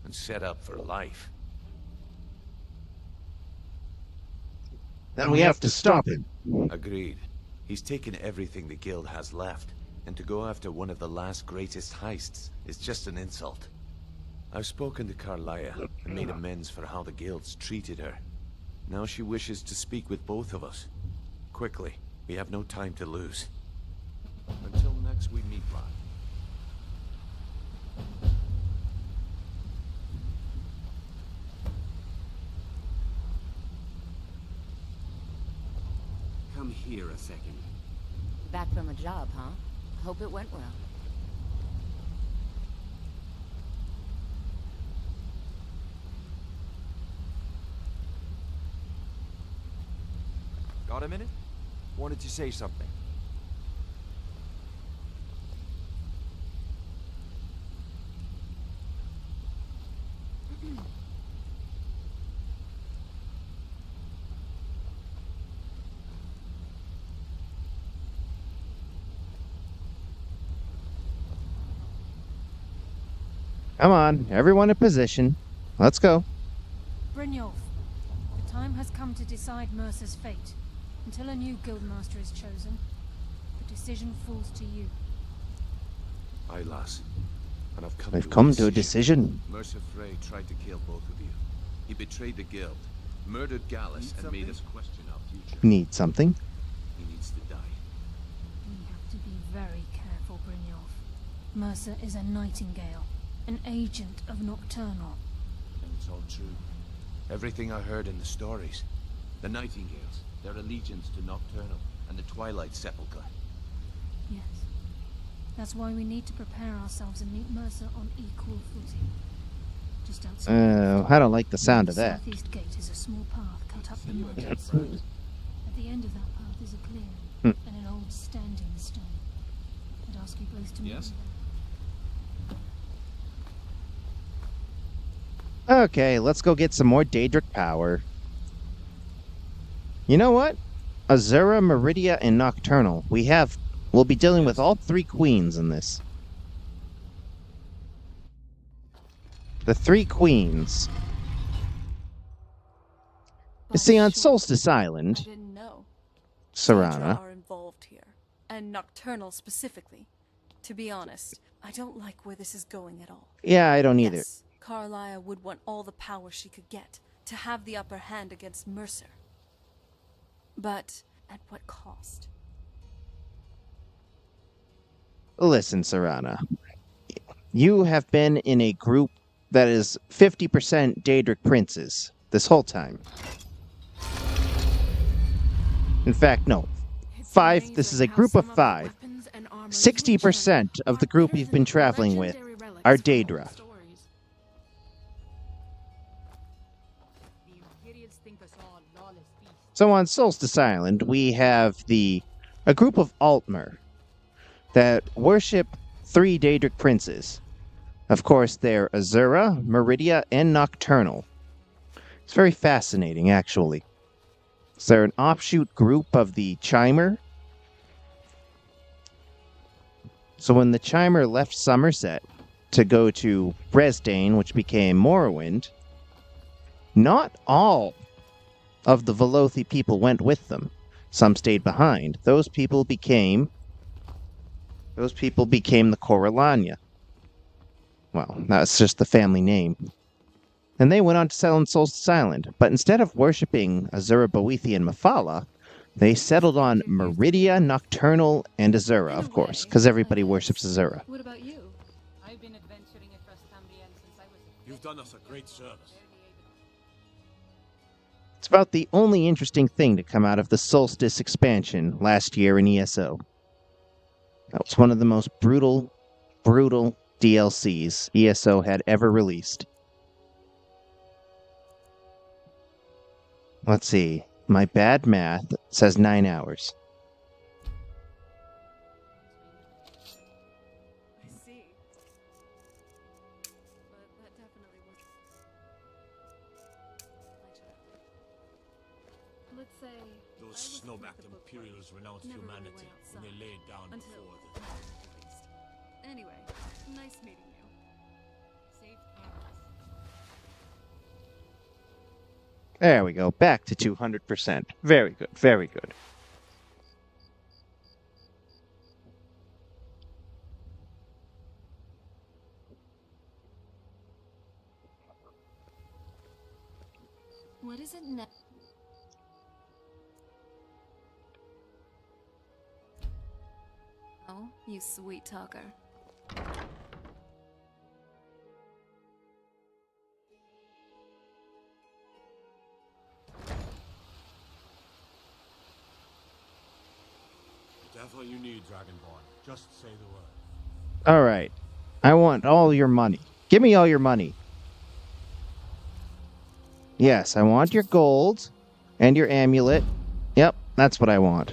and set up for life. Then we have to stop him. Agreed. He's taken everything the guild has left, and to go after one of the last greatest heists is just an insult. I've spoken to Carlia and made amends for how the guild's treated her. Now she wishes to speak with both of us. Quickly, we have no time to lose. Until next we meet, lad. Come here a second. Back from a job, huh? Hope it went well. Got a minute? Wanted to say something. Come on, everyone in position. Let's go. Brynjolf, the time has come to decide Mercer's fate. Until a new guildmaster is chosen, the decision falls to you. Aye, lass. And We've come to a decision. Mercer Frey tried to kill both of you. He betrayed the guild, murdered Gallus, and made us question our future. Need something? He needs to die. We have to be very careful, Brynjolf. Mercer is a nightingale. An agent of Nocturnal. And it's all true. Everything I heard in the stories. The Nightingales, their allegiance to Nocturnal, and the Twilight Sepulchre. Yes. That's why we need to prepare ourselves and meet Mercer on equal footing. Just outside. I don't like the sound of that. The southeast gate is a small path cut up the mountain. At the end of that path is a clearing and an old standing stone. I'd ask you both to meet me there. Okay, let's go get some more Daedric power. You know what? Azura, Meridia, and Nocturnal. We'll be dealing with all three queens in this. The three queens. You see, on Solstice Island, I didn't know. Serana. Are involved here, and Nocturnal specifically. To be honest, I don't like where this is going at all. Yeah, I don't either. Yes, Carlisle would want all the power she could get to have the upper hand against Mercer. But at what cost? Listen, Serana. You have been in a group that is 50% Daedric princes this whole time. In fact, no. This is a group of 5. 60% of the group you've been traveling with are Daedra. So on Solstice Island, we have a group of Altmer that worship 3 Daedric princes. Of course, they're Azura, Meridia, and Nocturnal. It's very fascinating, actually. So they're an offshoot group of the Chimer. So when the Chimer left Somerset to go to Bresdane, which became Morrowind, not all of the Velothi people went with them. Some stayed behind. Those people became the Corellania. Well, that's just the family name. And they went on to settle on Solstice Island. But instead of worshipping Azura, Boethi, and Mephala, they settled on Meridia, Nocturnal, and Azura, of course, because everybody worships Azura. What about you? I've been adventuring across Tamriel since I was You've done us a great service. It's about the only interesting thing to come out of the Solstice expansion last year in ESO. That was one of the most brutal DLCs ESO had ever released. Let's see. My bad math says 9 hours. I see. But that definitely was. Let's say Those snowbacked Imperials renounced humanity when they laid down before them. Anyway, nice meeting you. Safe travels. There we go. Back to 200%. Very good. Very good. What is it now? Oh, you sweet talker. Whatever you need, Dragonborn, just say the word. Alright. I want all your money. Give me all your money. Yes, I want your gold and your amulet. Yep, that's what I want.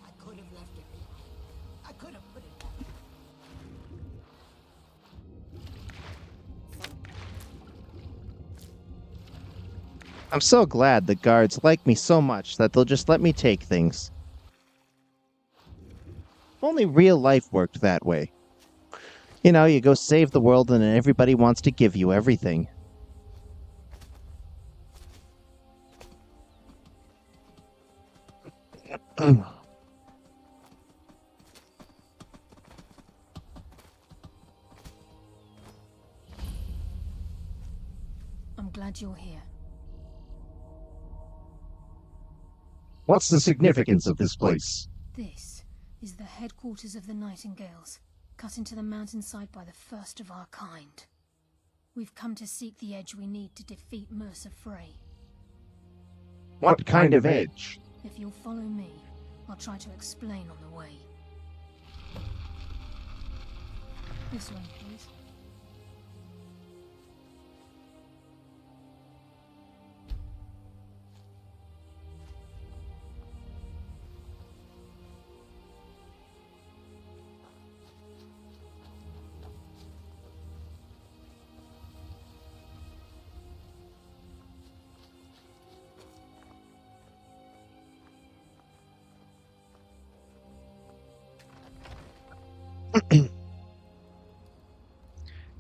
I could have left it behind. I could have put it back. I'm so glad the guards like me so much that they'll just let me take things. Only real life worked that way. You know, you go save the world and then everybody wants to give you everything. I'm glad you're here. What's the significance of this place? This is the headquarters of the Nightingales, cut into the mountainside by the first of our kind. We've come to seek the edge we need to defeat Mercer Frey. What kind of edge? If you'll follow me, I'll try to explain on the way. This way, please.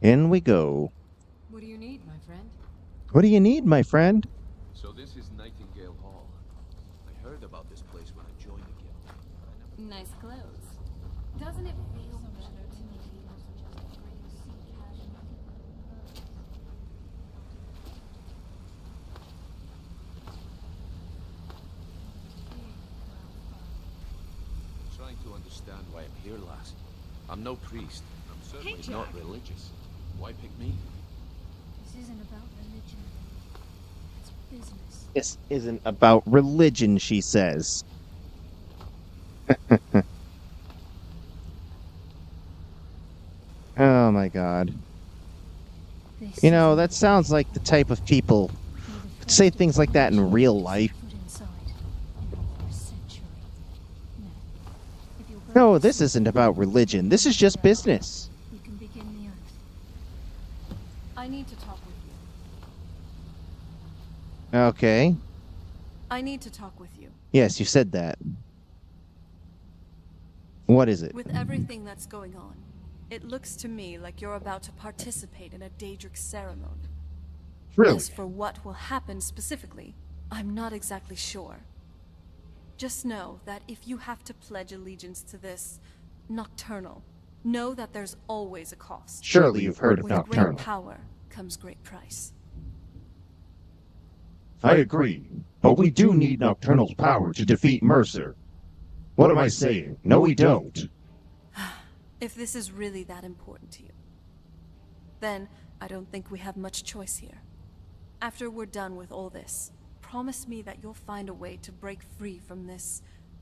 In we go. What do you need, my friend? What do you need, my friend? So this is Nightingale Hall. I heard about this place when I joined the guild. Nice clothes. Doesn't it feel better to me? I'm trying to understand why I'm here, lass. I'm no priest. I'm certainly not religious. Why pick me? This isn't about religion. It's business. This isn't about religion, she says. Oh my god. You know, that sounds like the type of people who say things like that in real life. No, this isn't about religion. This is just business. We can begin the oath. I need to talk with you. Okay. I need to talk with you. Yes, you said that. What is it? With everything that's going on, it looks to me like you're about to participate in a Daedric ceremony. Really? As for what will happen specifically, I'm not exactly sure. Just know that if you have to pledge allegiance to this Nocturnal, know that there's always a cost. Surely you've heard of With Nocturnal. great power comes great price. I agree, but we do need Nocturnal's power to defeat Mercer. What am I saying? No, we don't. If this is really that important to you, then I don't think we have much choice here. After we're done with all this, promise me that you'll find a way to break free from this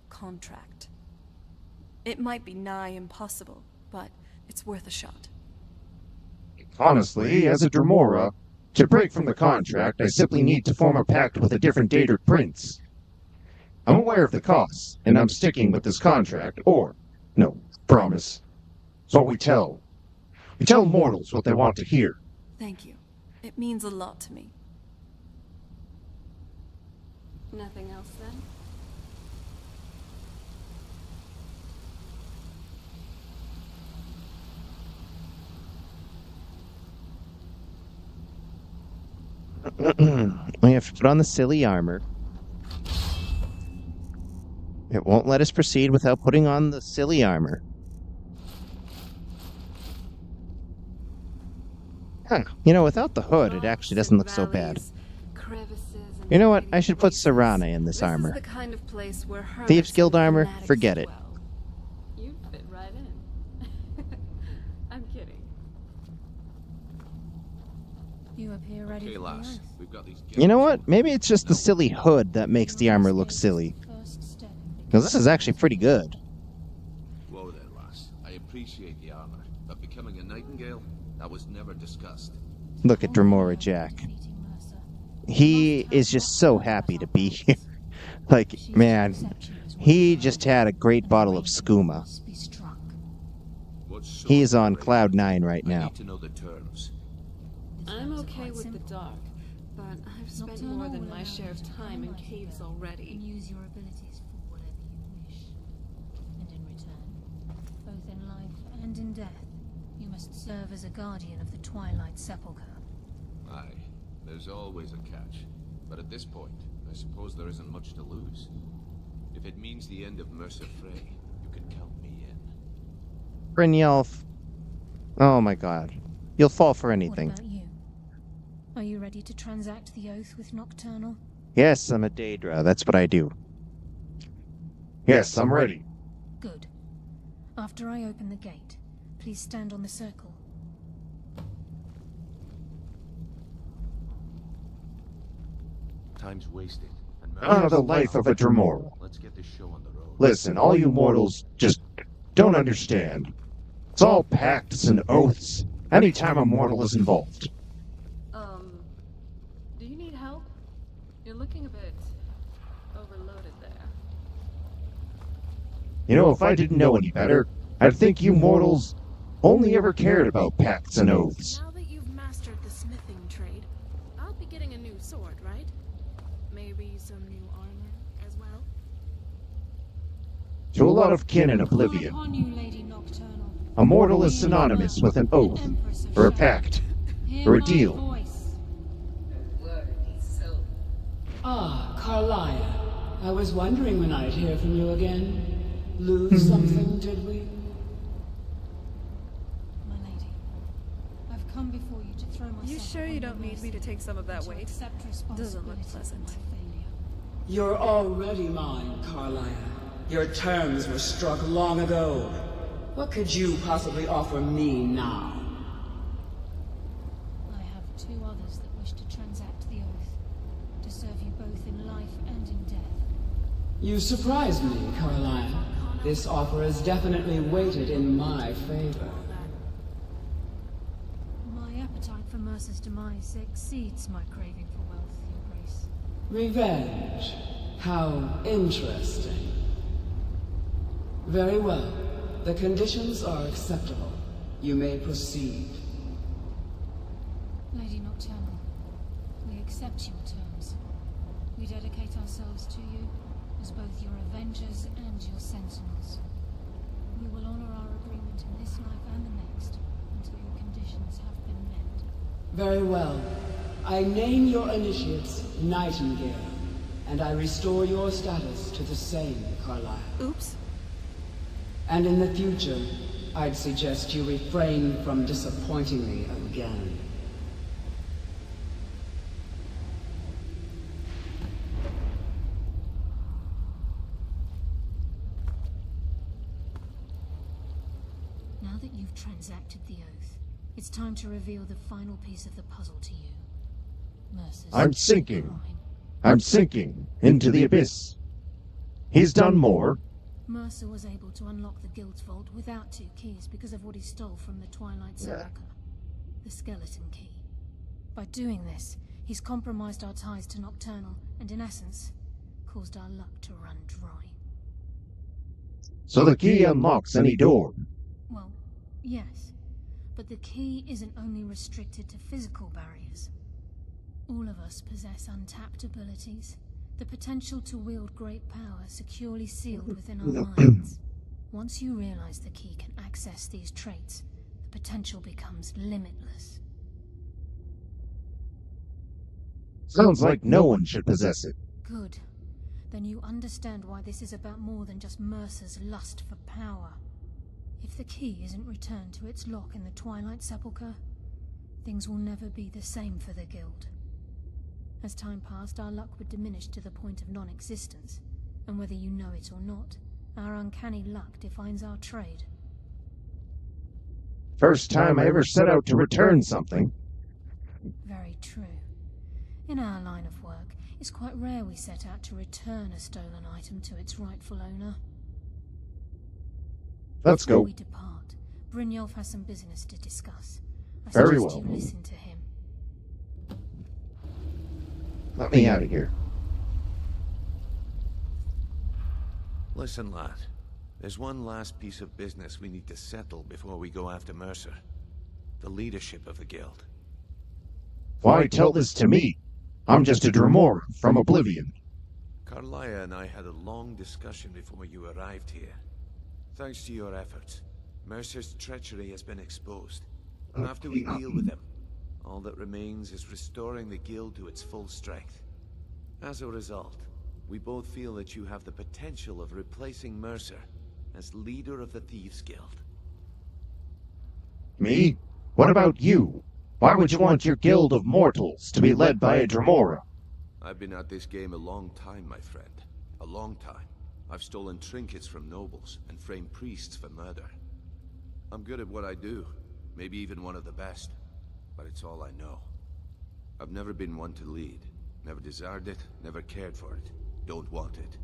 contract. It might be nigh impossible, but it's worth a shot. Honestly, as a Dremora, to break from the contract, I simply need to form a pact with a different Daedric prince. I'm aware of the costs, and I'm sticking with this contract, or, no, promise. It's what we tell. We tell mortals what they want to hear. Thank you. It means a lot to me. Nothing else then? We have to put on the silly armor. It won't let us proceed without putting on the silly armor. Huh. You know, without the hood, it actually doesn't look so bad. You know what? I should put Serana in this armor. Is the kind of place where Thieves Guild armor? Forget it. You fit right in. I'm kidding. You appear ready Okay, for the lass. oath. We've got these You know what? Maybe it's just the silly hood that makes the armor look silly. Because this is actually pretty good. Whoa there, lass. I appreciate the armor, but becoming a Nightingale? That was never discussed. Look at Dremora Jack. He is just so happy to be here. Like, man, he just had a great bottle of skooma. He is on cloud 9 right I now. need to know the terms. I'm okay with the dark, but I've spent more than my share of time in caves already. Use your abilities for whatever you wish. And in return, both in life and in death, you must serve as a guardian of the Twilight Sepulchre. Aye, there's always a catch. But at this point, I suppose there isn't much to lose. If it means the end of Mercer Frey, you can count me in. Brynjolf. Oh my god. You'll fall for anything. What about you? Are you ready to transact the oath with Nocturnal? Yes, I'm a Daedra. That's what I do. Yes, I'm ready. After I open the gate, please stand on the circle. Time's wasted. None of the life of a Dremora. Let's get this show on the road. Listen, all you mortals just don't understand. It's all pacts and oaths anytime a mortal is involved. Do you need help? You're looking a bit overloaded there. You know, if I didn't know any better, I'd think you mortals only ever cared about pacts and oaths. Now that you've mastered the smithing trade, I'll be getting a new sword, right? Maybe some new armor as well? To a lot of kin in Oblivion, Upon you, Lady Nocturnal. a mortal is synonymous with an oath, or a pact, or a deal. Ah, Carlia. I was wondering when I'd hear from you again. Lose something, did we? My lady, I've come before you to throw myself. You sure you don't need me to take some of that weight? Doesn't look pleasant. You're already mine, Carlia. Your terms were struck long ago. What could you possibly offer me now? I have two others that wish to transact the oath, to serve you both in life and in death. You surprised me, Carlia. This offer is definitely weighted in my favor. My appetite for Mercer's demise exceeds my craving for wealth, Your Grace. Revenge. How interesting. Very well. The conditions are acceptable. You may proceed. Lady Nocturnal, we accept your terms. We dedicate ourselves to you as both your avengers and your sentinels. We will honor our agreement in this life and the next until your conditions have been met. Very well. I name your initiates Nightingale, and I restore your status to the same, Carlisle. Oops. And in the future, I'd suggest you refrain from disappointing me again. Now that you've transacted the oath, it's time to reveal the final piece of the puzzle to you. Mercer's I'm sinking. I'm sinking into the abyss. He's done more. Mercer was able to unlock the Guild's vault without 2 keys because of what he stole from the Twilight Sepulchre. The skeleton key. By doing this, he's compromised our ties to Nocturnal, and in essence, caused our luck to run dry. So the key unlocks any door. Well, yes. But the key isn't only restricted to physical barriers. All of us possess untapped abilities. The potential to wield great power securely sealed within our minds. Once you realize the key can access these traits, the potential becomes limitless. Sounds like no one should possess it. Good. Then you understand why this is about more than just Mercer's lust for power. If the key isn't returned to its lock in the Twilight Sepulchre, things will never be the same for the Guild. As time passed, our luck would diminish to the point of non-existence, and whether you know it or not, our uncanny luck defines our trade. First time I ever set out to return something. Very true. In our line of work, it's quite rare we set out to return a stolen item to its rightful owner. Let's Before go. we depart, Brynjolf has some business to discuss. I Very suggest well. you listen to him. Let me out of here. Listen, lad. There's one last piece of business we need to settle before we go after Mercer. The leadership of the guild. Why tell this to me? I'm just a Dremora from Oblivion. Carlia and I had a long discussion before you arrived here. Thanks to your efforts, Mercer's treachery has been exposed. And after we deal with him, all that remains is restoring the guild to its full strength. As a result, we both feel that you have the potential of replacing Mercer as leader of the Thieves' Guild. Me? What about you? Why would you want your guild of mortals to be led by a Dremora? I've been at this game a long time, my friend. A long time. I've stolen trinkets from nobles and framed priests for murder. I'm good at what I do, maybe even one of the best, but it's all I know. I've never been one to lead, never desired it, never cared for it, don't want it.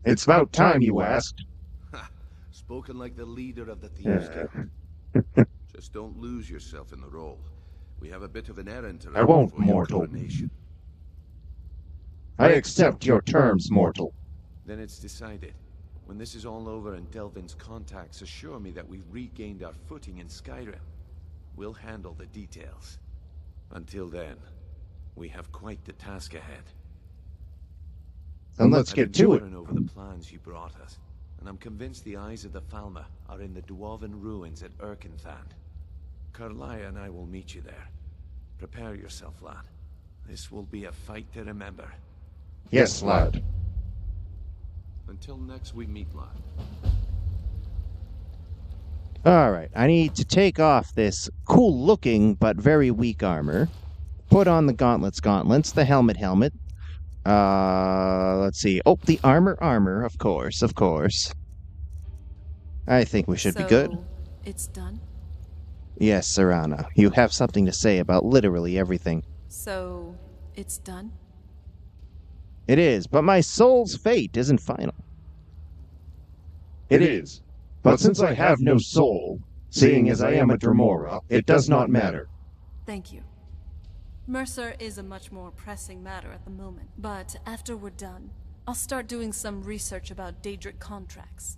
It's about time you asked. Ha! Spoken like the leader of the Thieves Guild. Just don't lose yourself in the role. We have a bit of an errand to run I won't, before your mortal. coronation. I accept your terms, mortal. Then it's decided. When this is all over and Delvin's contacts assure me that we've regained our footing in Skyrim, we'll handle the details. Until then, we have quite the task ahead. Then let's get to it. Turn over the plans you brought us, and I'm convinced the eyes of the Falmer are in the dwarven ruins at Erkenthand. Karlaya and I will meet you there. Prepare yourself, lad. This will be a fight to remember. Yes, lad. Until next we meet, lad. Alright, I need to take off this cool-looking but very weak armor. Put on the gauntlets, the helmet. Let's see. Oh, the armor, of course. I think we should be good. It's done? Yes, Serana. You have something to say about literally everything. So, it's done? It is, but my soul's fate isn't final. It is. But since I have no soul, seeing as I am a Dremora, it does not matter. Thank you. Mercer is a much more pressing matter at the moment, but after we're done, I'll start doing some research about Daedric contracts.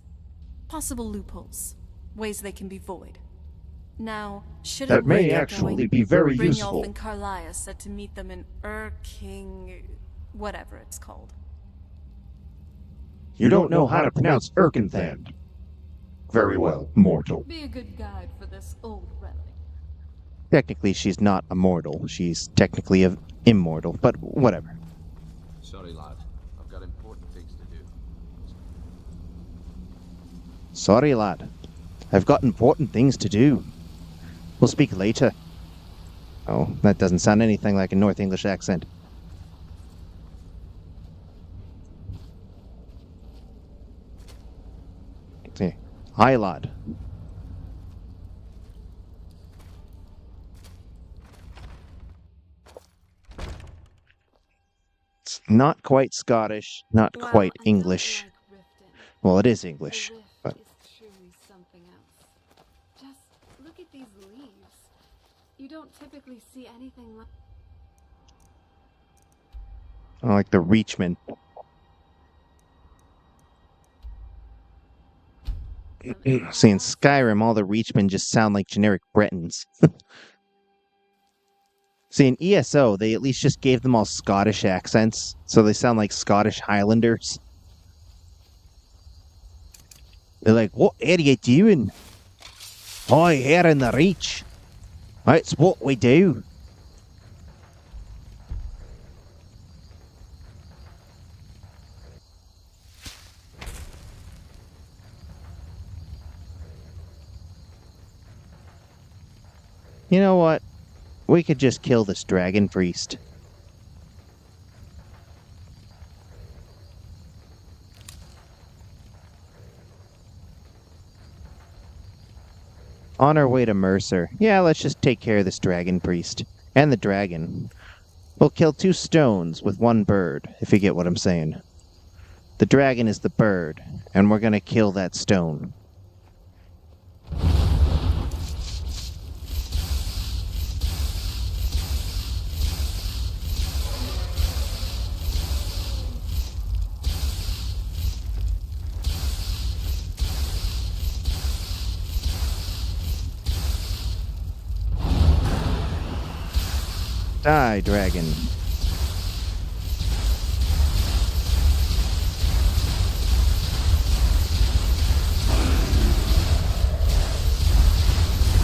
Possible loopholes, ways they can be void. Now, should that may actually be very useful. Brynjolf and Karlaya said to meet them in whatever it's called. You don't know how to pronounce Erkenthand. Very well, mortal. Be a good guide for this old relic. Technically, she's not immortal. She's technically immortal, but whatever. Sorry, lad. I've got important things to do. Sorry, lad. I've got important things to do. We'll speak later. Oh, that doesn't sound anything like a North English accent. See. Hi, lad. It's not quite Scottish, not quite English. Well, it is English, but... Truly something else. Just look at these leaves. You don't typically see anything like... I like the Reachman. See, in Skyrim, all the Reachmen just sound like generic Bretons. See, in ESO, they at least just gave them all Scottish accents, so they sound like Scottish Highlanders. They're like, what are you doing? Oh, here in the Reach. That's what we do. You know what? We could just kill this dragon priest. On our way to Mercer. Yeah, let's just take care of this dragon priest. And the dragon. We'll kill 2 stones with 1 bird, if you get what I'm saying. The dragon is the bird, and we're gonna kill that stone. Die, dragon.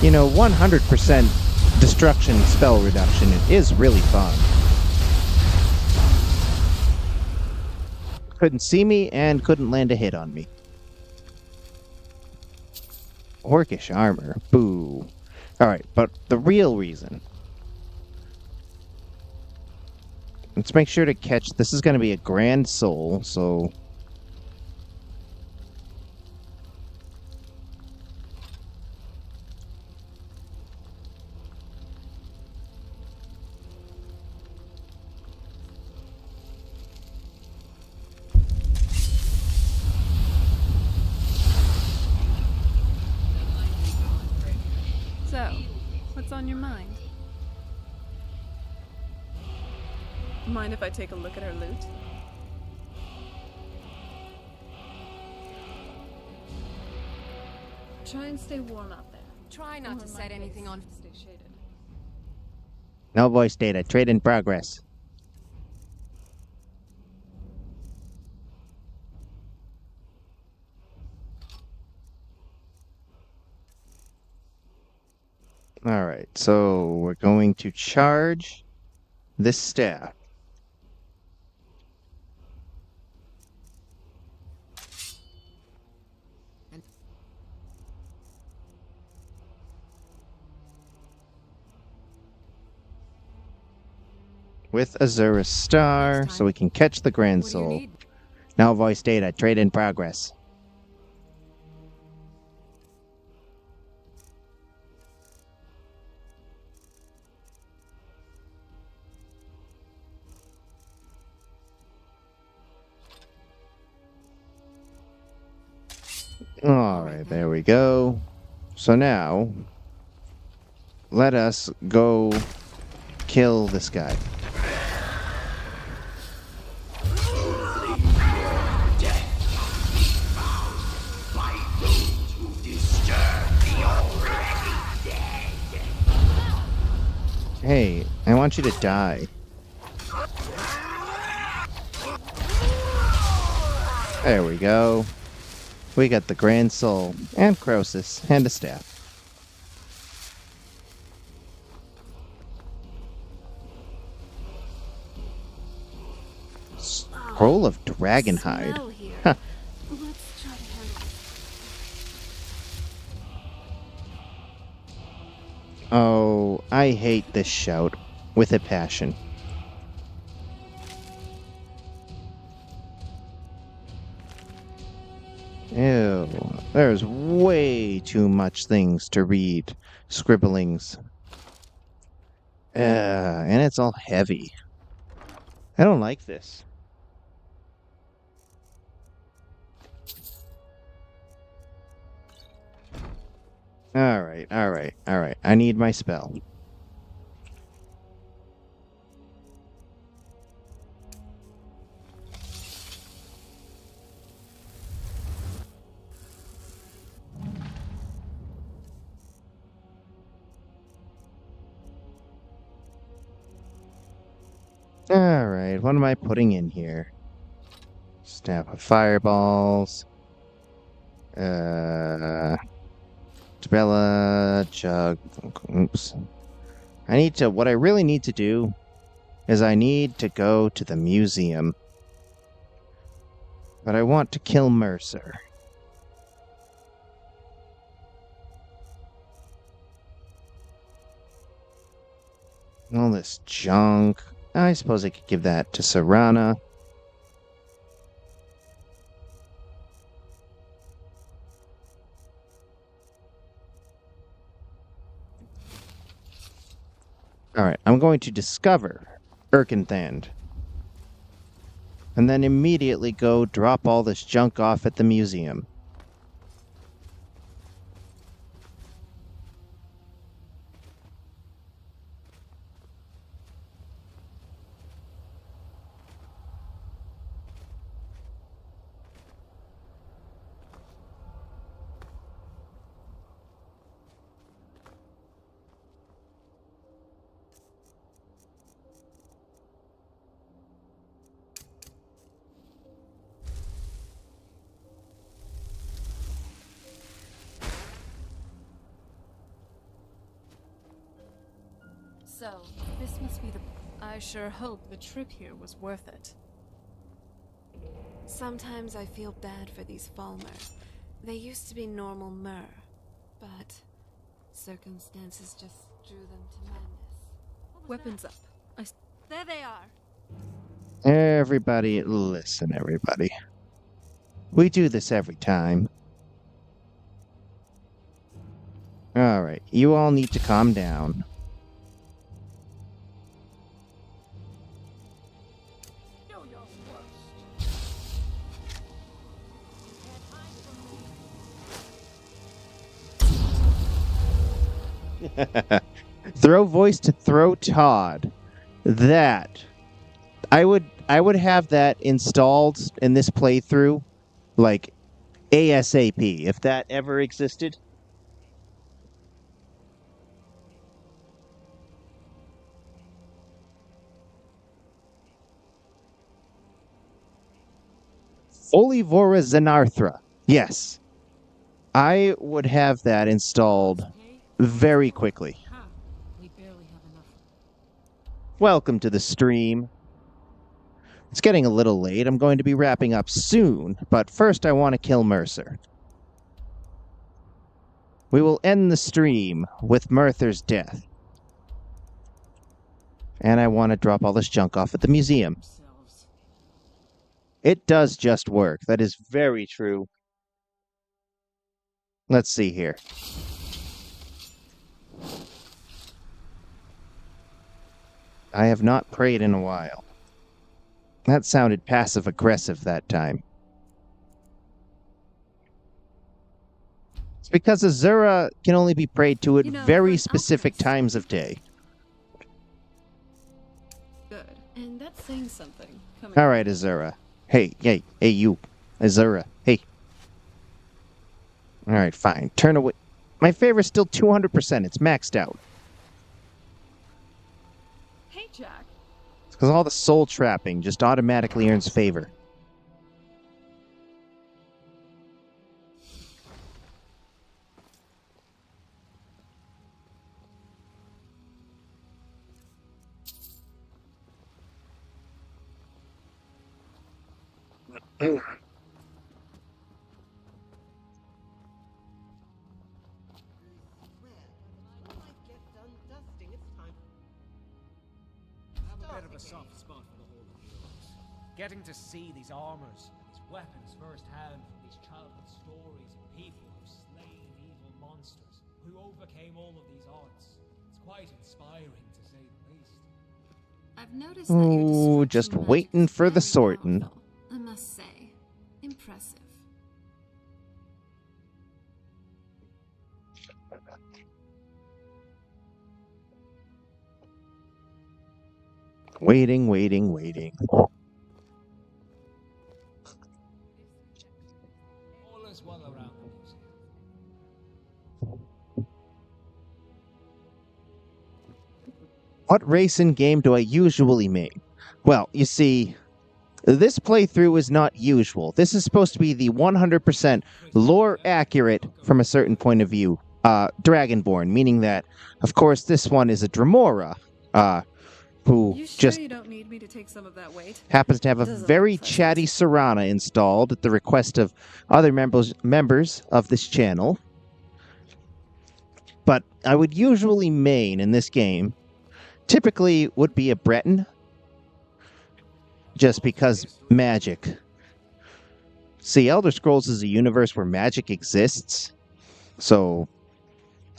You know, 100% destruction spell reduction is really fun. Couldn't see me and couldn't land a hit on me. Orcish armor. Boo. Alright, but the real reason Let's make sure to catch... This is going to be a grand soul, so... So, what's on your mind? Mind if I take a look at her loot? Try and stay warm out there. Try not to set anything on. Stay shaded. No voice data. Trade in progress. Alright, so we're going to charge this staff. With Azura's star, so we can catch the Grand Soul. Now voice data. Trade in progress. Alright, there we go. So now, let us go kill this guy. Hey, I want you to die. There we go. We got the Grand Soul, and Croesus, and a staff. Scroll of Dragonhide. Huh. Let's try to handle this. Oh, I hate this shout with a passion. Ew, there's way too much things to read. Scribblings. And it's all heavy. I don't like this. Alright. I need my spell. Alright, what am I putting in here? Staff of fireballs. Bella, Jug. Oops. What I really need to do is I need to go to the museum. But I want to kill Mercer. All this junk. I suppose I could give that to Serana. Alright, I'm going to discover Erkenthand. And then immediately go drop all this junk off at the museum. So, this must be the... I sure hope the trip here was worth it. Sometimes I feel bad for these Falmer. They used to be normal Mer, but circumstances just drew them to madness. Weapons up. There they are. Everybody, listen, everybody. We do this every time. Alright, you all need to calm down. Throw voice to throw Todd. That I would have that installed in this playthrough, like ASAP, if that ever existed. Olivora Zenarthra. Yes. I would have that installed very quickly. Welcome to the stream. It's getting a little late. I'm going to be wrapping up soon, but first I want to kill Mercer. We will end the stream with Mercer's death. And I want to drop all this junk off at the museum. It does just work. That is very true. Let's see here. I have not prayed in a while. That sounded passive-aggressive that time. It's because Azura can only be prayed to at very specific times of day. Good. And that's saying something. Alright, Azura. Hey, you. Azura. Hey. Alright, fine. Turn away. My favor's still 200%. It's maxed out. Hey, Jack. It's because all the soul trapping just automatically earns favor. Getting to see these armors, these weapons firsthand from these childhood stories of people who slain evil monsters, who overcame all of these odds. It's quite inspiring, to say the least. I've noticed that your Ooh, just waiting for the sorting. I must say, impressive. Waiting. All is well around the museum. What race in game do I usually main? Well, you see, this playthrough is not usual. This is supposed to be the 100% lore accurate, from a certain point of view, Dragonborn, meaning that, of course, this one is a Dremora, who You sure just you don't need me to take some of that weight? happens to have a very chatty Serana installed at the request of other members of this channel. But I would usually main in this game, typically would be a Breton, just because magic. See, Elder Scrolls is a universe where magic exists, so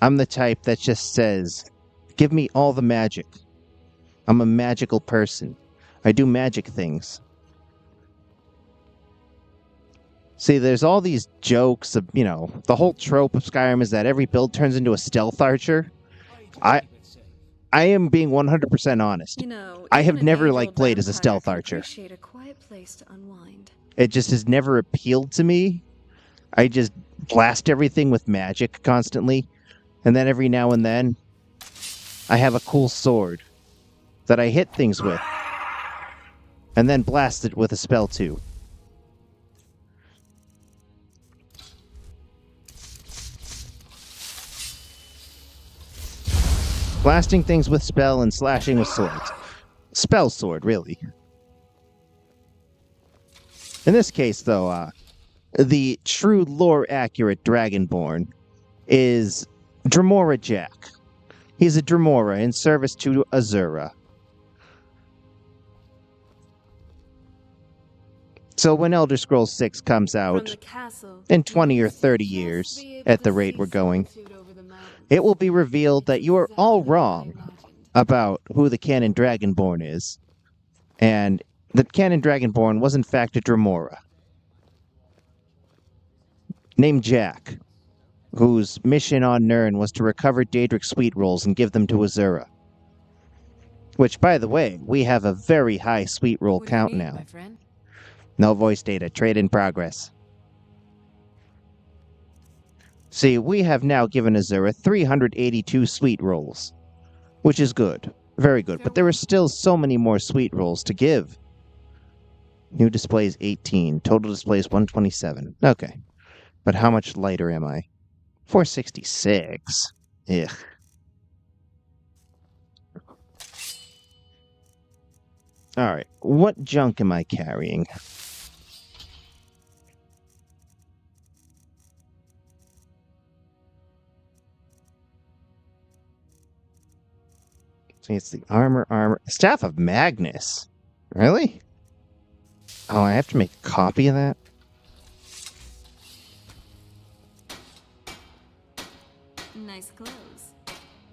I'm the type that just says, give me all the magic. I'm a magical person. I do magic things. See, there's all these jokes of, the whole trope of Skyrim is that every build turns into a stealth archer. I am being 100% honest. I have never played as a stealth archer. Appreciate a quiet place to unwind. It just has never appealed to me. I just blast everything with magic constantly, and then every now and then I have a cool sword that I hit things with, and then blast it with a spell too. Blasting things with spell and slashing with swords. Spell sword, really. In this case, though, the true lore-accurate Dragonborn is Dremora Jack. He's a Dremora in service to Azura. So when Elder Scrolls 6 comes out, in 20 or 30 years, at the rate we're going, it will be revealed that you are all wrong about who the canon Dragonborn is. And the canon Dragonborn was in fact a Dremora named Jack, whose mission on Nirn was to recover Daedric Sweet Rolls and give them to Azura. Which, by the way, we have a very high Sweet Roll count now. No voice data, trade in progress. See, we have now given Azura 382 Sweet Rolls, which is good. Very good, but there are still so many more Sweet Rolls to give. New displays 18, total displays 127. Okay, but how much lighter am I? 466. Ugh. Alright, what junk am I carrying? See, it's the armor. Staff of Magnus. Really? Oh, I have to make a copy of that? Nice clothes.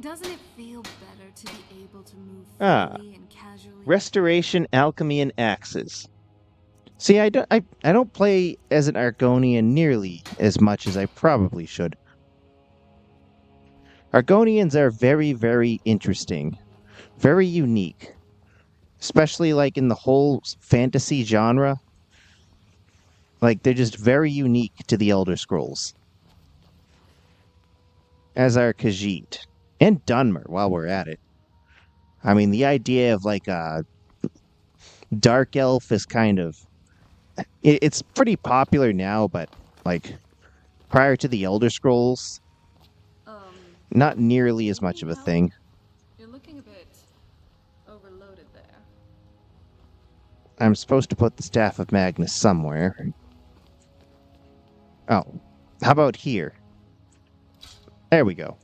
Doesn't it feel better to be able to move freely and casually? Restoration, alchemy, and axes. See, I don't play as an Argonian nearly as much as I probably should. Argonians are very, very interesting. Very unique. Especially, like, in the whole fantasy genre. Like, they're just very unique to the Elder Scrolls. As are Khajiit. And Dunmer, while we're at it. I mean, the idea of, like, a dark elf is kind of... It's pretty popular now, but, like, prior to the Elder Scrolls, not nearly as much of a thing. You're looking a bit overloaded there. I'm supposed to put the Staff of Magnus somewhere. Oh, how about here? There we go.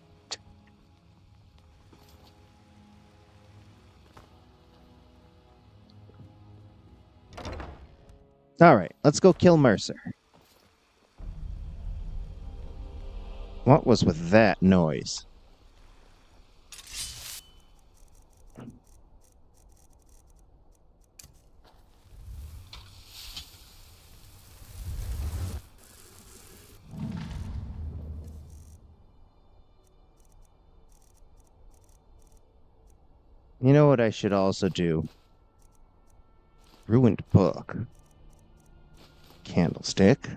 Alright, let's go kill Mercer. What was with that noise? You know what I should also do? Ruined book. Candlestick.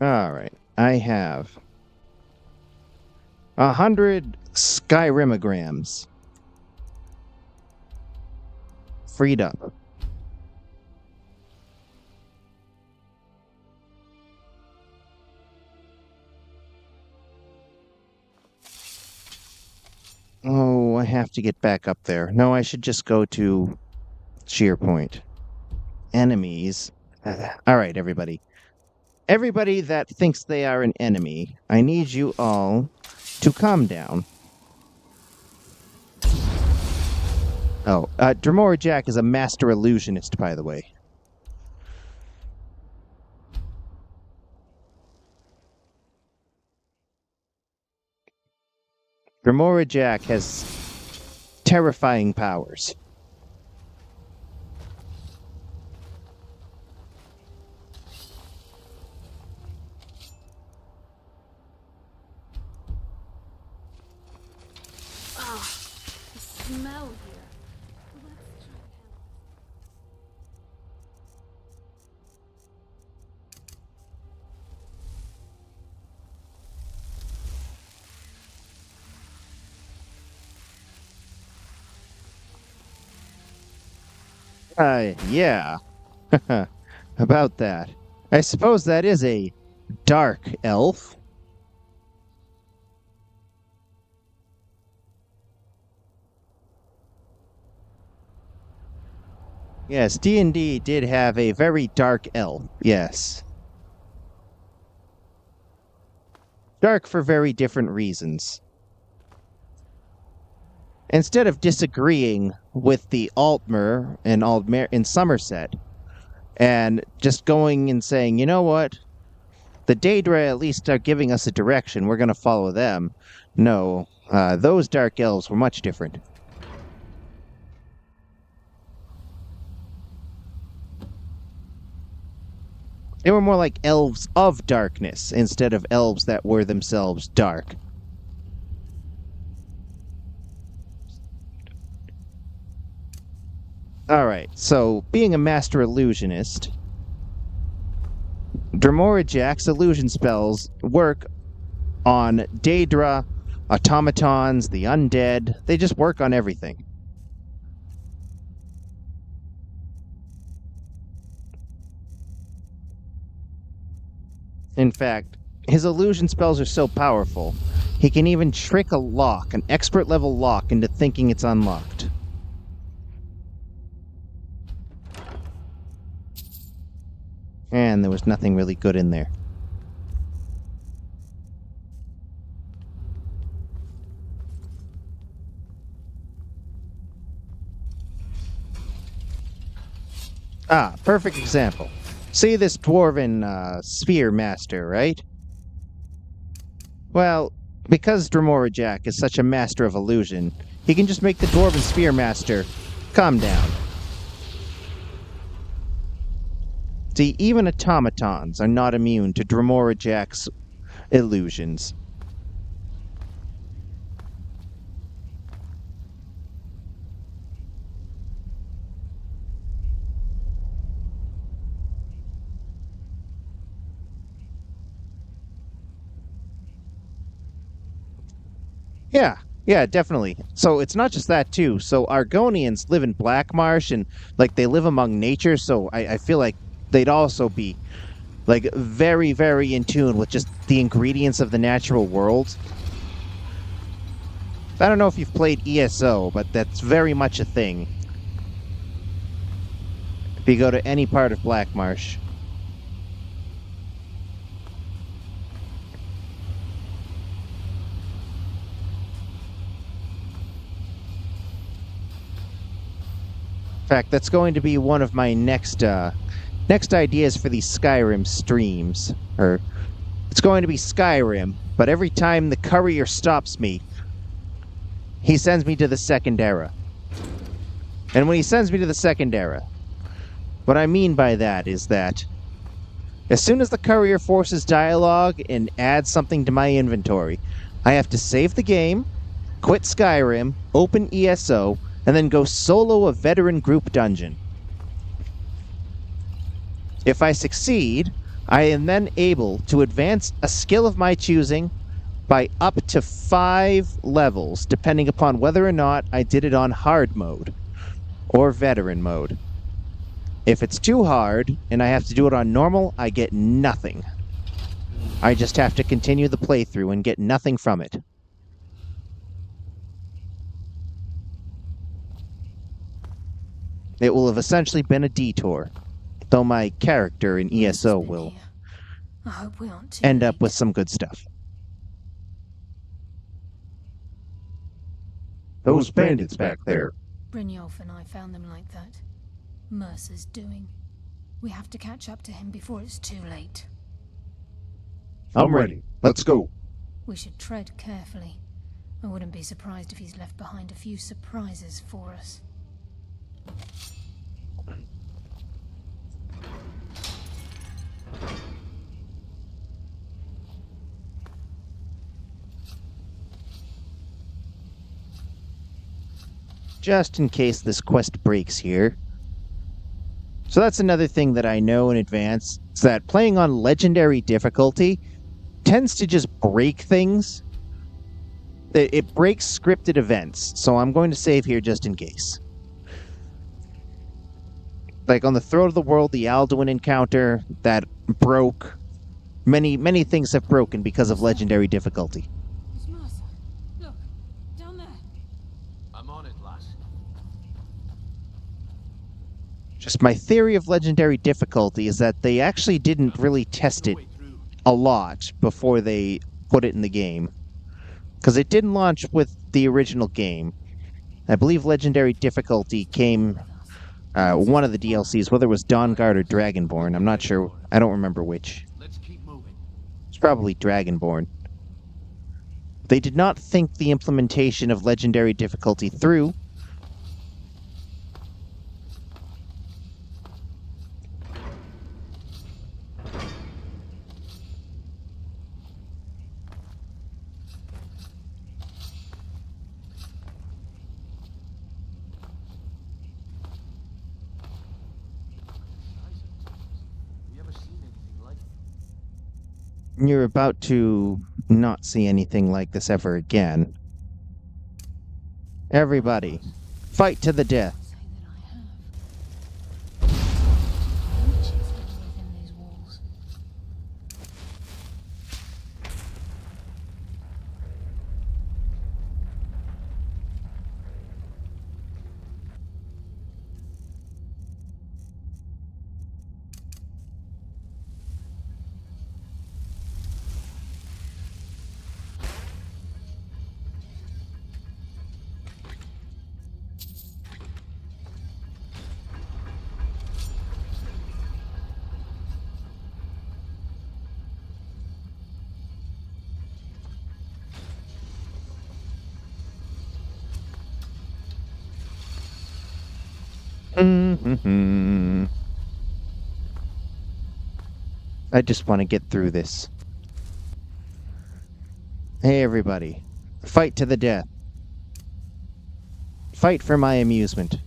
Alright, I have 100 Skyrimograms freed up. Oh, I have to get back up there. No, I should just go to Sheerpoint. Enemies. Alright, everybody. Everybody that thinks they are an enemy, I need you all to calm down. Oh, Dremora Jack is a master illusionist, by the way. Dremora Jack has terrifying powers. Ah, the smell here. Let's try Yeah. About that. I suppose that is a dark elf. Yes, D&D did have a very dark elf, yes. Dark for very different reasons. instead of disagreeing with the Altmer in Somerset, and just going and saying, you know what, the Daedra at least are giving us a direction, we're going to follow them. No, those dark elves were much different. They were more like elves of darkness, instead of elves that were themselves dark. Alright, so, being a master illusionist, Dremora Jack's illusion spells work on Daedra, automatons, the undead. They just work on everything. In fact, his illusion spells are so powerful, he can even trick a lock, an expert level lock, into thinking it's unlocked. And there was nothing really good in there. Ah, perfect example. See this dwarven spear master, right? Well, because Dremora Jack is such a master of illusion, he can just make the dwarven spear master calm down. See, even automatons are not immune to Dremora Jack's illusions. Yeah, definitely. So it's not just that, too. So Argonians live in Blackmarsh, and, like, they live among nature, so I feel like they'd also be, like, very, very in tune with just the ingredients of the natural world. I don't know if you've played ESO, but that's very much a thing. If you go to any part of Blackmarsh. In fact, that's going to be one of my next ideas for these Skyrim streams. Or, it's going to be Skyrim, but every time the courier stops me, he sends me to the Second Era. And when he sends me to the Second Era, what I mean by that is that as soon as the courier forces dialogue and adds something to my inventory, I have to save the game, quit Skyrim, open ESO, and then go solo a veteran group dungeon. If I succeed, I am then able to advance a skill of my choosing by up to 5 levels, depending upon whether or not I did it on hard mode or veteran mode. If it's too hard and I have to do it on normal, I get nothing. I just have to continue the playthrough and get nothing from it. It will have essentially been a detour, though my character in ESO will I hope we aren't end up with some good stuff. Those bandits back there. Brynjolf and I found them like that. Mercer's doing. We have to catch up to him before it's too late. I'm ready. Let's go. We should tread carefully. I wouldn't be surprised if he's left behind a few surprises for us. Just in case this quest breaks here. So that's another thing that I know in advance, is that playing on legendary difficulty tends to just break things. It breaks scripted events, so I'm going to save here just in case. Like on the Throat of the World, the Alduin encounter, that broke. Many things have broken because of legendary difficulty. It's Mercer. Look, down there. I'm on it, lass. Just my theory of legendary difficulty is that they actually didn't really test it a lot before they put it in the game. Because it didn't launch with the original game. I believe Legendary Difficulty came, one of the DLCs, whether it was Dawnguard or Dragonborn. I'm not sure. I don't remember which. It's probably Dragonborn. They did not think the implementation of Legendary Difficulty through. You're about to not see anything like this ever again. Everybody, fight to the death. I just want to get through this. Hey everybody, fight to the death. Fight for my amusement.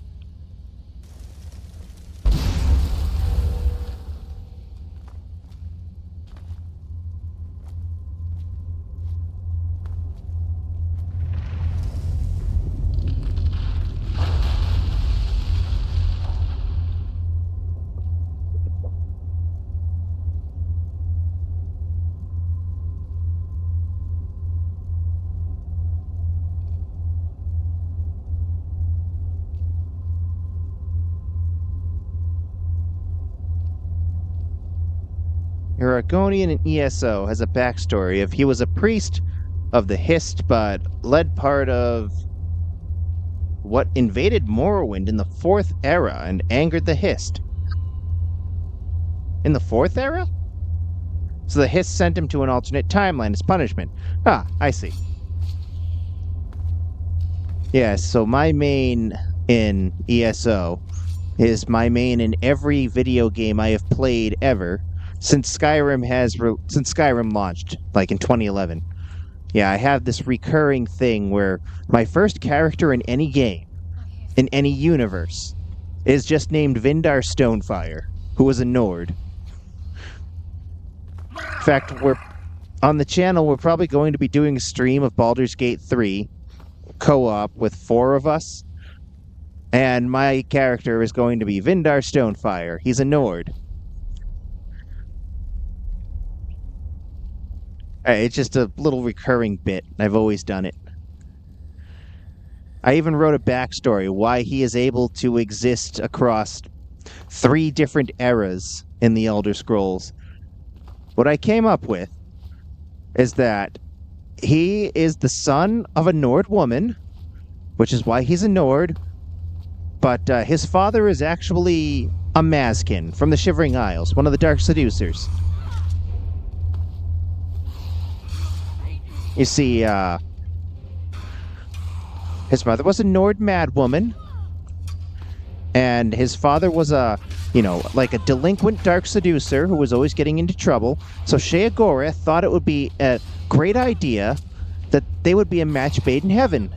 Aragonian in ESO has a backstory of he was a priest of the Hist, but led part of what invaded Morrowind in the 4th era and angered the Hist. In the 4th era? So the Hist sent him to an alternate timeline as punishment. Ah, I see. Yeah, so my main in ESO is my main in every video game I have played ever since Skyrim launched, like in 2011. Yeah, I have this recurring thing where my first character in any game, in any universe, is just named Vindar Stonefire, who was a Nord. In fact, on the channel, we're probably going to be doing a stream of Baldur's Gate 3 co-op with 4 of us, and my character is going to be Vindar Stonefire. He's a Nord. It's just a little recurring bit. I've always done it. I even wrote a backstory why he is able to exist across 3 different eras in the Elder Scrolls. What I came up with is that he is the son of a Nord woman, which is why he's a Nord, but his father is actually a Mazkin from the Shivering Isles, one of the Dark Seducers. You see, his mother was a Nord madwoman, and his father was like a delinquent Dark Seducer who was always getting into trouble. So Sheogorath thought it would be a great idea that they would be a match made in heaven.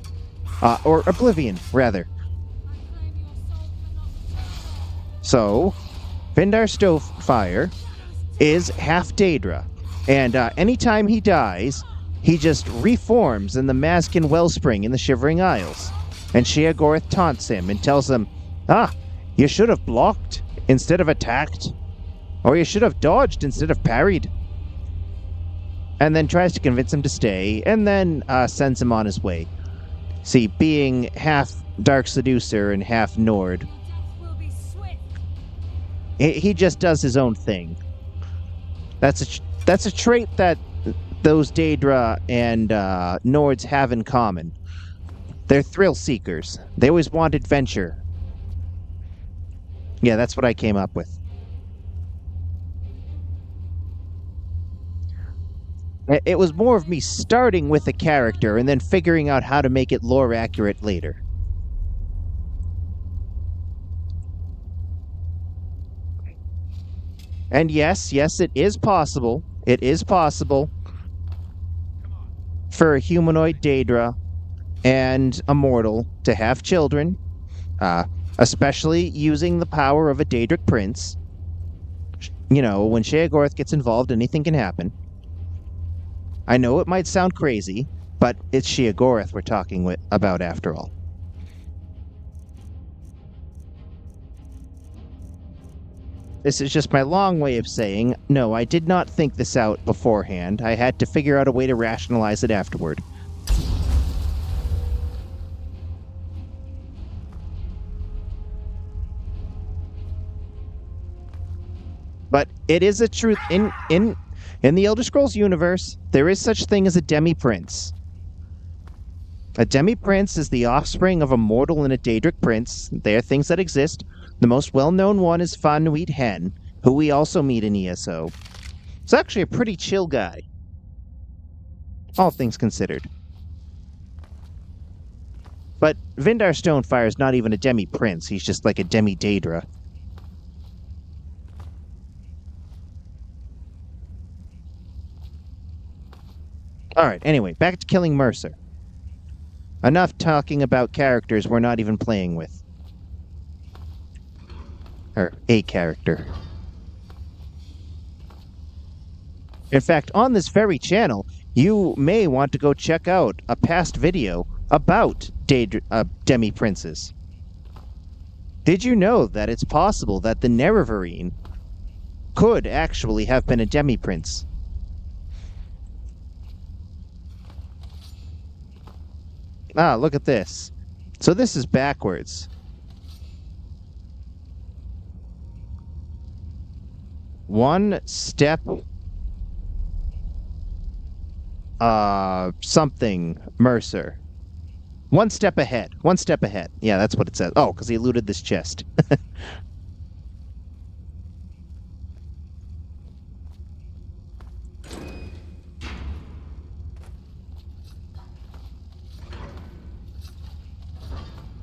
Or Oblivion, rather. So, Vindar Stonefire is half Daedra, and anytime he dies, he just reforms in the Mazkin Wellspring in the Shivering Isles. And Sheogorath taunts him and tells him, you should have blocked instead of attacked. Or you should have dodged instead of parried. And then tries to convince him to stay, and then sends him on his way. See, being half Dark Seducer and half Nord, he just does his own thing. That's a trait that those Daedra and Nords have in common. They're thrill seekers. They always want adventure. Yeah, that's what I came up with. It was more of me starting with a character and then figuring out how to make it lore accurate later. And yes, it is possible. It is possible for a humanoid Daedra and a mortal to have children, especially using the power of a Daedric prince. You know, when Sheogorath gets involved, anything can happen. I know it might sound crazy, but it's Sheogorath we're talking about after all. This is just my long way of saying, no, I did not think this out beforehand. I had to figure out a way to rationalize it afterward. But it is a truth. In the Elder Scrolls universe, there is such thing as a demi-prince. A demi-prince is the offspring of a mortal and a Daedric prince. They are things that exist. The most well-known one is Fanuit Hen, who we also meet in ESO. He's actually a pretty chill guy, all things considered. But Vindar Stonefire is not even a demi-prince. He's just like a demi-Daedra. Alright, anyway, back to killing Mercer. Enough talking about characters we're not even playing with. Or a character. In fact, on this very channel, you may want to go check out a past video about demi-princes. Did you know that it's possible that the Nerevarine could actually have been a demi-prince? Ah, look at this. So this is backwards. One step... something Mercer. One step ahead. One step ahead. Yeah, that's what it says. Oh, because he looted this chest.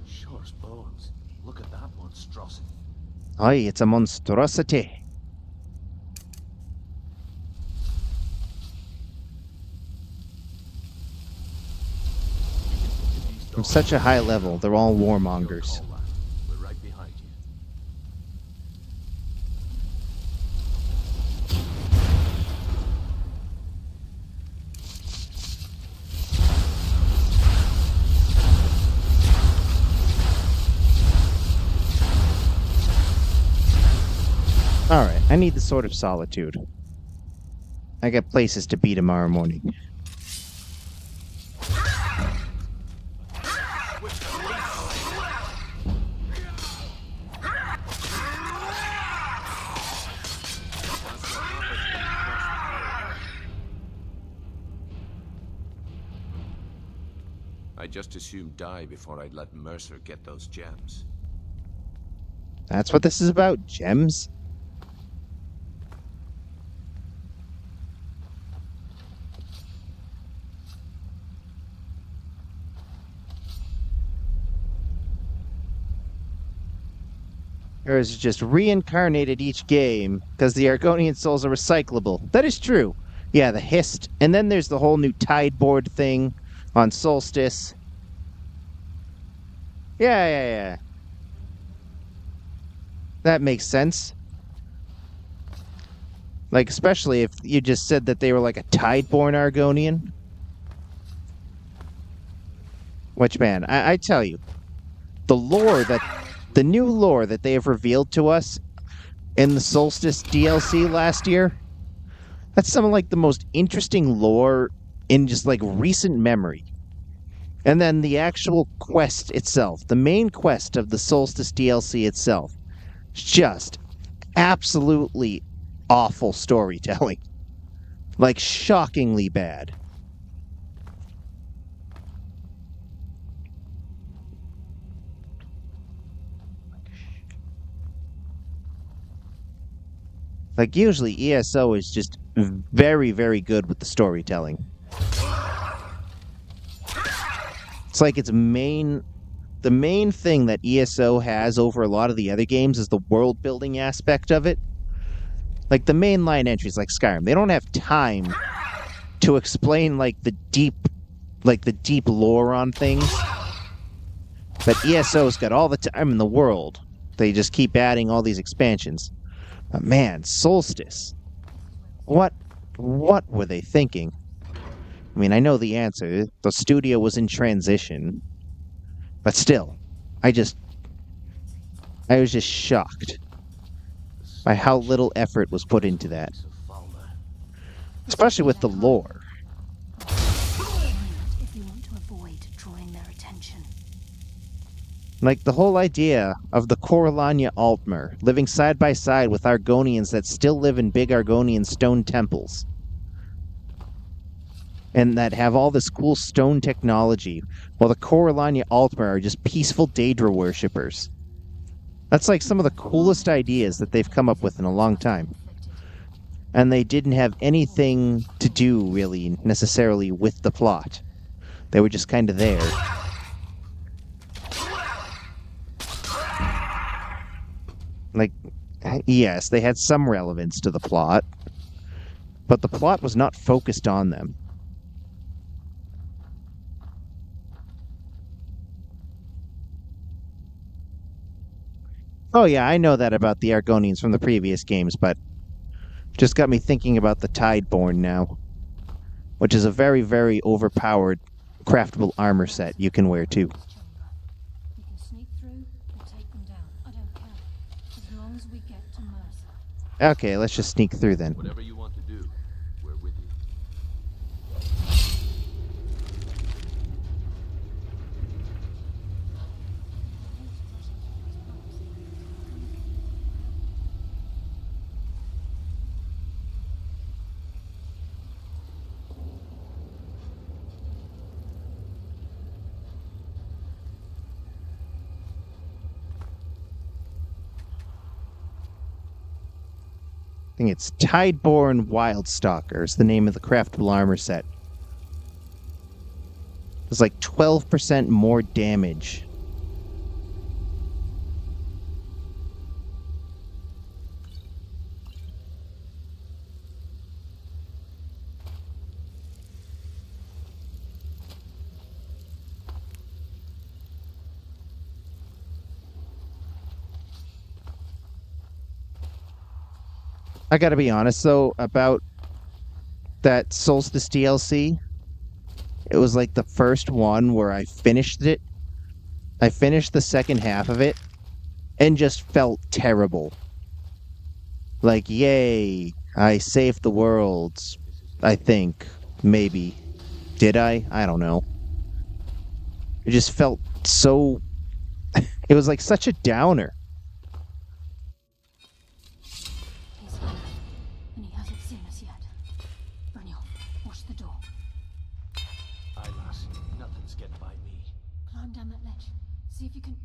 Shore's bones. Look at that monstrosity. Aye, it's a monstrosity. From such a high level, they're all warmongers. We're right behind you. Alright, I need the Sword of Solitude. I got places to be tomorrow morning. I just assumed die before I'd let Mercer get those gems. That's what this is about, gems? Or is it just reincarnated each game because the Argonian souls are recyclable? That is true. Yeah, the Hist. And then there's the whole new Tide board thing on Solstice. Yeah. That makes sense. Like, especially if you just said that they were like a Tideborn Argonian. Which, man, I tell you, the new lore that they have revealed to us in the Solstice DLC last year, that's some of like the most interesting lore in just like recent memory. And then the actual quest itself, the main quest of the Solstice DLC itself, just absolutely awful storytelling. Like, shockingly bad. Like, usually ESO is just very, very good with the storytelling. It's like the main thing that ESO has over a lot of the other games is the world-building aspect of it. Like, the mainline entries, like Skyrim, they don't have time to explain, like, the deep lore on things. But ESO's got all the time in the world. They just keep adding all these expansions. But man, Solstice. What were they thinking? I mean, I know the answer. The studio was in transition. But still, I was just shocked by how little effort was put into that. Especially with the lore. If you want to avoid drawing their attention. Like, the whole idea of the Corellania Altmer living side by side with Argonians that still live in big Argonian stone temples. And that have all this cool stone technology, while the Corellania Altmer are just peaceful Daedra worshippers. That's like some of the coolest ideas that they've come up with in a long time. And they didn't have anything to do, really, necessarily with the plot. They were just kind of there. Like, yes, they had some relevance to the plot, but the plot was not focused on them. Oh yeah, I know that about the Argonians from the previous games, but just got me thinking about the Tideborn now, which is a very, very overpowered craftable armor set you can wear too. You can sneak through and take them down. I don't care. As long as we get to Mercer. Okay, let's just sneak through then. Whatever you want to do, we're with you. I think it's Tideborn Wildstalker is the name of the craftable armor set. It's like 12% more damage. I gotta be honest, though, about that Solstice DLC. It was like the first one where I finished it. I finished the second half of it and just felt terrible. Like, yay, I saved the world. I think. Maybe. Did I? I don't know. It just felt so... It was like such a downer. And he hasn't seen us yet. Brynjolf, watch the door. Aye, lass. Nothing's getting by me. Climb down that ledge. See if you can...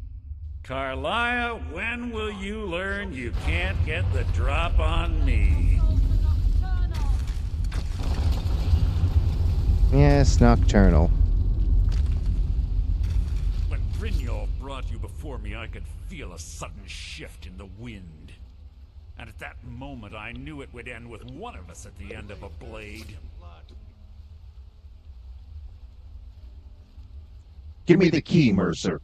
Carlia, when will you learn you can't get the drop on me? Yes, Nocturnal. When Brynjolf brought you before me, I could feel a sudden shift in the wind. And at that moment, I knew it would end with one of us at the end of a blade. Give me the key, Mercer.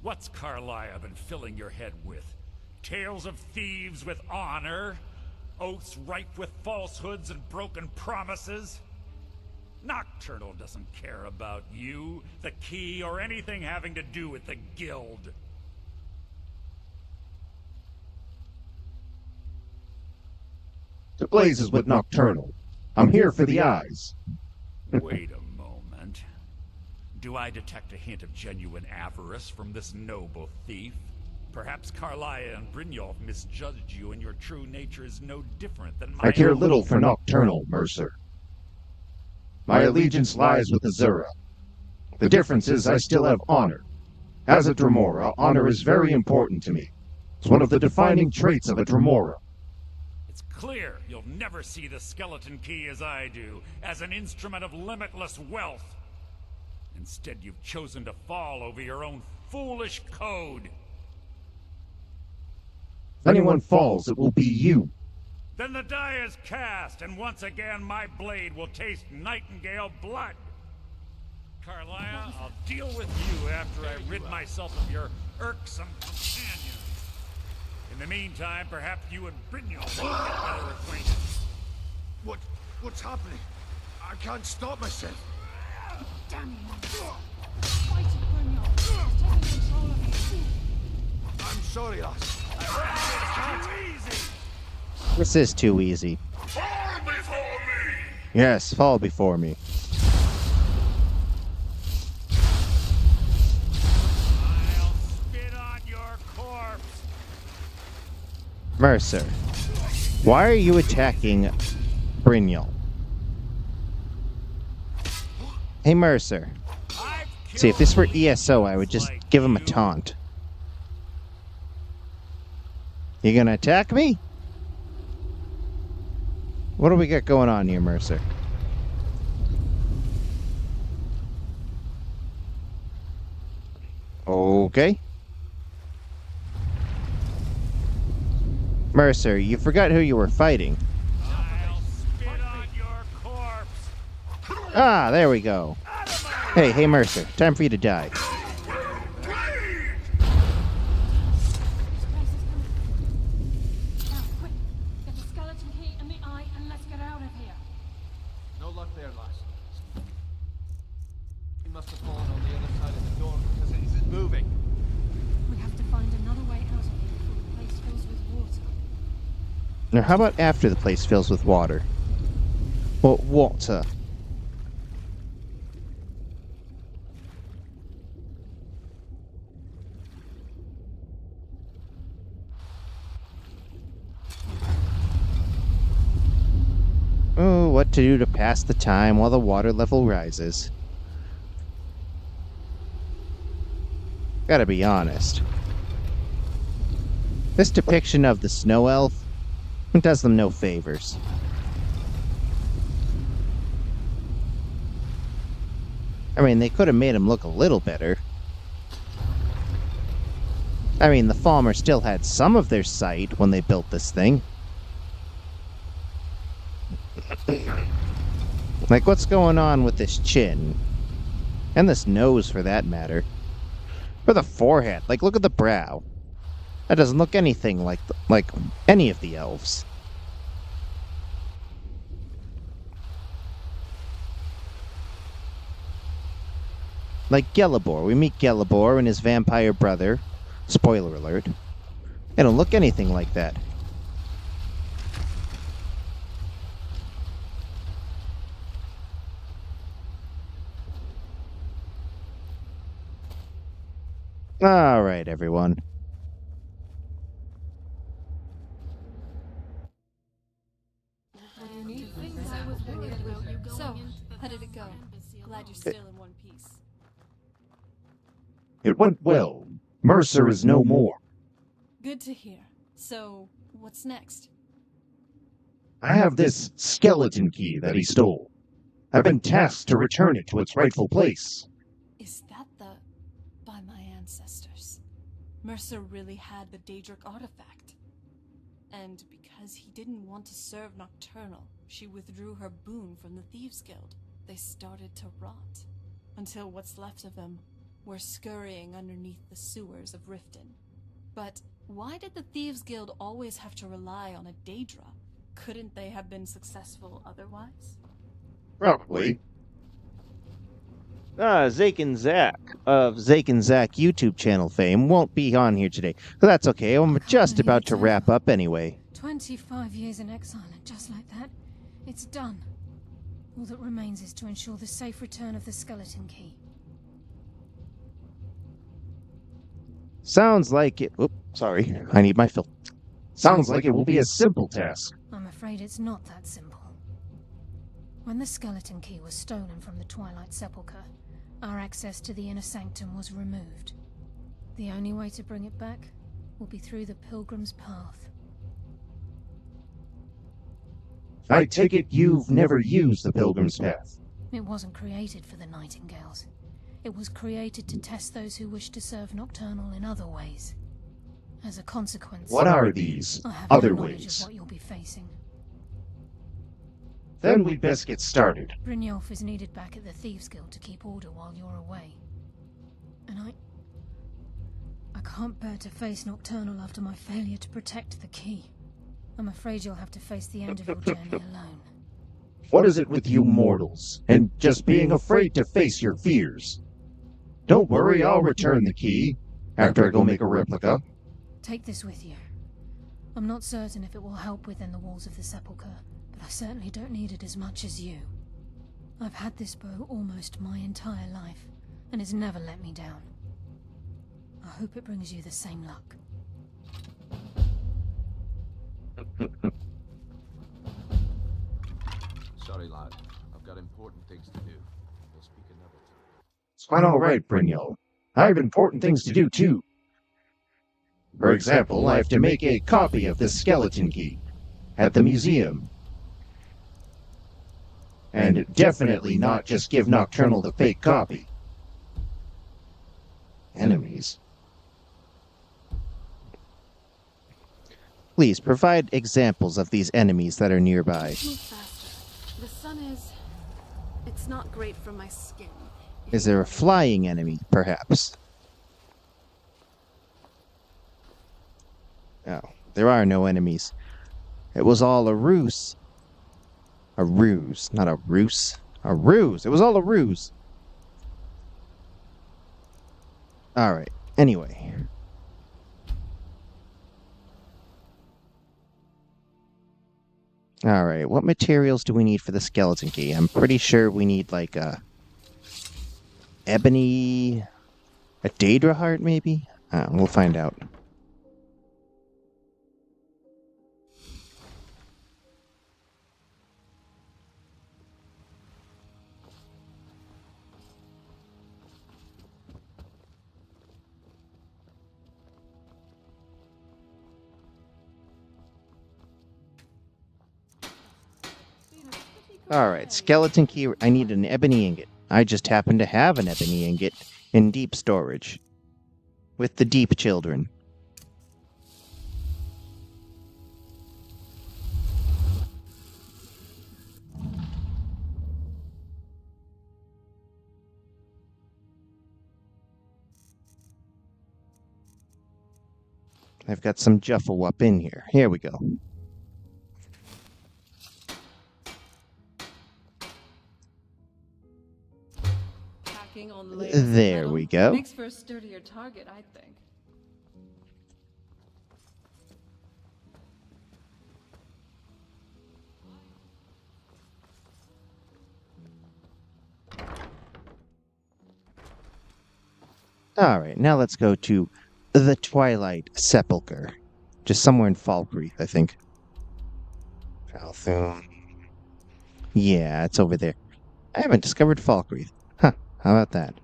What's Carlia been filling your head with? Tales of thieves with honor? Oaths ripe with falsehoods and broken promises? Nocturnal doesn't care about you, the key, or anything having to do with the guild. To blazes with Nocturnal. I'm here for the eyes. Wait a moment. Do I detect a hint of genuine avarice from this noble thief? Perhaps Carlia and Brynjolf misjudged you, and your true nature is no different than my I care own. little for Nocturnal, Mercer. My allegiance lies with Azura. The difference is I still have honor. As a Dremora, honor is very important to me. It's one of the defining traits of a Dremora. It's clear you'll never see the skeleton key as I do, as an instrument of limitless wealth. Instead, you've chosen to fall over your own foolish code. If anyone falls, it will be you. Then the die is cast, and once again my blade will taste nightingale blood. Carlia, I'll deal with you after I rid myself of your irksome companion. In the meantime, perhaps you and Brynjolf will get better acquainted. What's happening? I can't stop myself. Damn you! Fight it, Brynjolf. He's taking control of you. I'm sorry, lass. This is too easy. Fall before me! Yes, fall before me. I'll spit on your corpse. Mercer, why are you attacking Brynjolf? Hey, Mercer. See, if this were ESO, I would just give him a taunt. You gonna attack me? What do we got going on here, Mercer? Okay. Mercer, you forgot who you were fighting. I'll spit on your corpse. Ah, there we go. Hey, Mercer, time for you to die. No luck there, lass. He must have fallen on the other side of the door because it isn't moving. We have to find another way out of here before the place fills with water. Now, how about after the place fills with water? Well, water. Oh, what to do to pass the time while the water level rises. Gotta be honest. This depiction of the snow elf does them no favors. I mean, they could have made him look a little better. I mean, the Falmer still had some of their sight when they built this thing. Like, what's going on with this chin? And this nose, for that matter. Or the forehead. Like, look at the brow. That doesn't look anything like any of the elves. Like Gelibor. We meet Gelibor and his vampire brother. Spoiler alert. They don't look anything like that. Alright, everyone. So, how did it go? Glad you're still in one piece. It went well. Mercer is no more. Good to hear. So, what's next? I have this skeleton key that he stole. I've been tasked to return it to its rightful place. Is that the... by my ancestors? Mercer really had the Daedric artifact. And because he didn't want to serve Nocturnal, she withdrew her boon from the Thieves Guild. They started to rot. Until what's left of them were scurrying underneath the sewers of Riften. But why did the Thieves Guild always have to rely on a Daedra? Couldn't they have been successful otherwise? Probably. Zake and Zach of Zake and Zach YouTube channel fame won't be on here today. But that's okay, I'm just about to wrap up anyway. 25 years in exile, and just like that, it's done. All that remains is to ensure the safe return of the skeleton key. Sounds like it... Oops, sorry. I need my fill. Sounds like it will be a simple task. I'm afraid it's not that simple. When the skeleton key was stolen from the Twilight Sepulchre, our access to the inner sanctum was removed. The only way to bring it back will be through the Pilgrim's Path. I take it you've never used the Pilgrim's Path. It wasn't created for the Nightingales. It was created to test those who wish to serve Nocturnal in other ways. As a consequence... What are these I have other no knowledge ways? of what you'll be facing. Then we'd best get started. Brynjolf is needed back at the Thieves Guild to keep order while you're away. And I can't bear to face Nocturnal after my failure to protect the key. I'm afraid you'll have to face the end of your journey alone. What is it with you mortals, and just being afraid to face your fears? Don't worry, I'll return the key, after I go make a replica. Take this with you. I'm not certain if it will help within the walls of the Sepulchre, but I certainly don't need it as much as you. I've had this bow almost my entire life, and it's never let me down. I hope it brings you the same luck. Sorry, lad. I've got important things to do. We'll speak another time. It's quite all right, Brynjolf. I have important things to do, too. For example, I have to make a copy of this skeleton key at the museum. And definitely not just give Nocturnal the fake copy. Enemies. Please provide examples of these enemies that are nearby. Move faster. The sun is... It's not great for my skin. Is there a flying enemy, perhaps? Oh, there are no enemies. It was all a ruse. A ruse, not a ruse. A ruse! It was all a ruse! Alright, anyway. Alright, what materials do we need for the skeleton key? I'm pretty sure we need, like, a... ebony... a Daedra heart, maybe? We'll find out. Alright, skeleton key. I need an ebony ingot. I just happen to have an ebony ingot in deep storage. With the deep children. I've got some Juffle up in here. Here we go. There we go. Makes for a sturdier target, I think. Alright, now let's go to the Twilight Sepulchre. Just somewhere in Falkreath, I think. Falthum. Yeah, it's over there. I haven't discovered Falkreath. Huh, how about that?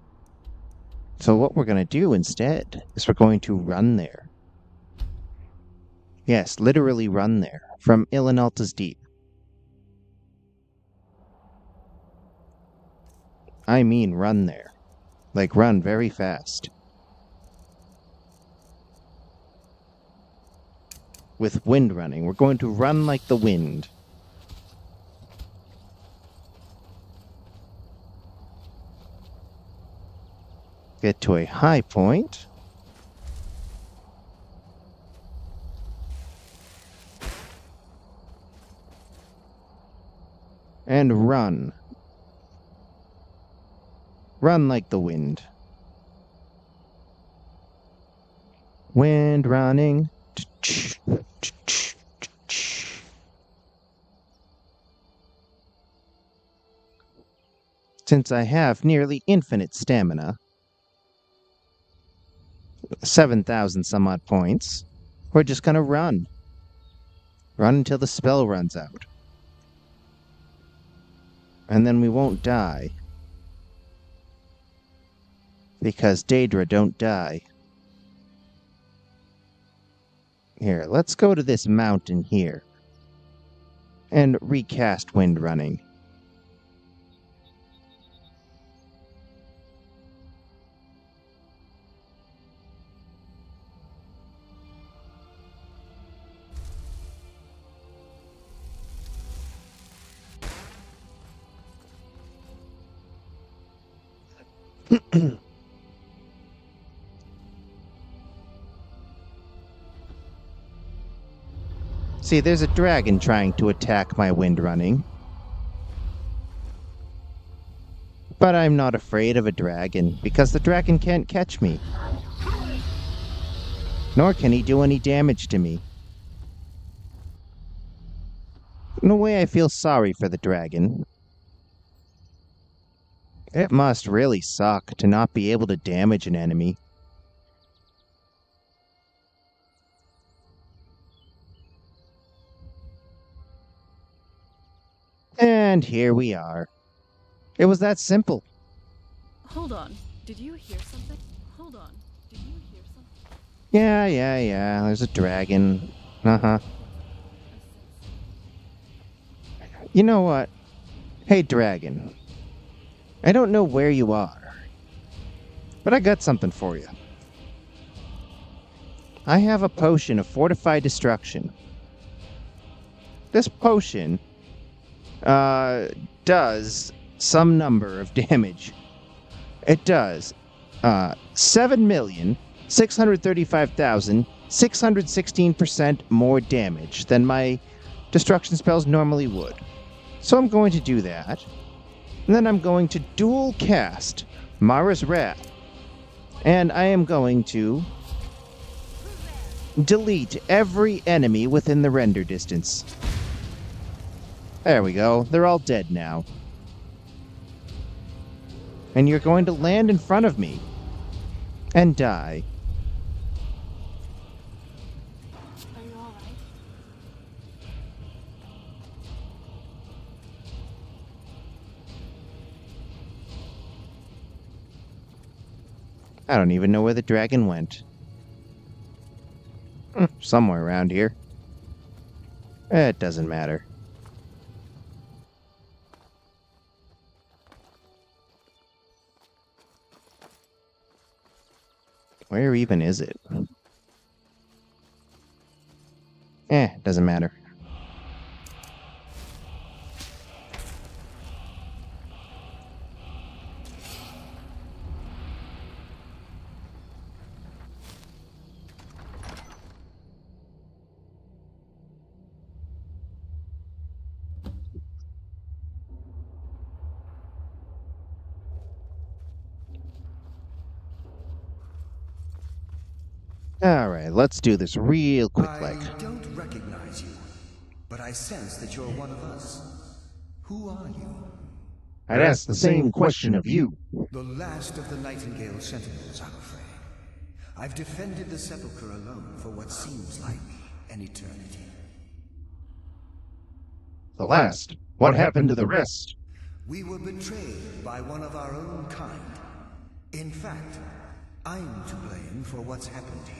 So what we're going to do instead is we're going to run there. Yes, literally run there. From Ilinalta's Deep. I mean run there. Like run very fast. With wind running. We're going to run like the wind. Get to a high point. And run. Run like the wind. Wind running. Since I have nearly infinite stamina, 7,000 some odd points, we're just gonna run. Run until the spell runs out. And then we won't die. Because Daedra don't die. Here, let's go to this mountain here. and recast Wind Running. See, there's a dragon trying to attack my Wind Running. But I'm not afraid of a dragon, because the dragon can't catch me. Nor can he do any damage to me. In a way, I feel sorry for the dragon. It must really suck to not be able to damage an enemy. And here we are. It was that simple. Hold on. Did you hear something? Hold on. Did you hear something? Yeah. There's a dragon. Uh-huh. You know what? Hey, dragon. I don't know where you are, but I got something for you. I have a potion of fortified destruction. This potion does some number of damage. It does 7,635,616% more damage than my destruction spells normally would. So I'm going to do that. And then I'm going to dual cast Mara's Wrath. And I am going to delete every enemy within the render distance. There we go. They're all dead now. And you're going to land in front of me and die. Are you alright? I don't even know where the dragon went. Somewhere around here. It doesn't matter. Where even is it? Doesn't matter. Alright, let's do this real quick like. I don't recognize you, but I sense that you're one of us. Who are you? I'd ask the same question of you. The last of the Nightingale Sentinels, I'm afraid. I've defended the Sepulchre alone for what seems like an eternity. The last? What happened to the rest? We were betrayed by one of our own kind. In fact, I'm to blame for what's happened here.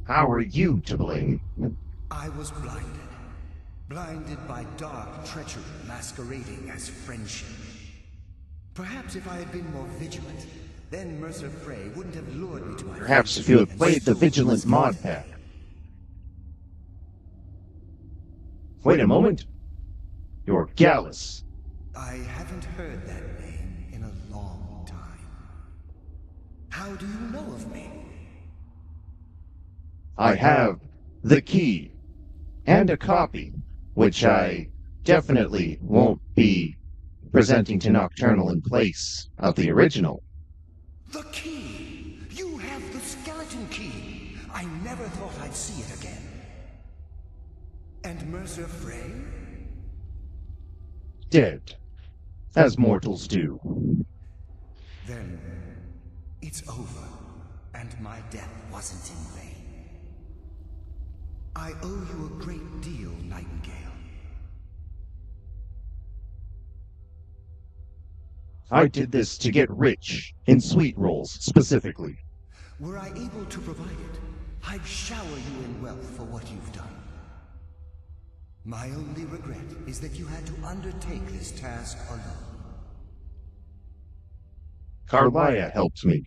How are you to blame? I was blinded. Blinded by dark treachery masquerading as friendship. Perhaps if I had been more vigilant, then Mercer Frey wouldn't have lured me to my Perhaps if you had played the Vigilant mod pack. Wait a moment. You're Gallus. I haven't heard that name in a long time. How do you know of me? I have the key and a copy, which I definitely won't be presenting to Nocturnal in place of the original. The key! You have the skeleton key! I never thought I'd see it again. And Mercer Frey? Dead, as mortals do. Then it's over, and my death wasn't in vain. I owe you a great deal, Nightingale. I did this to get rich, in Sweet Rolls specifically. Were I able to provide it, I'd shower you in wealth for what you've done. My only regret is that you had to undertake this task alone. Carlia helped me.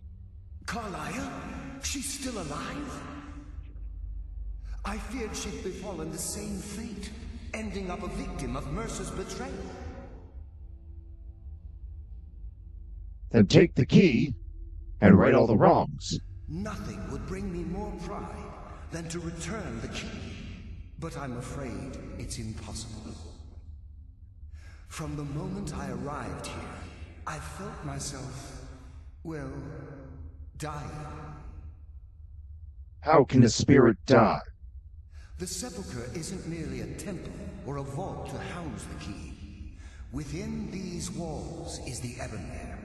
Carlia? She's still alive? I feared she'd befallen the same fate, ending up a victim of Mercer's betrayal. Then take the key and right all the wrongs. Nothing would bring me more pride than to return the key. But I'm afraid it's impossible. From the moment I arrived here, I felt myself, well, dying. How can a spirit die? The sepulchre isn't merely a temple or a vault to house the key. Within these walls is the Ebonmere,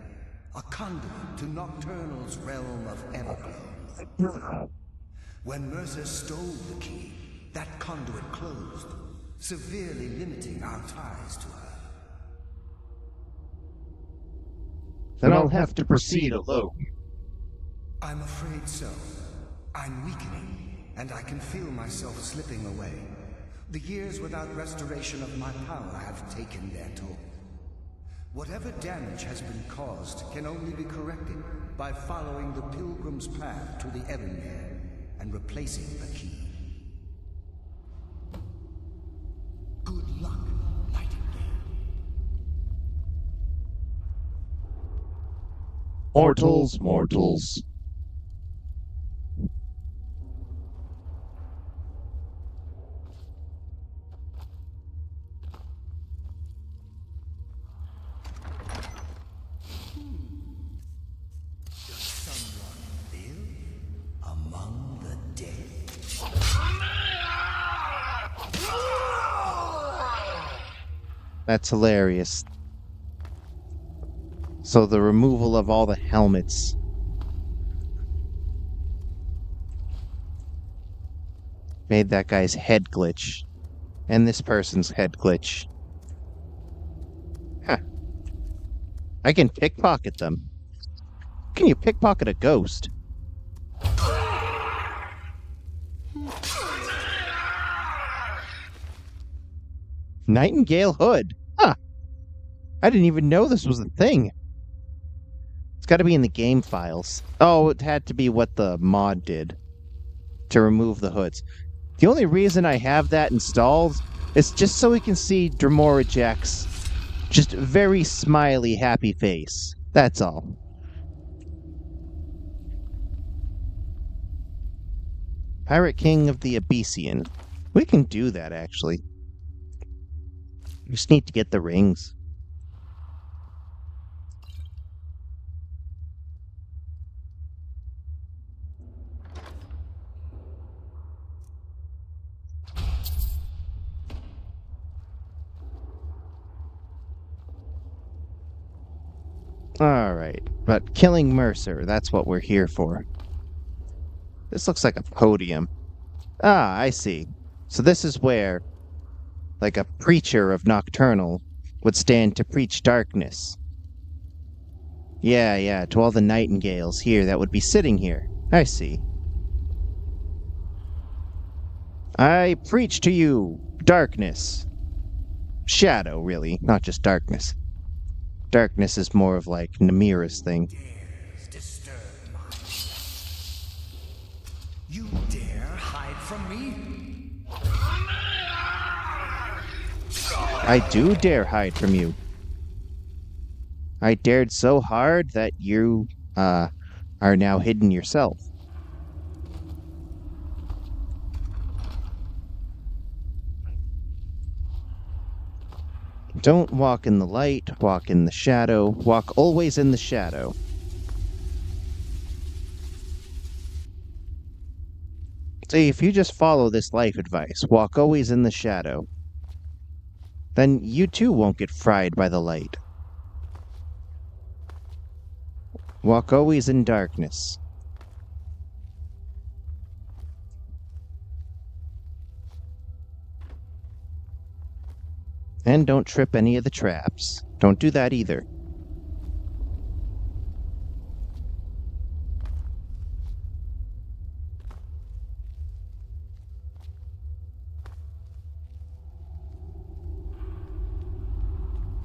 a conduit to Nocturnal's realm of Everglow. When Mercer stole the key, that conduit closed, severely limiting our ties to her. Then I'll have to proceed alone. I'm afraid so. I'm weakening, and I can feel myself slipping away. The years without restoration of my power have taken their toll. Whatever damage has been caused can only be corrected by following the pilgrim's path to the Ebonmere and replacing the key. Good luck, Nightingale. Mortals, mortals. Does someone live among the dead? That's hilarious. So the removal of all the helmets. Made that guy's head glitch. And this person's head glitch. Huh. I can pickpocket them. Can you pickpocket a ghost? Nightingale hood. Huh. I didn't even know this was a thing. It's got to be in the game files. Oh, it had to be what the mod did to remove the hoods. The only reason I have that installed is just so we can see Dremora Jack's just very smiley, happy face. That's all. Pirate King of the Abyssian. We can do that, actually. We just need to get the rings. Alright, but killing Mercer, that's what we're here for. This looks like a podium. Ah, I see. So this is where, like a preacher of Nocturnal, would stand to preach darkness. Yeah, to all the nightingales here that would be sitting here. I see. I preach to you darkness. Shadow, really, not just darkness. Darkness is more of like Namira's thing. You dare hide from me? I do dare hide from you. I dared so hard that you, are now hidden yourself. Don't walk in the light, walk in the shadow, walk always in the shadow. See, if you just follow this life advice, walk always in the shadow, then you too won't get fried by the light. Walk always in darkness. And don't trip any of the traps. Don't do that either.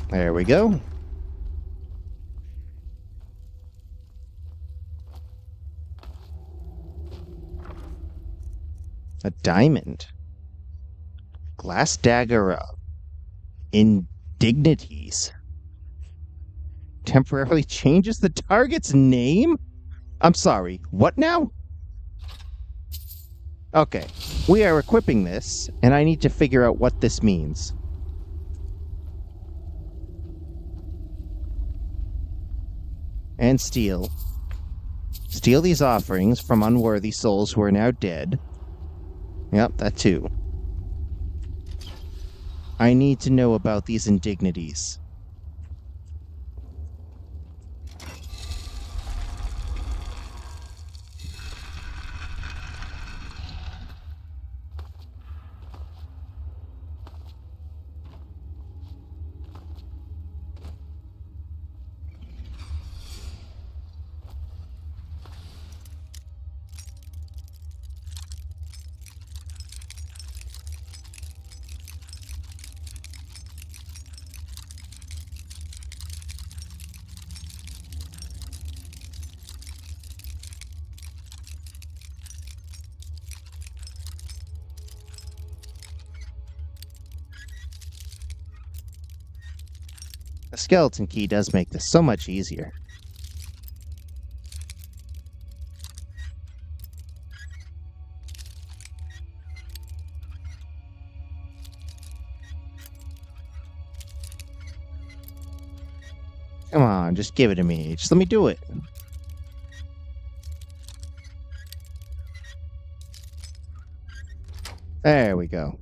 There we go. A diamond. Glass dagger of indignities. Temporarily changes the target's name? I'm sorry, what now? Okay, we are equipping this, and I need to figure out what this means. And steal. Steal these offerings from unworthy souls who are now dead. Yep, that too. I need to know about these indignities. A skeleton key does make this so much easier. Come on, just give it to me. Just let me do it. There we go.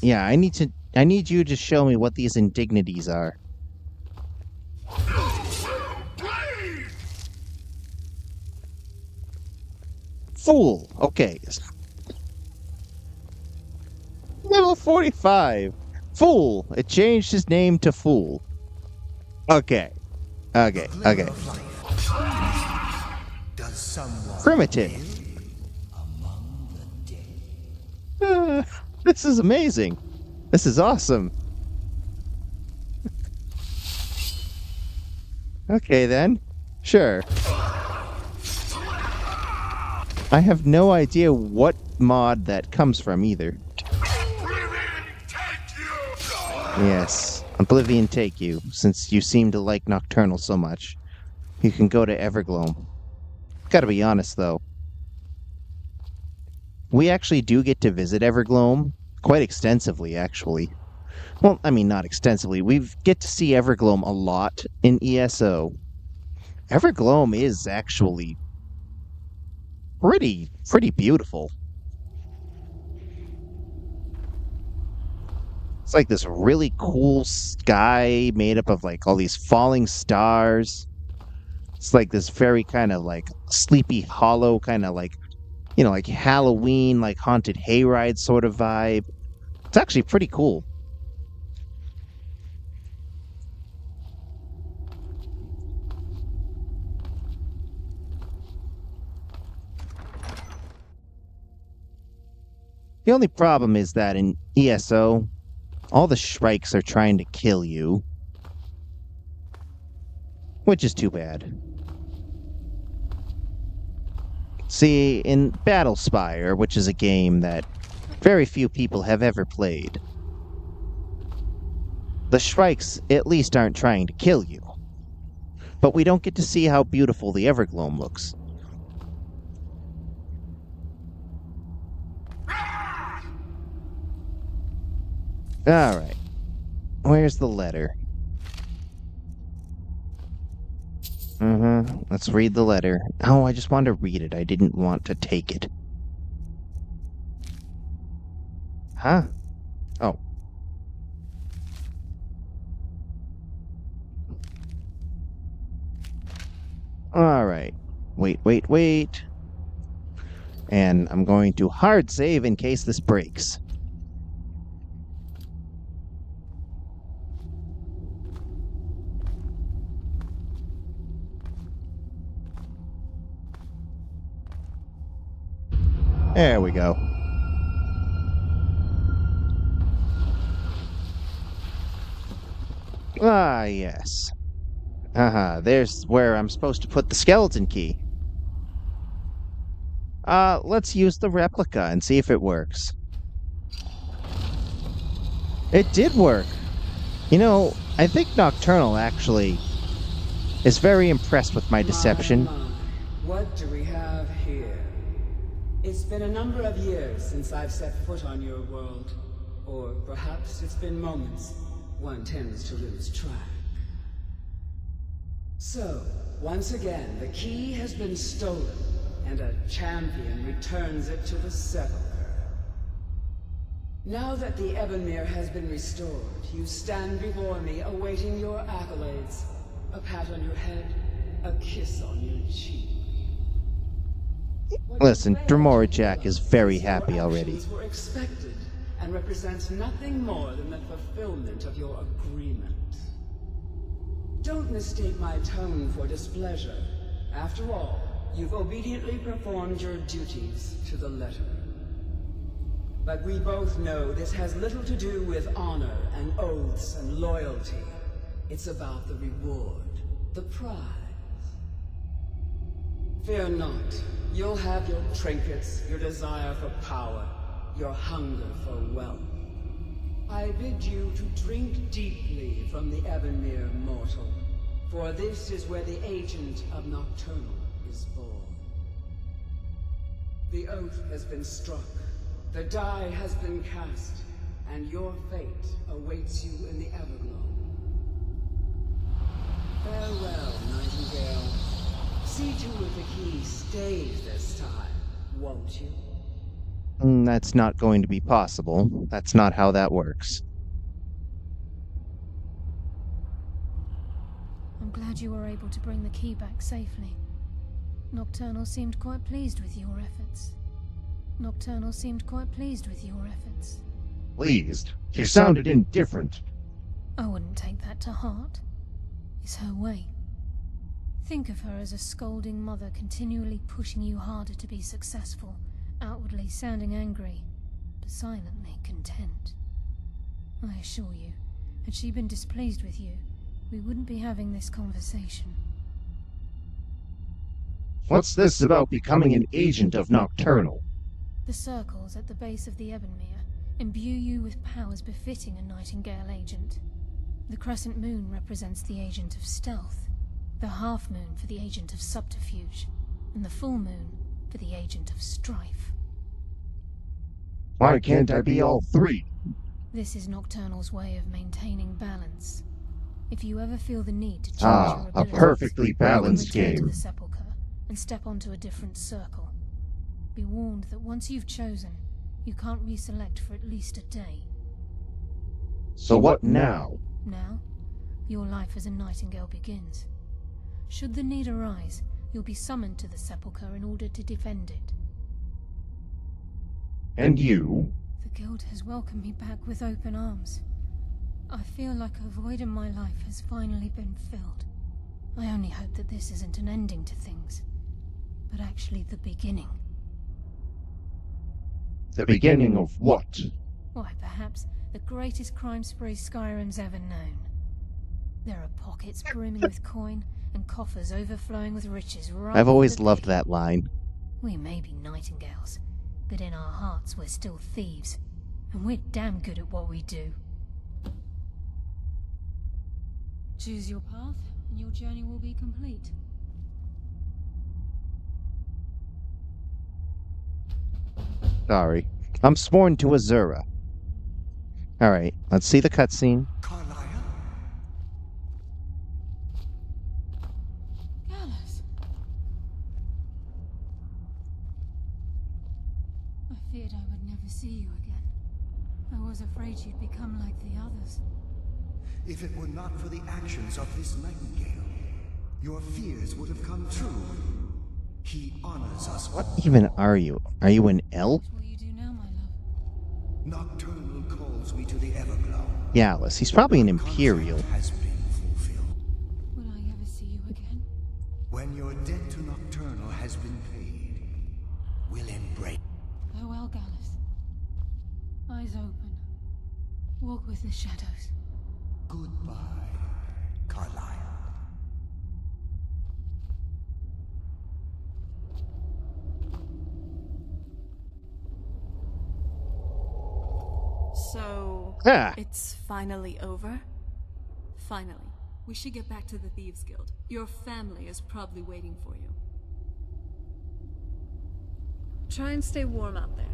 Yeah, I need you to show me what these indignities are. Fool. Okay. Level 45. Fool. It changed his name to Fool. Okay. Okay. Primitive. This is amazing. This is awesome. Okay then. Sure. I have no idea what mod that comes from either. Yes, Oblivion take you, since you seem to like Nocturnal so much. You can go to Evergloam. Gotta be honest though. We actually do get to visit Evergloam quite extensively, actually. Well, I mean, not extensively. We get to see Evergloam a lot in ESO. Evergloam is actually pretty beautiful. It's like this really cool sky made up of like all these falling stars. It's like this very kind of like Sleepy Hollow kind of like, you know, like Halloween, like haunted hayride sort of vibe. It's actually pretty cool. The only problem is that in ESO, all the Shrikes are trying to kill you. Which is too bad. See, in Battlespire, which is a game that very few people have ever played, the Shrikes at least aren't trying to kill you. But we don't get to see how beautiful the Evergloam looks. Alright. Where's the letter? Let's read the letter. Oh, I just wanted to read it. I didn't want to take it. Huh? Oh. Alright. Wait. And I'm going to hard save in case this breaks. There we go. Ah, yes. Haha, there's where I'm supposed to put the skeleton key. Let's use the replica and see if it works. It did work! You know, I think Nocturnal actually is very impressed with my deception. What do we have here? It's been a number of years since I've set foot on your world. Or perhaps it's been moments. One tends to lose track. So, once again, the key has been stolen, and a champion returns it to the sepulchre. Now that the Ebonmere has been restored, you stand before me awaiting your accolades. A pat on your head, a kiss on your cheek. Listen, Dromorajak is very happy already. Your actions were expected and represent nothing more than the fulfillment of your agreement. Don't mistake my tone for displeasure. After all, you've obediently performed your duties to the letter. But we both know this has little to do with honor and oaths and loyalty. It's about the reward, the prize. Fear not. You'll have your trinkets, your desire for power, your hunger for wealth. I bid you to drink deeply from the Ebonmere mortal, for this is where the agent of Nocturnal is born. The oath has been struck, the die has been cast, and your fate awaits you in the Everglow. Farewell, Nightingale. See to it the key stays this time, won't you? That's not going to be possible. That's not how that works. I'm glad you were able to bring the key back safely. Nocturnal seemed quite pleased with your efforts. Pleased? You sounded indifferent. I wouldn't take that to heart. It's her way. Think of her as a scolding mother continually pushing you harder to be successful, outwardly sounding angry, but silently content. I assure you, had she been displeased with you, we wouldn't be having this conversation. What's this about becoming an agent of Nocturnal? The circles at the base of the Ebonmere imbue you with powers befitting a Nightingale agent. The crescent moon represents the agent of stealth, the half moon for the agent of subterfuge, and the full moon for the agent of strife. Why can't I be all three? This is Nocturnal's way of maintaining balance. If you ever feel the need to change your abilities, a perfectly balanced return to game. the sepulchre and step onto a different circle. Be warned that once you've chosen, you can't reselect for at least a day. So what now? Now, your life as a Nightingale begins. Should the need arise, you'll be summoned to the sepulchre in order to defend it. And you? The guild has welcomed me back with open arms. I feel like a void in my life has finally been filled. I only hope that this isn't an ending to things, but actually the beginning. The beginning of what? Why, perhaps the greatest crime spree Skyrim's ever known. There are pockets brimming with coin, and coffers overflowing with riches right I've always to the loved peak. that line. We may be Nightingales, but in our hearts we're still thieves, and we're damn good at what we do. Choose your path, and your journey will be complete. Sorry. I'm sworn to Azura. Alright, let's see the cutscene. Gallus! I feared I would never see you again. I was afraid you'd become like the others. If it were not for the actions of this Nightingale, your fears would have come true. He honors us all. What even are you? Are you an elf? What will you do now, my love? Nocturnal calls me to the Everglow. Gallus. He's probably an Imperial. Has been fulfilled. Will I ever see you again? When your debt to Nocturnal has been paid, we'll embrace. eyes open. Walk with the shadows. Goodbye, Carlyle. So, it's finally over? Finally. We should get back to the Thieves Guild. Your family is probably waiting for you. Try and stay warm out there.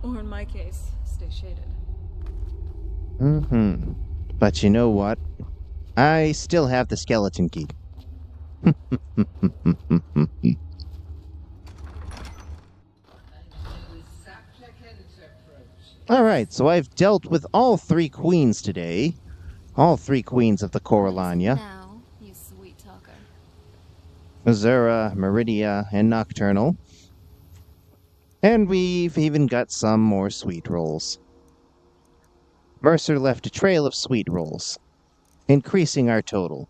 Or in my case, stay shaded. But you know what? I still have the skeleton key. Alright, so I've dealt with all 3 queens today. All 3 queens of the Coralania. Now, you sweet talker. Azura, Meridia, and Nocturnal. And we've even got some more sweet rolls. Mercer left a trail of sweet rolls, increasing our total.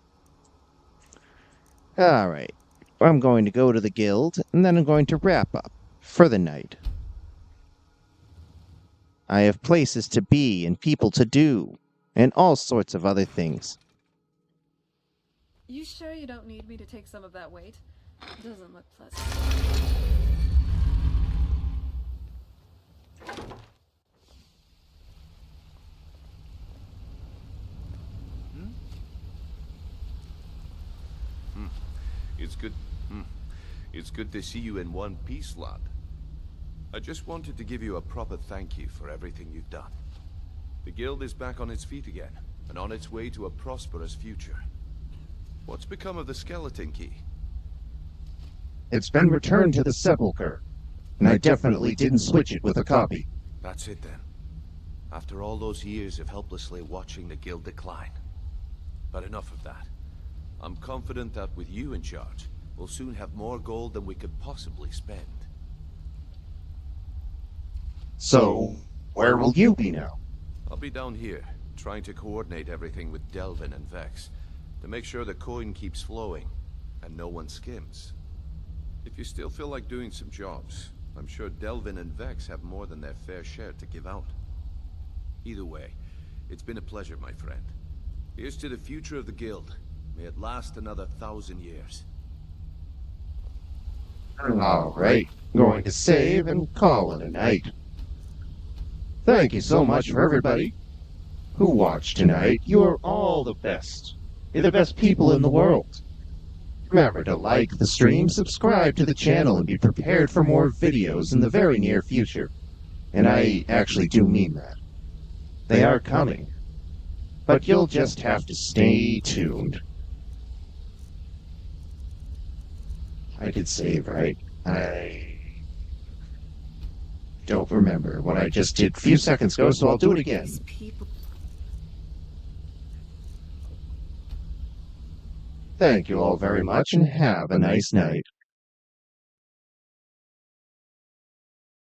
Alright, I'm going to go to the guild, and then I'm going to wrap up for the night. I have places to be and people to do, and all sorts of other things. You sure you don't need me to take some of that weight? Doesn't look pleasant. It's good to see you in one piece, lad. I just wanted to give you a proper thank you for everything you've done. The guild is back on its feet again, and on its way to a prosperous future. What's become of the skeleton key? It's been returned to the sepulchre, and I definitely didn't switch it with a copy. That's it then. After all those years of helplessly watching the guild decline. But enough of that. I'm confident that with you in charge, we'll soon have more gold than we could possibly spend. So, where will you be now? I'll be down here, trying to coordinate everything with Delvin and Vex, to make sure the coin keeps flowing, and no one skims. If you still feel like doing some jobs, I'm sure Delvin and Vex have more than their fair share to give out. Either way, it's been a pleasure, my friend. Here's to the future of the guild. May it last another 1,000 years. Alright, going to save and call it a night. Thank you so much for everybody who watched tonight. You are all the best. You're the best people in the world. Remember to like the stream, subscribe to the channel, and be prepared for more videos in the very near future. And I actually do mean that. They are coming. But you'll just have to stay tuned. I did save, right? I don't remember what I just did a few seconds ago, so I'll do it again. Thank you all very much, and have a nice night.